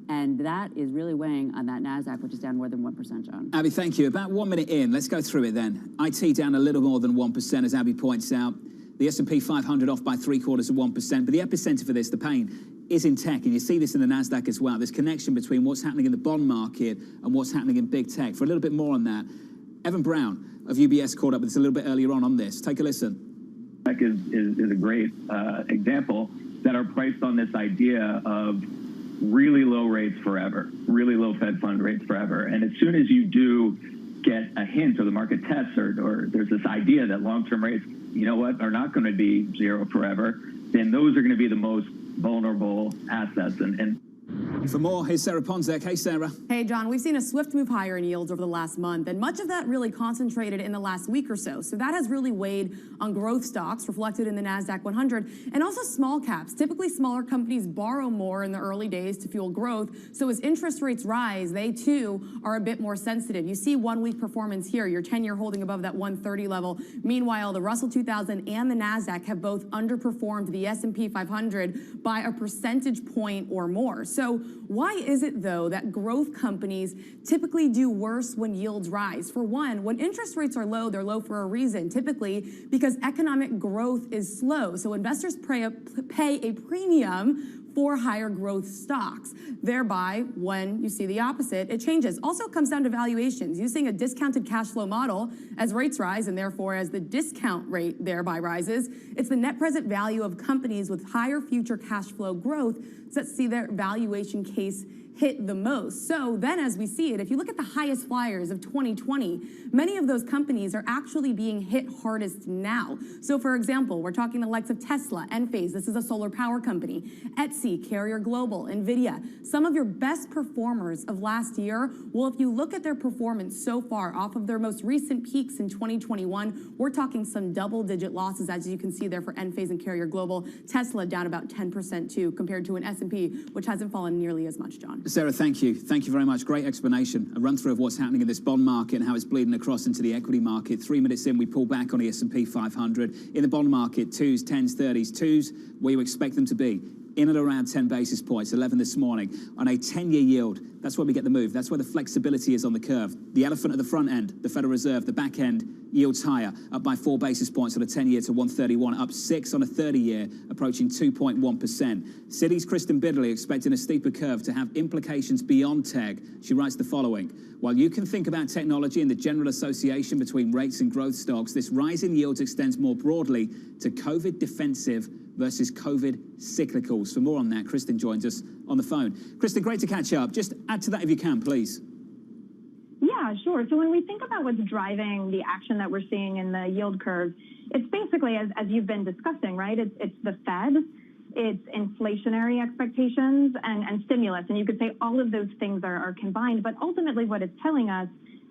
And that is really weighing on that NASDAQ, which is down more than 1%, John. Abby, thank you. About 1 minute in, let's go through it then. IT down a little more than 1%, as Abby points out. The S&P 500 off by 0.75%. But the epicenter for this, the pain, is in tech. And you see this in the NASDAQ as well. This connection between what's happening in the bond market and what's happening in big tech. For a little bit more on that, Evan Brown of UBS caught up with us a little bit earlier on this. Take a listen. Tech is a great example that are priced on this idea of really low rates forever, really low Fed fund rates forever. And as soon as you do get a hint or the market tests or there's this idea that long-term rates, you know what, are not going to be zero forever, then those are going to be the most vulnerable assets. And for more, here's Sarah Ponzek. Hey, Sarah. Hey, John. We've seen a swift move higher in yields over the last month, and much of that really concentrated in the last week or so. So that has really weighed on growth stocks, reflected in the NASDAQ 100, and also small caps. Typically, smaller companies borrow more in the early days to fuel growth. So as interest rates rise, they, too, are a bit more sensitive. You see 1 week performance here, your 10-year holding above that 130 level. Meanwhile, the Russell 2000 and the NASDAQ have both underperformed the S&P 500 by a percentage point or more. So why is it, though, that growth companies typically do worse when yields rise? For one, when interest rates are low, they're low for a reason, typically because economic growth is slow. So investors pay a premium for higher growth stocks. Thereby, when you see the opposite, it changes. Also, it comes down to valuations. Using a discounted cash flow model, as rates rise and therefore as the discount rate thereby rises, it's the net present value of companies with higher future cash flow growth that see their valuation case hit the most. So then as we see it, if you look at the highest flyers of 2020, many of those companies are actually being hit hardest now. So for example, we're talking the likes of Tesla, Enphase, this is a solar power company, Etsy, Carrier Global, NVIDIA. Some of your best performers of last year, well, if you look at their performance so far off of their most recent peaks in 2021, we're talking some double-digit losses, as you can see there for Enphase and Carrier Global. Tesla down about 10% too, compared to an S&P, which hasn't fallen nearly as much, John. Sarah, thank you. Thank you very much. Great explanation. A run through of what's happening in this bond market and how it's bleeding across into the equity market. 3 minutes in, we pull back on the S&P 500. In the bond market, 2s, 10s, 30s, 2s, where you expect them to be. In and around 10 basis points, 11 this morning. On a 10-year yield, that's where we get the move. That's where the flexibility is on the curve. The elephant at the front end, the Federal Reserve, the back end, yields higher, up by 4 basis points on a 10-year to 131, up 6 on a 30-year, approaching 2.1%. Citi's Kristen Bidley expecting a steeper curve to have implications beyond tech. She writes the following: while you can think about technology and the general association between rates and growth stocks, this rise in yields extends more broadly to COVID defensive versus COVID cyclicals. For more on that, Kristen joins us on the phone. Kristen, great to catch up. Just add to that if you can, please. Yeah, sure. So when we think about what's driving the action that we're seeing in the yield curve, it's basically, as you've been discussing, right? It's the Fed, it's inflationary expectations, and stimulus. And you could say all of those things are combined. But ultimately what it's telling us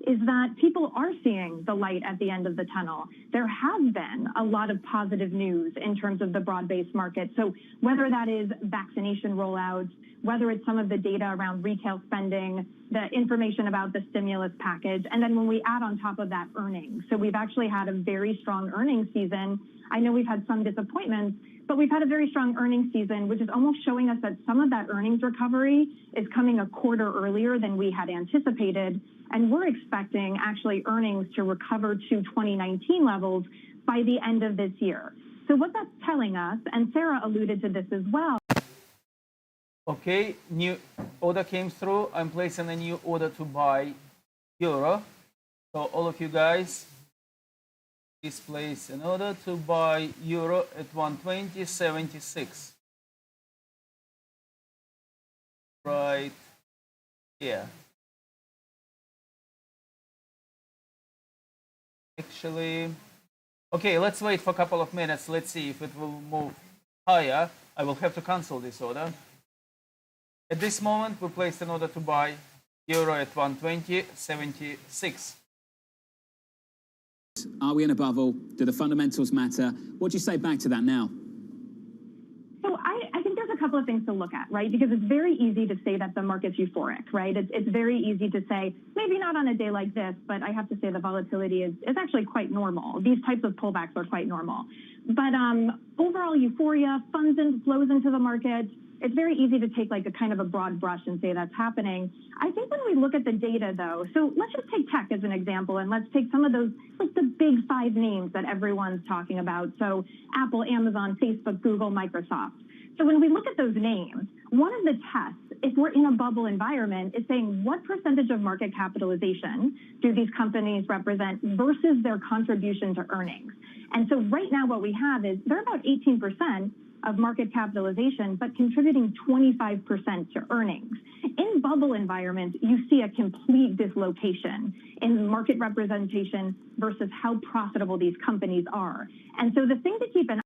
is that people are seeing the light at the end of the tunnel. There has been a lot of positive news in terms of the broad-based market. So whether that is vaccination rollouts, whether it's some of the data around retail spending, the information about the stimulus package, and then when we add on top of that earnings. So we've actually had a very strong earnings season. I know we've had some disappointments, but we've had a very strong earnings season, which is almost showing us that some of that earnings recovery is coming a quarter earlier than we had anticipated. And we're expecting actually earnings to recover to 2019 levels by the end of this year. So what that's telling us, and Sarah alluded to this as well. Okay, new order came through. I'm placing a new order to buy euro. So all of you guys, please place an order to buy euro at 120.76. Right here. Actually, Okay, let's wait for a couple of minutes. Let's see if it will move higher. I will have to cancel this order. At this moment, we placed an order to buy euro at 120.76. Are we in a bubble? Do the fundamentals matter? What do you say back to that now? So I think there's a couple of things to look at, right? Because it's very easy to say that the market's euphoric, right? It's very easy to say, maybe not on a day like this, but I have to say the volatility is actually quite normal. These types of pullbacks are quite normal. But overall euphoria, funds and flows into the market, it's very easy to take like a kind of a broad brush and say that's happening. I think when we look at the data though, so let's just take tech as an example, and let's take some of those, like the big 5 names that everyone's talking about. So Apple, Amazon, Facebook, Google, Microsoft. So when we look at those names, one of the tests, if we're in a bubble environment, is saying what percentage of market capitalization do these companies represent versus their contribution to earnings. And so right now what we have is they're about 18% of market capitalization, but contributing 25% to earnings. In bubble environments, you see a complete dislocation in market representation versus how profitable these companies are. And so the thing to keep an eye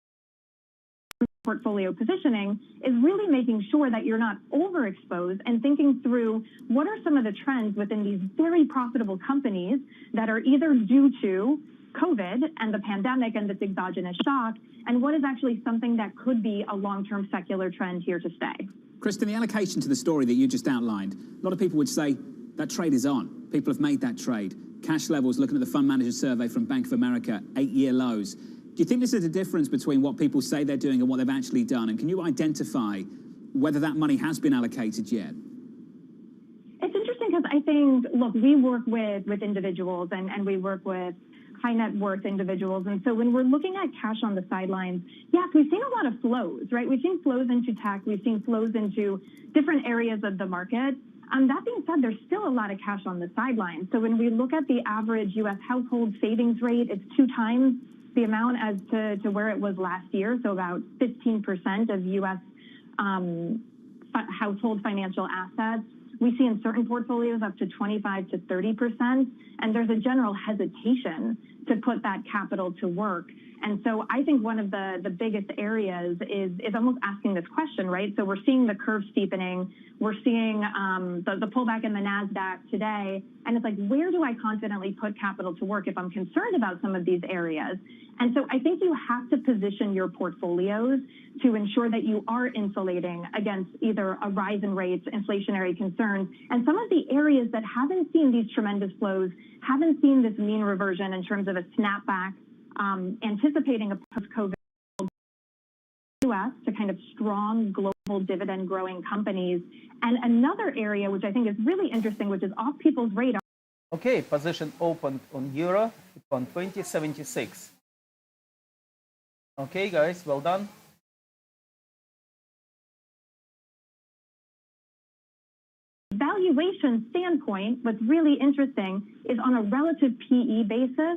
on portfolio positioning is really making sure that you're not overexposed and thinking through what are some of the trends within these very profitable companies that are either due to COVID and the pandemic and this exogenous shock, and what is actually something that could be a long-term secular trend here to stay. Kristen, the allocation to the story that you just outlined, a lot of people would say that trade is on. People have made that trade. Cash levels, looking at the fund manager survey from Bank of America, 8-year lows. Do you think this is a difference between what people say they're doing and what they've actually done? And can you identify whether that money has been allocated yet? It's interesting because I think, look, we work with individuals and we work with high net worth individuals. And so when we're looking at cash on the sidelines, yes, we've seen a lot of flows, right? We've seen flows into tech. We've seen flows into different areas of the market. That being said, there's still a lot of cash on the sidelines. So when we look at the average U.S. household savings rate, it's 2 times the amount as to where it was last year. So about 15% of U.S. Household financial assets. We see in certain portfolios up to 25 to 30%, and there's a general hesitation to put that capital to work. And so I think one of the biggest areas is almost asking this question, right? So we're seeing the curve steepening. We're seeing the pullback in the NASDAQ today. And it's like, where do I confidently put capital to work if I'm concerned about some of these areas? And so I think you have to position your portfolios to ensure that you are insulating against either a rise in rates, inflationary concerns, and some of the areas that haven't seen these tremendous flows, haven't seen this mean reversion in terms of a snapback, anticipating a post-COVID U.S. to kind of strong global dividend growing companies. And another area which I think is really interesting, which is off people's radar. Okay, position opened on euro at 120.76. Okay, guys, well done. Valuation standpoint, what's really interesting is on a relative PE basis,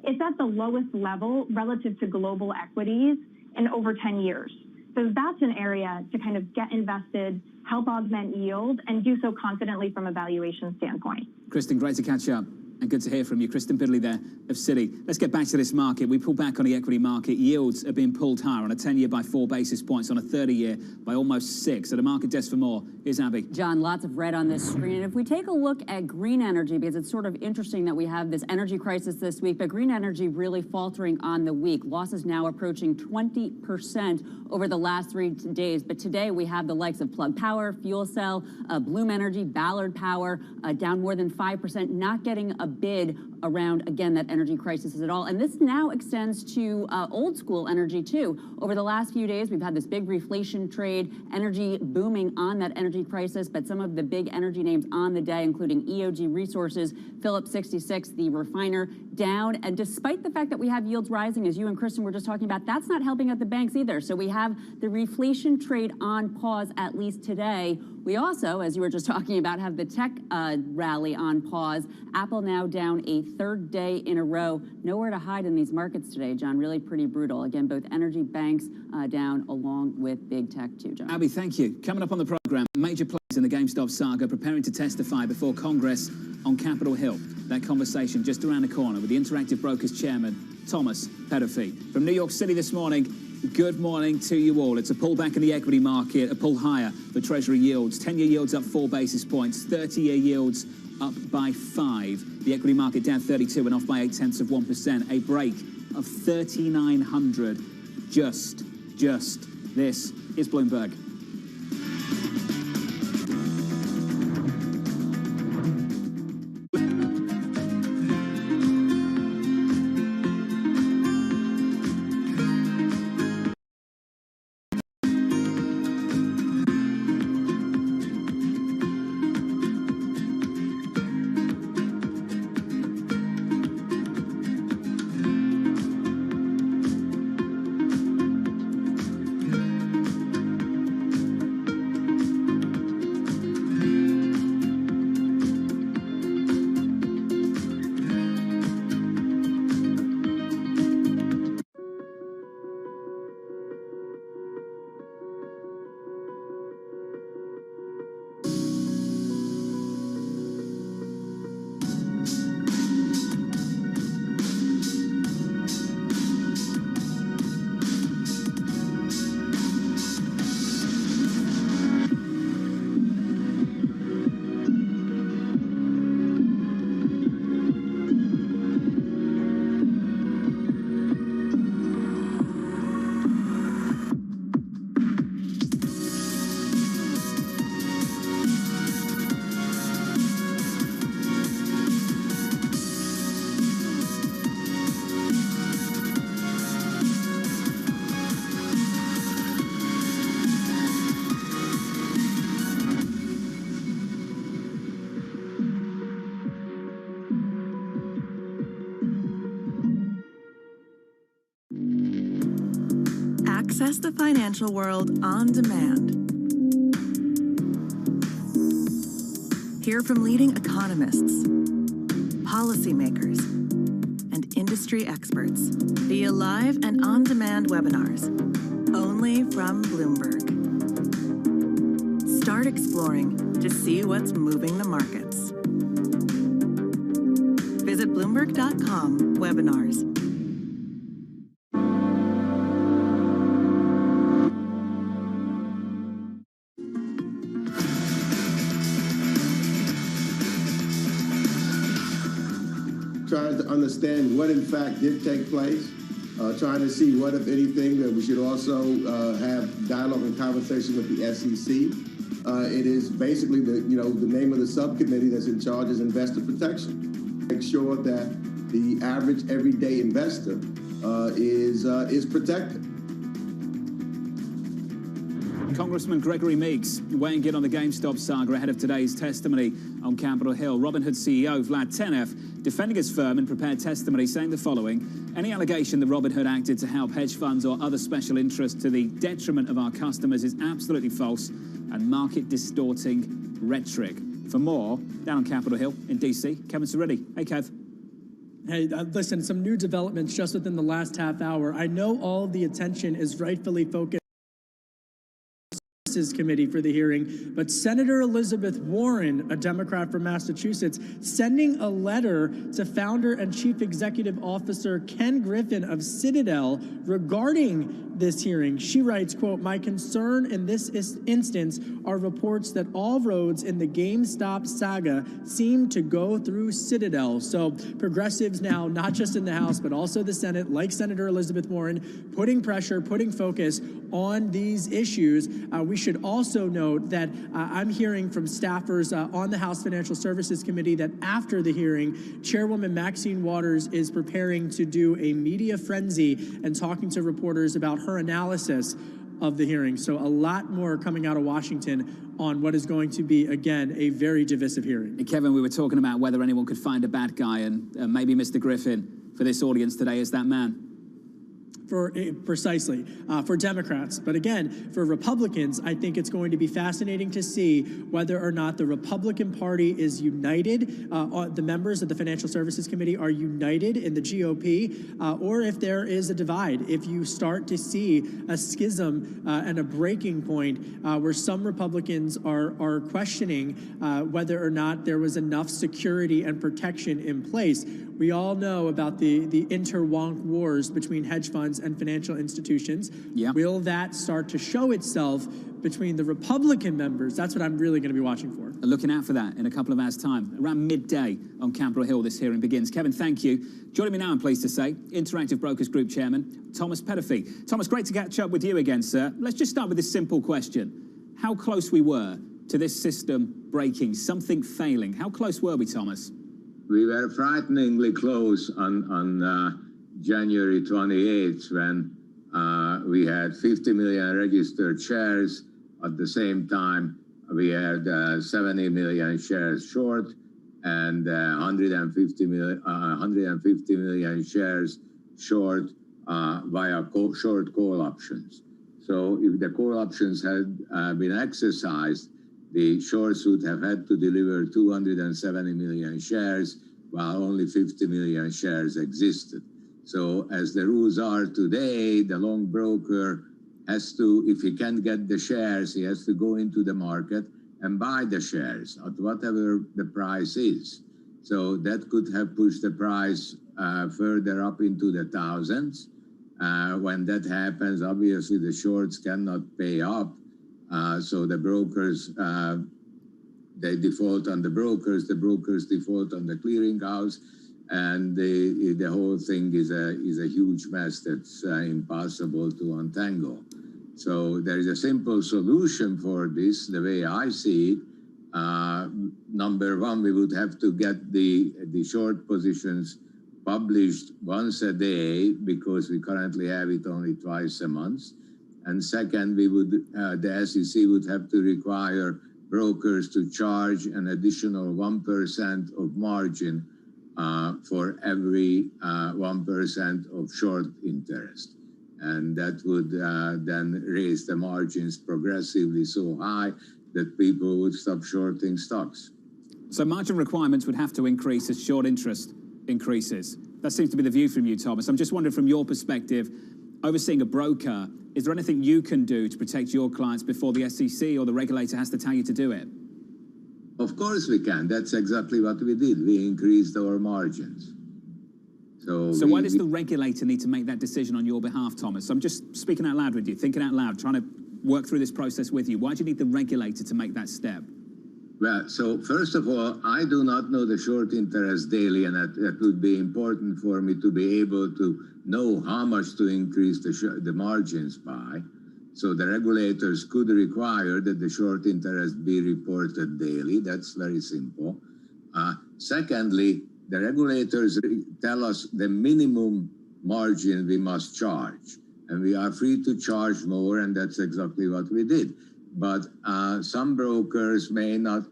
it's at the lowest level relative to global equities in over 10 years. So that's an area to kind of get invested, help augment yield, and do so confidently from a valuation standpoint. Kristen, great to catch up. And good to hear from you. Kristen Bidley there of Citi. Let's get back to this market. We pulled back on the equity market. Yields are being pulled higher on a 10-year by 4 basis points, on a 30-year by almost 6. So the market desks for more. Here's Abby. John, lots of red on this screen. And if we take a look at green energy, because it's sort of interesting that we have this energy crisis this week, but green energy really faltering on the week. Losses now approaching 20% over the last 3 days. But today we have the likes of Plug Power, Fuel Cell, Bloom Energy, Ballard Power, down more than 5%, not getting a bid around, again, that energy crisis at all. And this now extends to old school energy, too. Over the last few days, we've had this big reflation trade, energy booming on that energy crisis, but some of the big energy names on the day, including EOG Resources, Phillips 66, the refiner, down. And despite the fact that we have yields rising, as you and Kristen were just talking about, that's not helping out the banks either. So we have the reflation trade on pause, at least today. We also, as you were just talking about, have the tech rally on pause. Apple now down a third day in a row. Nowhere to hide in these markets today, John. Really pretty brutal. Again, both energy banks down along with big tech too, John. Abby, thank you. Coming up on the program, major players in the GameStop saga preparing to testify before Congress on Capitol Hill. That conversation just around the corner with the Interactive Brokers chairman, Thomas Peterffy. From New York City this morning, good morning to you all. It's a pullback in the equity market, a pull higher for Treasury yields. 10-year yields up 4 basis points, 30-year yields up by 5. The equity market down 32 and off by 0.8%. A break of 3,900. Just. This is Bloomberg. Access the financial world on demand. Hear from leading economists, policymakers, and industry experts via live and on-demand webinars, only from Bloomberg. Start exploring to see what's moving the markets. Visit Bloomberg.com/webinars. Trying to understand what in fact did take place, trying to see what, if anything, that we should also have dialogue and conversation with the SEC. It is basically the name of the subcommittee that's in charge is investor protection. Make sure that the average everyday investor is protected. Congressman Gregory Meeks weighing in on the GameStop saga ahead of today's testimony on Capitol Hill. Robinhood CEO Vlad Tenev defending his firm in prepared testimony, saying the following: any allegation that Robinhood acted to help hedge funds or other special interests to the detriment of our customers is absolutely false and market distorting rhetoric. For more, down on Capitol Hill in DC, Kevin Cirilli. Hey, Kev. Hey, listen, some new developments just within the last half hour. I know all the attention is rightfully focused Committee for the hearing, but Senator Elizabeth Warren, a Democrat from Massachusetts, sending a letter to founder and chief executive officer Ken Griffin of Citadel regarding this hearing. She writes, quote, "My concern in this instance are reports that all roads in the GameStop saga seem to go through Citadel." So progressives now, not just in the House, but also the Senate, like Senator Elizabeth Warren, putting pressure, putting focus on these issues. We should also note that I'm hearing from staffers on the House Financial Services Committee that after the hearing, Chairwoman Maxine Waters is preparing to do a media frenzy and talking to reporters about her analysis of the hearing. So a lot more coming out of Washington on what is going to be, again, a very divisive hearing. Hey, Kevin, we were talking about whether anyone could find a bad guy, and maybe Mr. Griffin for this audience today is that man. Precisely for Democrats. But again, for Republicans, I think it's going to be fascinating to see whether or not the Republican Party is united, the members of the Financial Services Committee are united in the GOP, or if there is a divide, if you start to see a schism and a breaking point where some Republicans are questioning whether or not there was enough security and protection in place. We all know about the inter-wonk wars between hedge funds and financial institutions. Yeah. Will that start to show itself between the Republican members? That's what I'm really going to be watching for. Looking out for that in a couple of hours' time. Around midday on Capitol Hill, this hearing begins. Kevin, thank you. Joining me now, I'm pleased to say, Interactive Brokers Group Chairman, Thomas Petterfy. Thomas, great to catch up with you again, sir. Let's just start with this simple question. How close we were to this system breaking, something failing. How close were we, Thomas? We were frighteningly close on January 28th when we had 50 million registered shares. At the same time, we had 70 million shares short and 150 million shares short via short call options. So if the call options had been exercised, the shorts would have had to deliver 270 million shares, while only 50 million shares existed. So as the rules are today, the long broker has to, if he can't get the shares, he has to go into the market and buy the shares at whatever the price is. So that could have pushed the price further up into the thousands. When that happens, obviously the shorts cannot pay up. So the brokers, they default on the brokers default on the clearinghouse, and the whole thing is a huge mess that's impossible to untangle. So there is a simple solution for this, the way I see it. Number one, we would have to get the short positions published once a day, because we currently have it only twice a month. And second, we would the SEC would have to require brokers to charge an additional 1% of margin for every 1% of short interest. And that would then raise the margins progressively so high that people would stop shorting stocks. So margin requirements would have to increase as short interest increases. That seems to be the view from you, Thomas. I'm just wondering, from your perspective, overseeing a broker, is there anything you can do to protect your clients before the SEC or the regulator has to tell you to do it? Of course we can. That's exactly what we did. We increased our margins. So why does the regulator need to make that decision on your behalf, Thomas? I'm just speaking out loud with you, thinking out loud, trying to work through this process with you. Why do you need the regulator to make that step? Well, so first of all, I do not know the short interest daily, and that would be important for me to be able to know how much to increase the margins by. So the regulators could require that the short interest be reported daily. That's very simple. Secondly, the regulators tell us the minimum margin we must charge, and we are free to charge more, and that's exactly what we did. But some brokers may not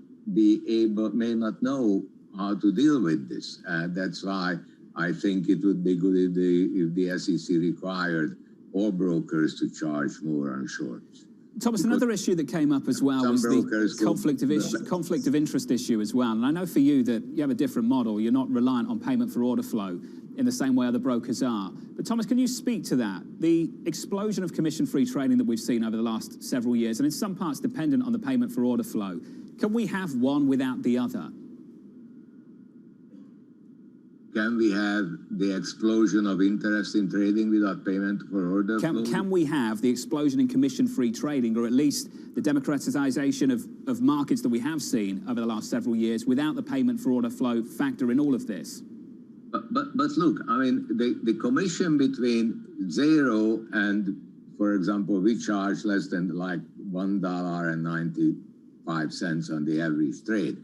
know how to deal with this. That's why I think it would be good if the SEC required all brokers to charge more on shorts. Thomas, another issue that came up as well was the conflict of interest issue as well. And I know for you that you have a different model. You're not reliant on payment for order flow in the same way other brokers are. But Thomas, can you speak to that? The explosion of commission-free trading that we've seen over the last several years, and in some parts dependent on the payment for order flow. Can we have one without the other? Can we have the explosion of interest in trading without payment for order flow? Can we have the explosion in commission-free trading, or at least the democratization of markets that we have seen over the last several years, without the payment for order flow factor in all of this? But look, I mean, the commission between 0 and, for example, we charge less than like $1.95 on the average trade.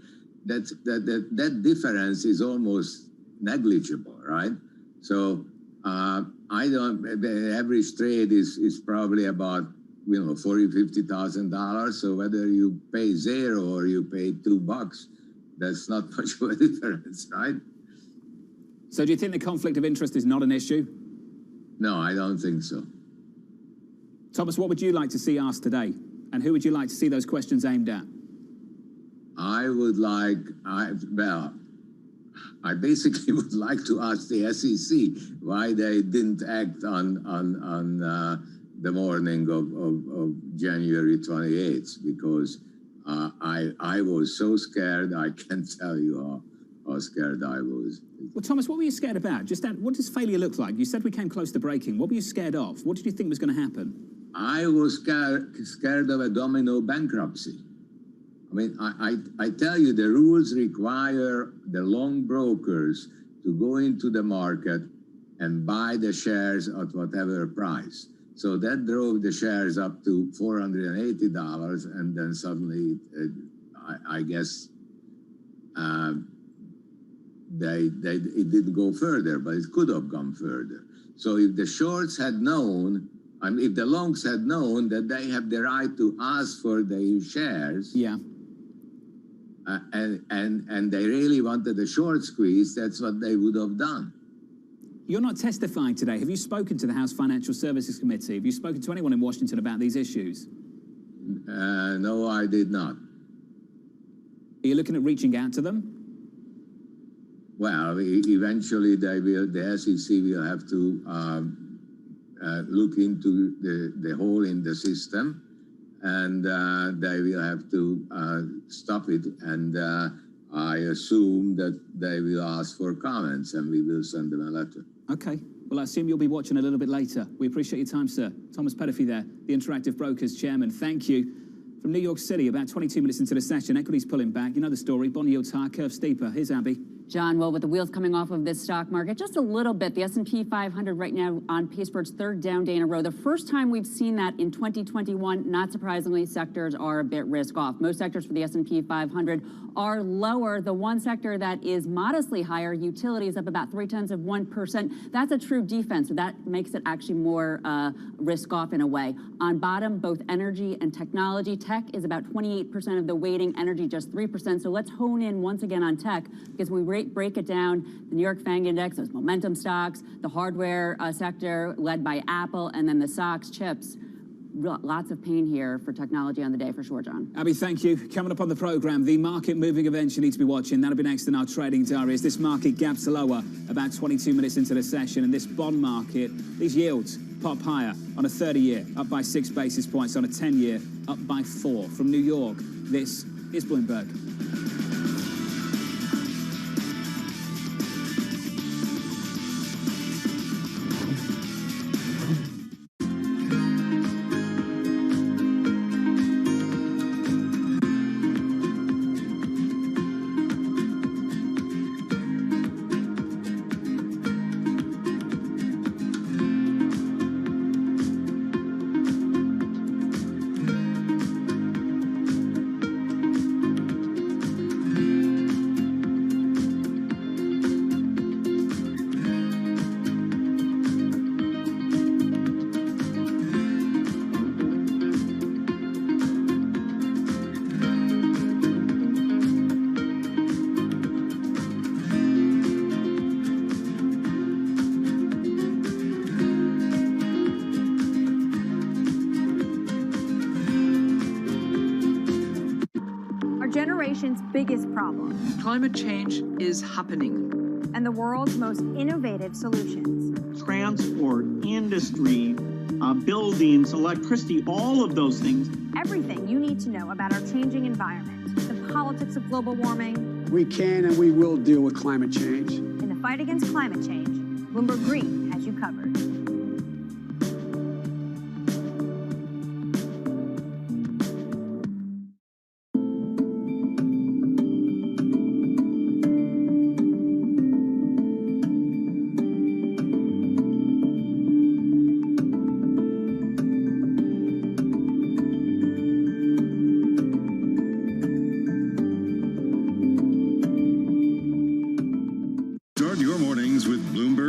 That difference is almost negligible, right? So the average trade is probably about $40,000-$50,000. So whether you pay 0 or you pay $2, that's not much of a difference, right? So do you think the conflict of interest is not an issue? No, I don't think so. Thomas, what would you like to see asked today? And who would you like to see those questions aimed at? I would like, I basically would like to ask the SEC why they didn't act on the morning of January 28th, because I was so scared. I can't tell you how scared I was. Well, Thomas, what were you scared about? What does failure look like? You said we came close to breaking. What were you scared of? What did you think was going to happen? I was scared of a domino bankruptcy. I mean, I tell you, the rules require the long brokers to go into the market and buy the shares at whatever price. So that drove the shares up to $480, and then suddenly, I guess, it didn't go further, but it could have gone further. So if the shorts had known, and if the longs had known that they have the right to ask for the shares, and they really wanted a short squeeze, that's what they would have done. You're not testifying today. Have you spoken to the House Financial Services Committee? Have you spoken to anyone in Washington about these issues? No, I did not. Are you looking at reaching out to them? Well, eventually the SEC will have to look into the hole in the system, and they will have to stop it. And I assume that they will ask for comments, and we will send them a letter. Okay. Well, I assume you'll be watching a little bit later. We appreciate your time, sir. Thomas Petterfy there, the Interactive Brokers Chairman. Thank you. From New York City, about 22 minutes into the session, equities pulling back. You know the story. Bond yields higher, curve steeper. Here's Abby. John, well, with the wheels coming off of this stock market just a little bit, the S&P 500 right now on pace for its third down day in a row. The first time we've seen that in 2021. Not surprisingly, sectors are a bit risk off. Most sectors for the S&P 500 are lower. The one sector that is modestly higher, utilities, up about 0.3%. That's a true defense, so that makes it actually more risk off in a way. On bottom, both energy and technology. Tech is about 28% of the weighting, energy just 3%. So let's hone in once again on tech, because when we break it down, the New York FANG Index, those momentum stocks, the hardware sector led by Apple, and then the stocks, chips. Lots of pain here for technology on the day for sure, John. Abby, thank you. Coming up on the program, the market moving events you need to be watching. That'll be next in our trading diary as this market gaps lower about 22 minutes into the session. And this bond market, these yields pop higher on a 30-year, up by 6 basis points, on a 10-year, up by 4. From New York, this is Bloomberg. Generation's biggest problem. Climate change is happening. And the world's most innovative solutions. Transport, industry, buildings, electricity, all of those things. Everything you need to know about our changing environment, the politics of global warming. We can and we will deal with climate change. In the fight against climate change, Bloomberg Green has you covered.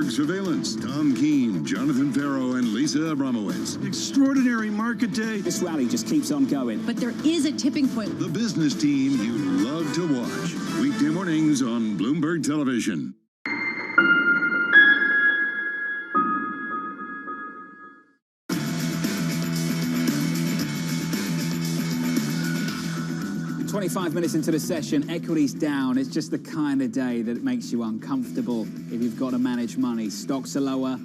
Surveillance. Tom Keene, Jonathan Ferro, and Lisa Abramowitz. Extraordinary market day. This rally just keeps on going. But there is a tipping point. The business team you love to watch. Weekday mornings on Bloomberg Television. 25 minutes into the session, equities down. It's just the kind of day that makes you uncomfortable if you've got to manage money. Stocks are lower,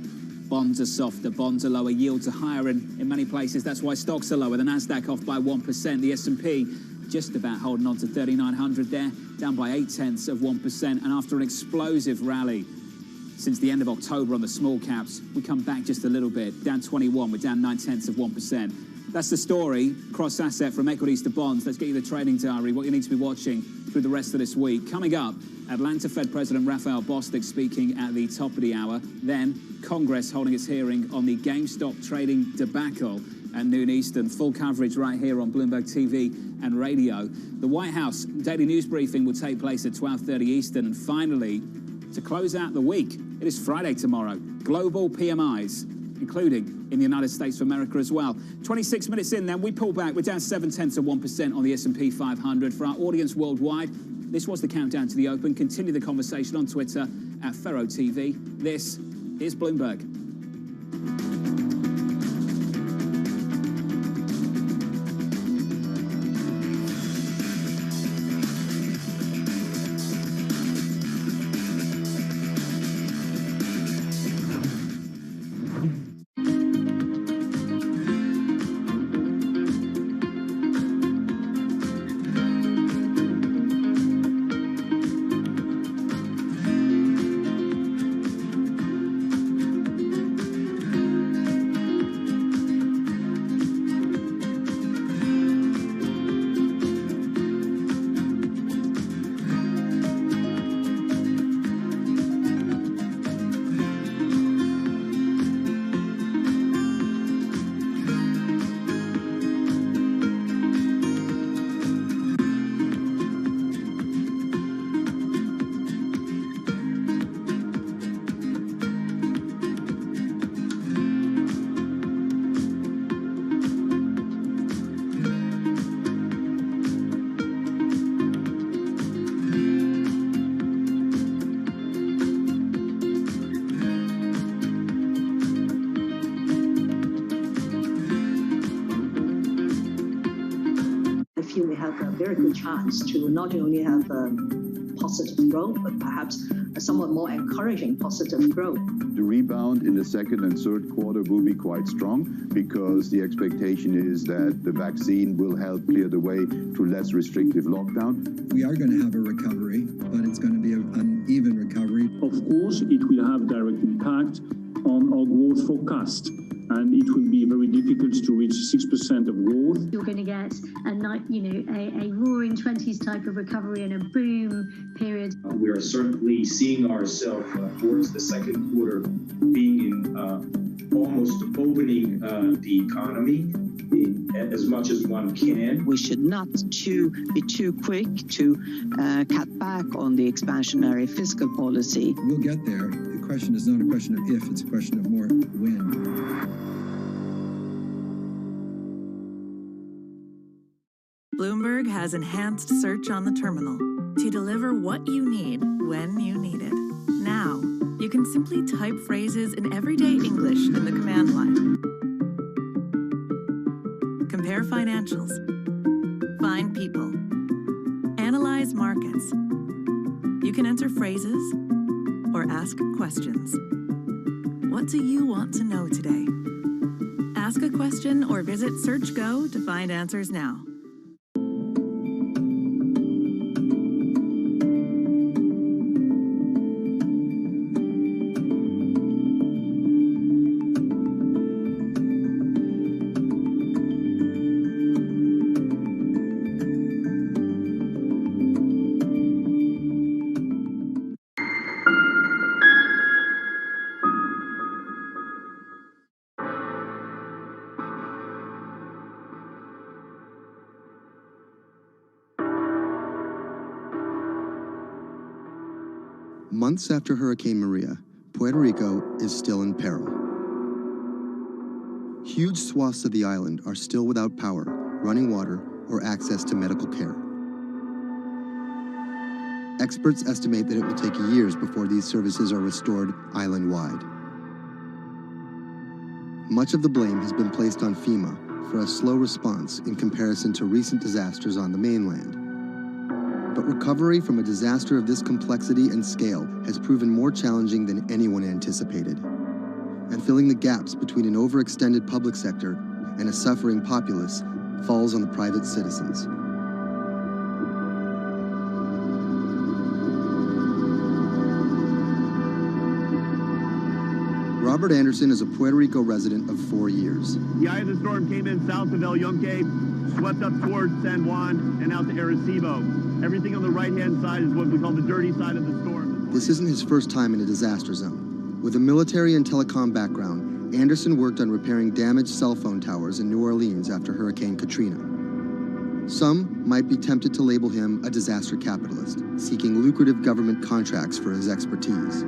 bonds are softer, bonds are lower, yields are higher, and in many places that's why stocks are lower. The Nasdaq off by 1%, the S&P just about holding on to 3,900 there, down by 0.8%. And after an explosive rally since the end of October on the small caps, we come back just a little bit, down 21, we're down 0.9%. That's the story, cross-asset from equities to bonds. Let's get you the trading diary, what you need to be watching through the rest of this week. Coming up, Atlanta Fed President Raphael Bostic speaking at the top of the hour. Then, Congress holding its hearing on the GameStop trading debacle at noon Eastern. Full coverage right here on Bloomberg TV and radio. The White House daily news briefing will take place at 12:30 Eastern. And finally, to close out the week, it is Friday tomorrow. Global PMIs, including in the United States of America as well. 26 minutes in then, we pull back. We're down 0.7% on the S&P 500. For our audience worldwide, this was the countdown to the open. Continue the conversation on Twitter at Ferro TV. This is Bloomberg. We have a very good chance to not only have positive growth, but perhaps a somewhat more encouraging positive growth. The rebound in the second and third quarter will be quite strong because the expectation is that the vaccine will help clear the way to less restrictive lockdown. We are going to have a recovery, but it's going to be an uneven recovery. Of course, it will have direct impact on our growth forecast. And it will be very difficult to reach 6% of growth. You're going to get a roaring 20s type of recovery and a boom period. We are certainly seeing ourselves towards the second quarter being almost opening the economy as much as one can. We should not be too quick to cut back on the expansionary fiscal policy. We'll get there. The question is not a question of if, it's a question of more when. Bloomberg has enhanced search on the terminal to deliver what you need when you need it. Now, you can simply type phrases in everyday English in the command line. Compare financials. Find people. Analyze markets. You can enter phrases or ask questions. What do you want to know today? Ask a question or visit SearchGo to find answers now. Months after Hurricane Maria, Puerto Rico is still in peril. Huge swaths of the island are still without power, running water, or access to medical care. Experts estimate that it will take years before these services are restored island-wide. Much of the blame has been placed on FEMA for a slow response in comparison to recent disasters on the mainland. But recovery from a disaster of this complexity and scale has proven more challenging than anyone anticipated. And filling the gaps between an overextended public sector and a suffering populace falls on the private citizens. Robert Anderson is a Puerto Rico resident of 4 years. The eye of the storm came in south of El Yunque, swept up towards San Juan and out to Arecibo. Everything on the right-hand side is what we call the dirty side of the storm. This isn't his first time in a disaster zone. With a military and telecom background, Anderson worked on repairing damaged cell phone towers in New Orleans after Hurricane Katrina. Some might be tempted to label him a disaster capitalist, seeking lucrative government contracts for his expertise.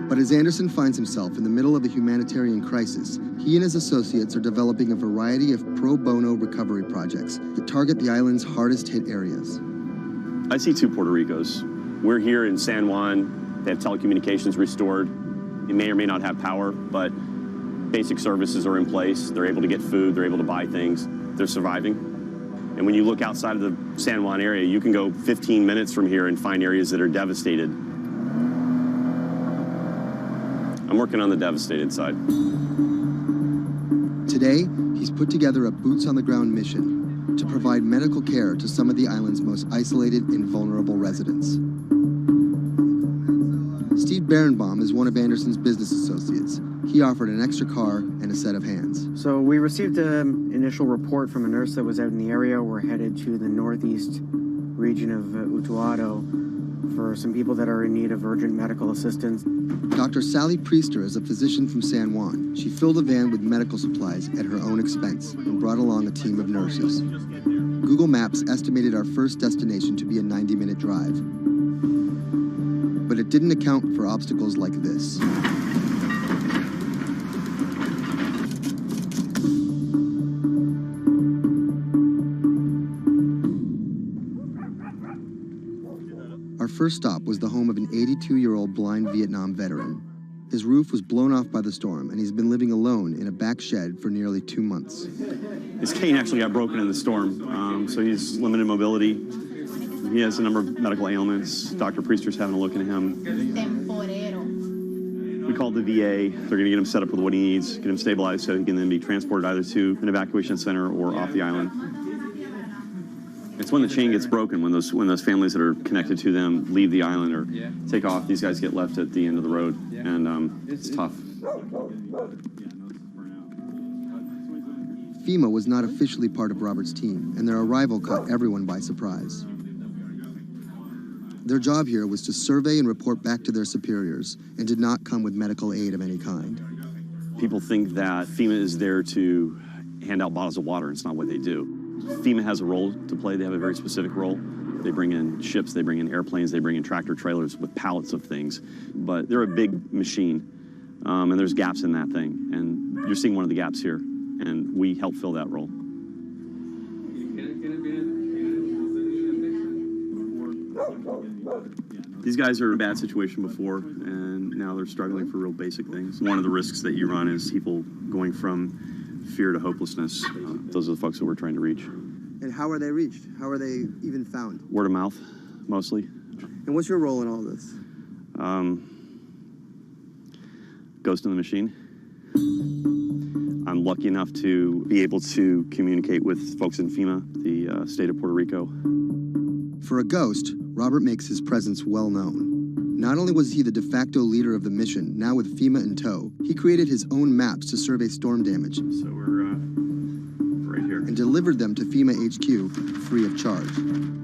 But as Anderson finds himself in the middle of a humanitarian crisis, he and his associates are developing a variety of pro bono recovery projects that target the island's hardest hit areas. I see two Puerto Ricos. We're here in San Juan. They have telecommunications restored. They may or may not have power, but basic services are in place. They're able to get food. They're able to buy things. They're surviving. And when you look outside of the San Juan area, you can go 15 minutes from here and find areas that are devastated. I'm working on the devastated side. Today, he's put together a boots-on-the-ground mission to provide medical care to some of the island's most isolated and vulnerable residents. Steve Berenbaum is one of Anderson's business associates. He offered an extra car and a set of hands. So we received an initial report from a nurse that was out in the area. We're headed to the northeast region of Utuado for some people that are in need of urgent medical assistance. Dr. Sally Priester is a physician from San Juan. She filled a van with medical supplies at her own expense and brought along a team of nurses. Google Maps estimated our first destination to be a 90-minute drive. But it didn't account for obstacles like this. Our first stop was the home of an 82-year-old blind Vietnam veteran. His roof was blown off by the storm, and he's been living alone in a back shed for nearly 2 months. His cane actually got broken in the storm, so he's limited mobility. He has a number of medical ailments. Dr. Priester's having a look at him. We called the VA. They're going to get him set up with what he needs, get him stabilized so he can then be transported either to an evacuation center or off the island. It's when the chain gets broken, when those families that are connected to them leave the island or take off, these guys get left at the end of the road, and it's tough. FEMA was not officially part of Robert's team, and their arrival caught everyone by surprise. Their job here was to survey and report back to their superiors, and did not come with medical aid of any kind. People think that FEMA is there to hand out bottles of water. It's not what they do. FEMA has a role to play. They have a very specific role. They bring in ships, they bring in airplanes, they bring in tractor trailers with pallets of things. But they're a big machine, and there's gaps in that thing. And you're seeing one of the gaps here, and we help fill that role. These guys are in a bad situation before, and now they're struggling for real basic things. One of the risks that you run is people going from fear to hopelessness. Those are the folks that we're trying to reach. And how are they reached? How are they even found? Word of mouth, mostly. And what's your role in all this? Ghost in the machine. I'm lucky enough to be able to communicate with folks in FEMA, the state of Puerto Rico. For a ghost, Robert makes his presence well known. Not only was he the de facto leader of the mission, now with FEMA in tow, he created his own maps to survey storm damage. So we're right here. And delivered them to FEMA HQ free of charge.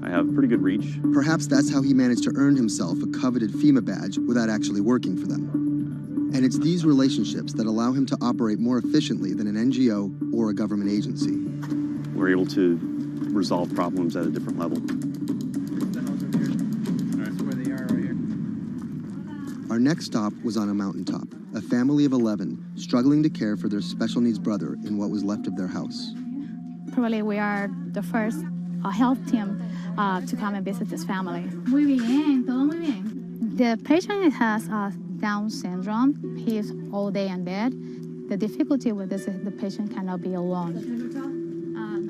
I have pretty good reach. Perhaps that's how he managed to earn himself a coveted FEMA badge without actually working for them. And it's these relationships that allow him to operate more efficiently than an NGO or a government agency. We're able to resolve problems at a different level. Our next stop was on a mountaintop, a family of 11 struggling to care for their special needs brother in what was left of their house. Probably we are the first health team to come and visit this family. Muy bien, todo muy bien. The patient has Down syndrome. He is all day in bed. The difficulty with this is the patient cannot be alone.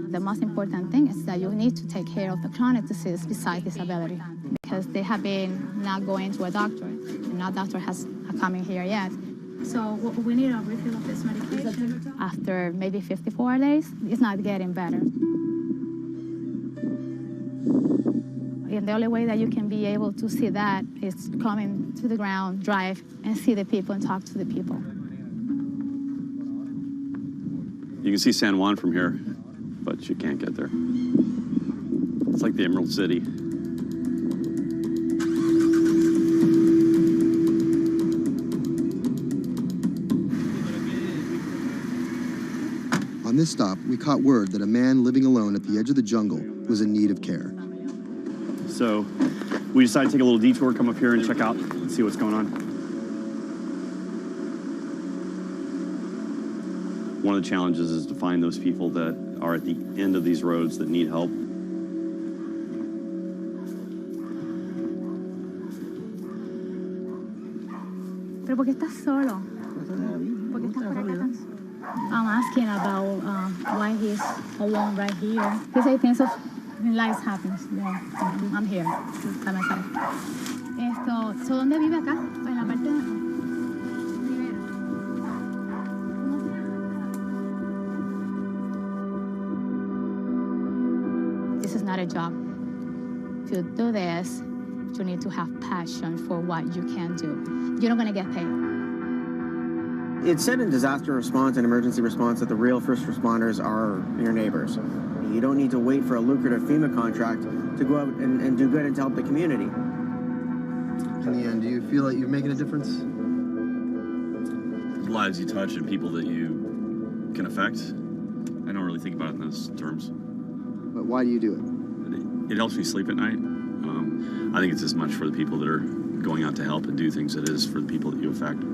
The most important thing is that you need to take care of the chronic disease besides disability, because they have been not going to a doctor, and no doctor has come in here yet. So we need a refill of this medication. After maybe 54 days, it's not getting better. And the only way that you can be able to see that is coming to the ground, drive, and see the people and talk to the people. You can see San Juan from here, but you can't get there. It's like the Emerald City. On this stop, we caught word that a man living alone at the edge of the jungle was in need of care. So we decided to take a little detour, come up here and check out and see what's going on. One of the challenges is to find those people that are at the end of these roads that need help. ¿Pero por qué estás solo? ¿Por qué estás por acá tan solo? I'm asking about why he's alone right here. He said things of life happens. Yeah, I'm here by myself. So ¿dónde vive acá? En la parte de... This is not a job. To do this, you need to have passion for what you can do. You're not going to get paid. It's said in disaster response and emergency response that the real first responders are your neighbors. You don't need to wait for a lucrative FEMA contract to go out and do good and to help the community. In the end, do you feel like you're making a difference? Lives you touch and people that you can affect. I don't really think about it in those terms. But why do you do it? It helps me sleep at night. I think it's as much for the people that are going out to help and do things as it is for the people that you affect.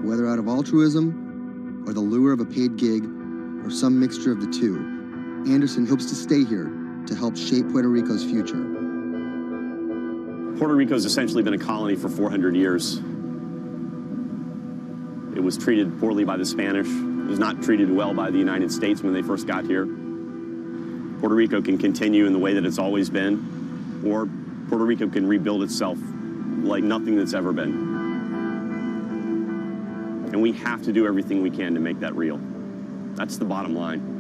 Whether out of altruism, or the lure of a paid gig, or some mixture of the two, Anderson hopes to stay here to help shape Puerto Rico's future. Puerto Rico's essentially been a colony for 400 years. It was treated poorly by the Spanish. It was not treated well by the United States when they first got here. Puerto Rico can continue in the way that it's always been, or Puerto Rico can rebuild itself like nothing that's ever been. And we have to do everything we can to make that real. That's the bottom line.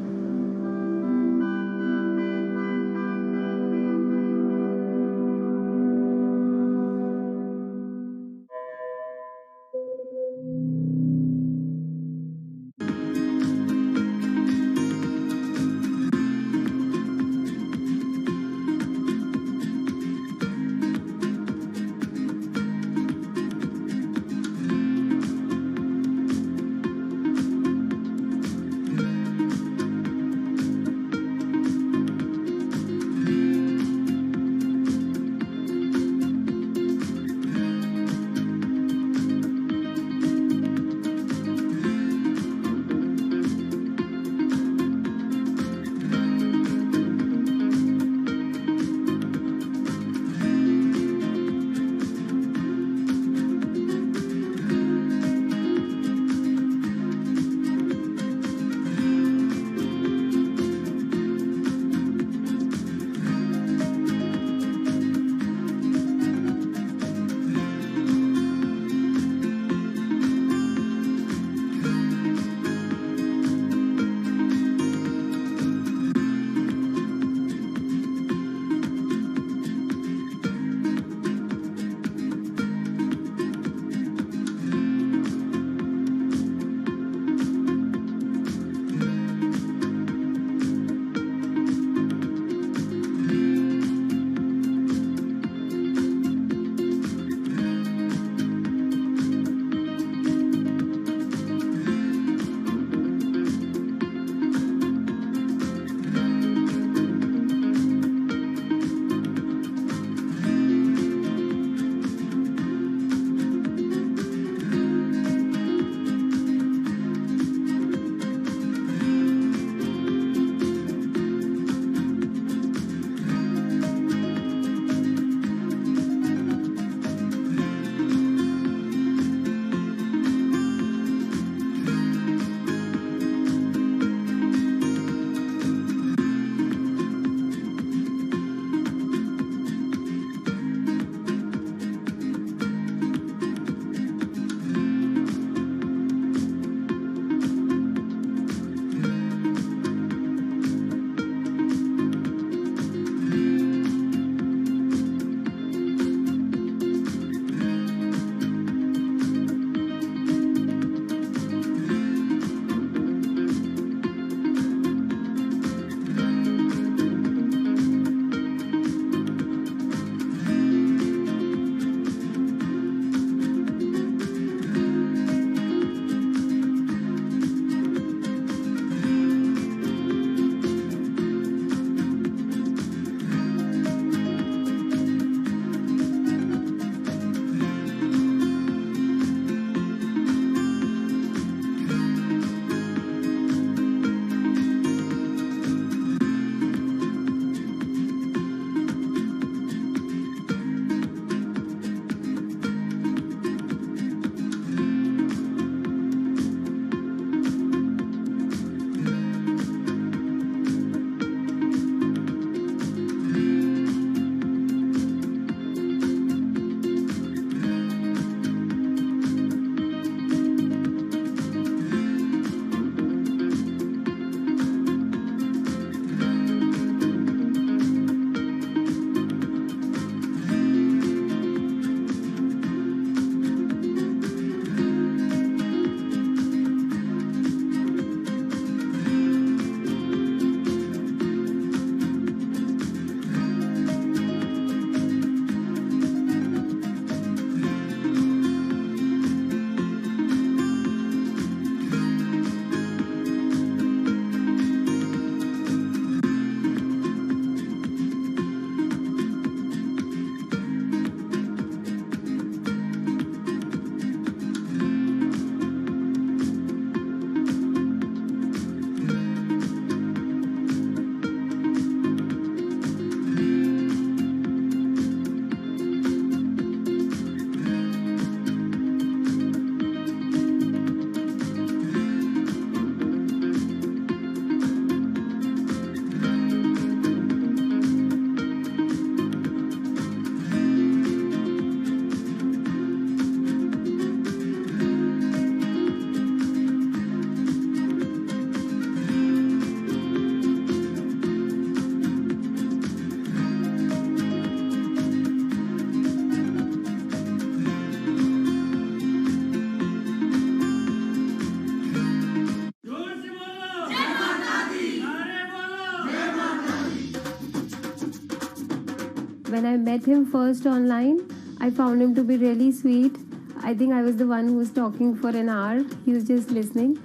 When I met him first online, I found him to be really sweet. I think I was the one who was talking for an hour. He was just listening.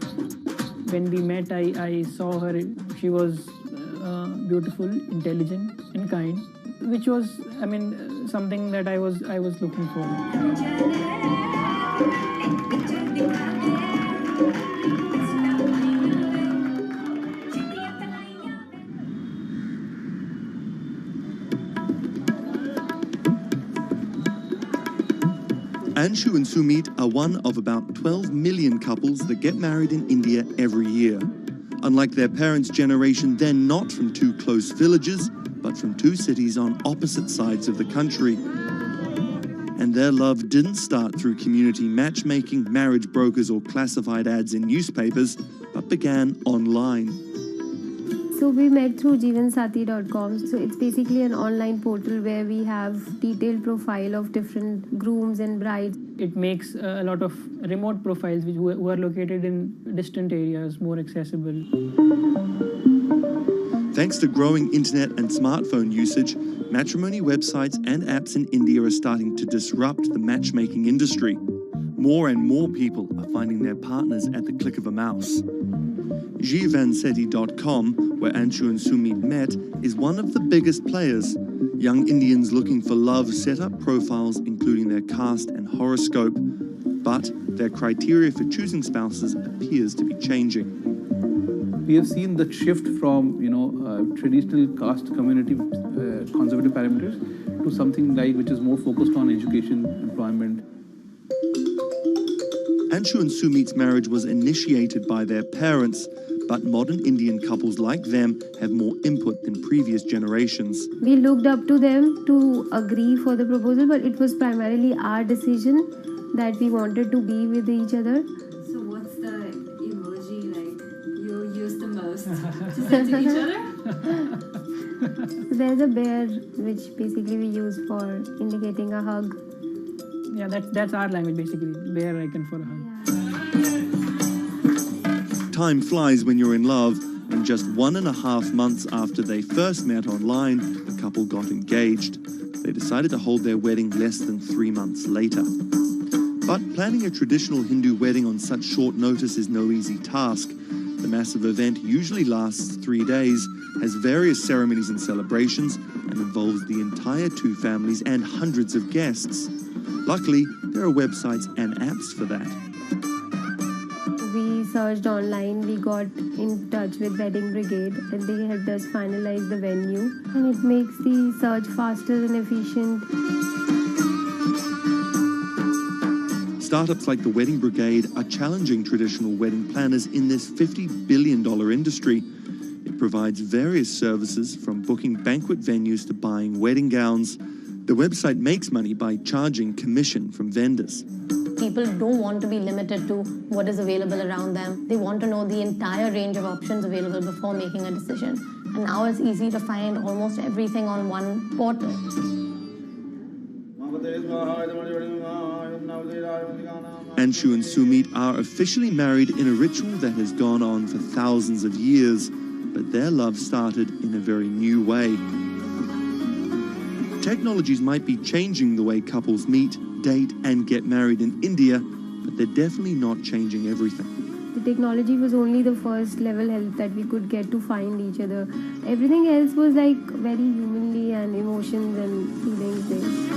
When we met, I saw her. She was beautiful, intelligent, and kind, which was, something that I was looking for. Anshu and Sumit are one of about 12 million couples that get married in India every year. Unlike their parents' generation, they're not from two close villages, but from two cities on opposite sides of the country. And their love didn't start through community matchmaking, marriage brokers, or classified ads in newspapers, but began online. So we met through jeevansati.com. So it's basically an online portal where we have detailed profile of different grooms and brides. It makes a lot of remote profiles who are located in distant areas more accessible. Thanks to growing internet and smartphone usage, matrimony websites and apps in India are starting to disrupt the matchmaking industry. More and more people are finding their partners at the click of a mouse. jeevansati.com, where Anshu and Sumit met, is one of the biggest players. Young Indians looking for love set up profiles including their caste and horoscope, but their criteria for choosing spouses appears to be changing. We have seen the shift from, traditional caste community conservative parameters to something like which is more focused on education, employment. Anshu and Sumit's marriage was initiated by their parents, but modern Indian couples like them have more input than previous generations. We looked up to them to agree for the proposal, but it was primarily our decision that we wanted to be with each other. So what's the emoji like you use the most to send to each other? There's a bear, which basically we use for indicating a hug. Yeah, that's our language basically, bear icon for a hug. Time flies when you're in love, and just 1.5 months after they first met online, the couple got engaged. They decided to hold their wedding less than 3 months later. But planning a traditional Hindu wedding on such short notice is no easy task. The massive event usually lasts 3 days, has various ceremonies and celebrations, and involves the entire two families and hundreds of guests. Luckily, there are websites and apps for that. We searched online, we got in touch with Wedding Brigade, and they helped us finalize the venue. And it makes the search faster and efficient. Startups like the Wedding Brigade are challenging traditional wedding planners in this $50 billion industry. It provides various services from booking banquet venues to buying wedding gowns. The website makes money by charging commission from vendors. People don't want to be limited to what is available around them. They want to know the entire range of options available before making a decision. And now it's easy to find almost everything on one portal. Anshu and Sumit are officially married in a ritual that has gone on for thousands of years, but their love started in a very new way. Technologies might be changing the way couples meet, date, and get married in India, but they're definitely not changing everything. The technology was only the first level help that we could get to find each other. Everything else was like very humanly and emotions and feelings based.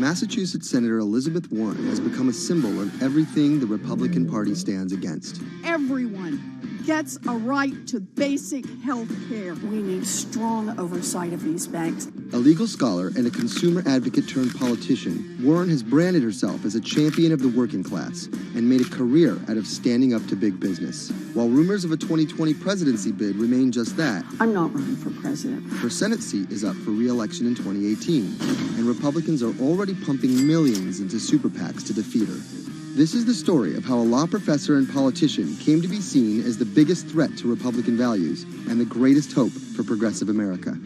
Massachusetts Senator Elizabeth Warren has become a symbol of everything the Republican Party stands against. Everyone gets a right to basic health care. We need strong oversight of these banks. A legal scholar and a consumer advocate turned politician, Warren has branded herself as a champion of the working class and made a career out of standing up to big business. While rumors of a 2020 presidency bid remain just that, I'm not running for president. her Senate seat is up for re-election in 2018, and Republicans are already pumping millions into super PACs to defeat her. This is the story of how a law professor and politician came to be seen as the biggest threat to Republican values and the greatest hope for progressive America.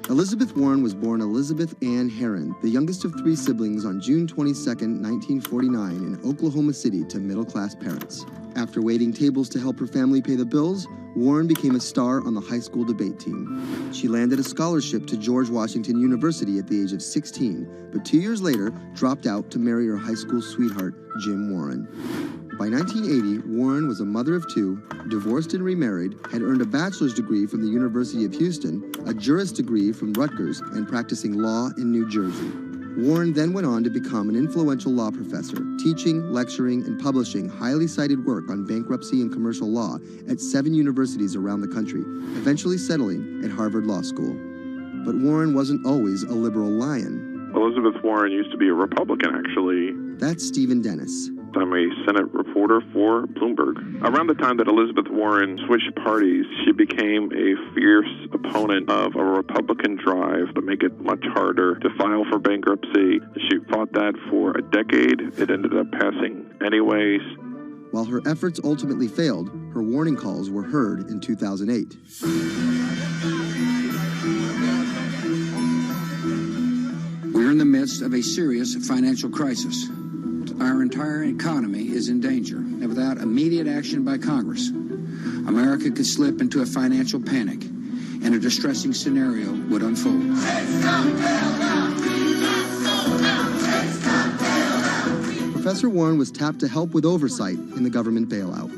Elizabeth Warren was born Elizabeth Ann Herron, the youngest of 3 siblings, on June 22, 1949 in Oklahoma City to middle-class parents. After waiting tables to help her family pay the bills, Warren became a star on the high school debate team. She landed a scholarship to George Washington University at the age of 16, but 2 years later dropped out to marry her high school sweetheart, Jim Warren. By 1980, Warren was a mother of 2, divorced and remarried, had earned a bachelor's degree from the University of Houston, a juris degree from Rutgers, and practicing law in New Jersey. Warren then went on to become an influential law professor, teaching, lecturing, and publishing highly cited work on bankruptcy and commercial law at 7 universities around the country, eventually settling at Harvard Law School. But Warren wasn't always a liberal lion. Elizabeth Warren used to be a Republican, actually. That's Stephen Dennis. I'm a Senate reporter for Bloomberg. Around the time that Elizabeth Warren switched parties, she became a fierce opponent of a Republican drive to make it much harder to file for bankruptcy. She fought that for a decade. It ended up passing anyways. While her efforts ultimately failed, her warning calls were heard in 2008. We're in the midst of a serious financial crisis. Our entire economy is in danger, and without immediate action by Congress, America could slip into a financial panic, and a distressing scenario would unfold. Professor Warren was tapped to help with oversight in the government bailout.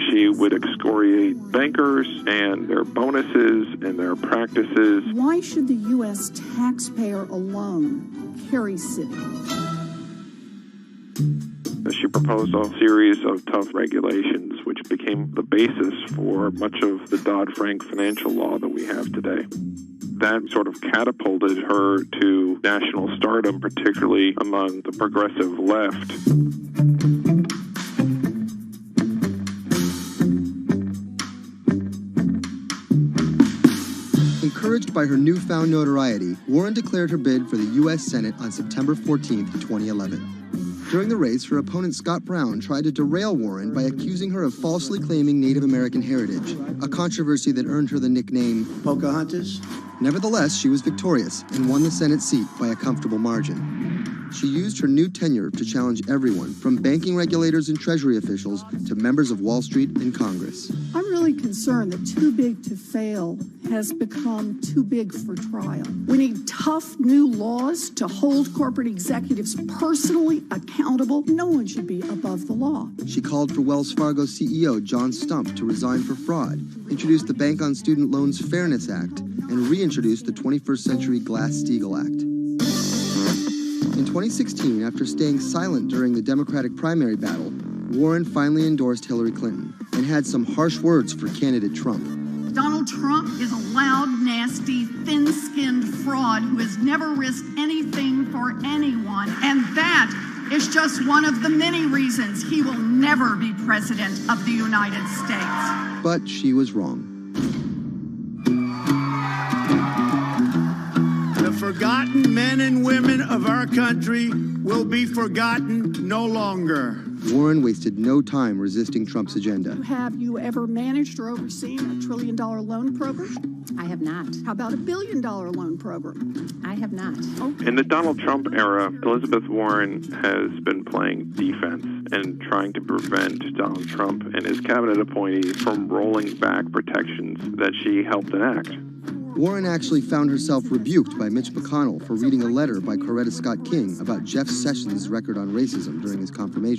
She would excoriate bankers and their bonuses and their practices. Why should the U.S. taxpayer alone carry Citi? She proposed a series of tough regulations, which became the basis for much of the Dodd-Frank financial law that we have today. That sort of catapulted her to national stardom, particularly among the progressive left. Encouraged by her newfound notoriety, Warren declared her bid for the U.S. Senate on September 14, 2011. During the race, her opponent Scott Brown tried to derail Warren by accusing her of falsely claiming Native American heritage, a controversy that earned her the nickname Pocahontas. Nevertheless, she was victorious and won the Senate seat by a comfortable margin. She used her new tenure to challenge everyone, from banking regulators and Treasury officials to members of Wall Street and Congress. I'm really concerned that too big to fail has become too big for trial. We need tough new laws to hold corporate executives personally accountable. No one should be above the law. She called for Wells Fargo CEO John Stump to resign for fraud, introduced the Bank on Student Loans Fairness Act, and reintroduced the 21st Century Glass-Steagall Act. In 2016, after staying silent during the Democratic primary battle, Warren finally endorsed Hillary Clinton and had some harsh words for candidate Trump. Donald Trump is a loud, nasty, thin-skinned fraud who has never risked anything for anyone, and that is just one of the many reasons he will never be president of the United States. But she was wrong. The forgotten men and women of our country will be forgotten no longer. Warren wasted no time resisting Trump's agenda. Have you ever managed or overseen a $1 trillion loan program? I have not. How about a $1 billion loan program? I have not. In the Donald Trump era, Elizabeth Warren has been playing defense and trying to prevent Donald Trump and his cabinet appointees from rolling back protections that she helped enact. Warren actually found herself rebuked by Mitch McConnell for reading a letter by Coretta Scott King about Jeff Sessions' record on racism during his confirmation.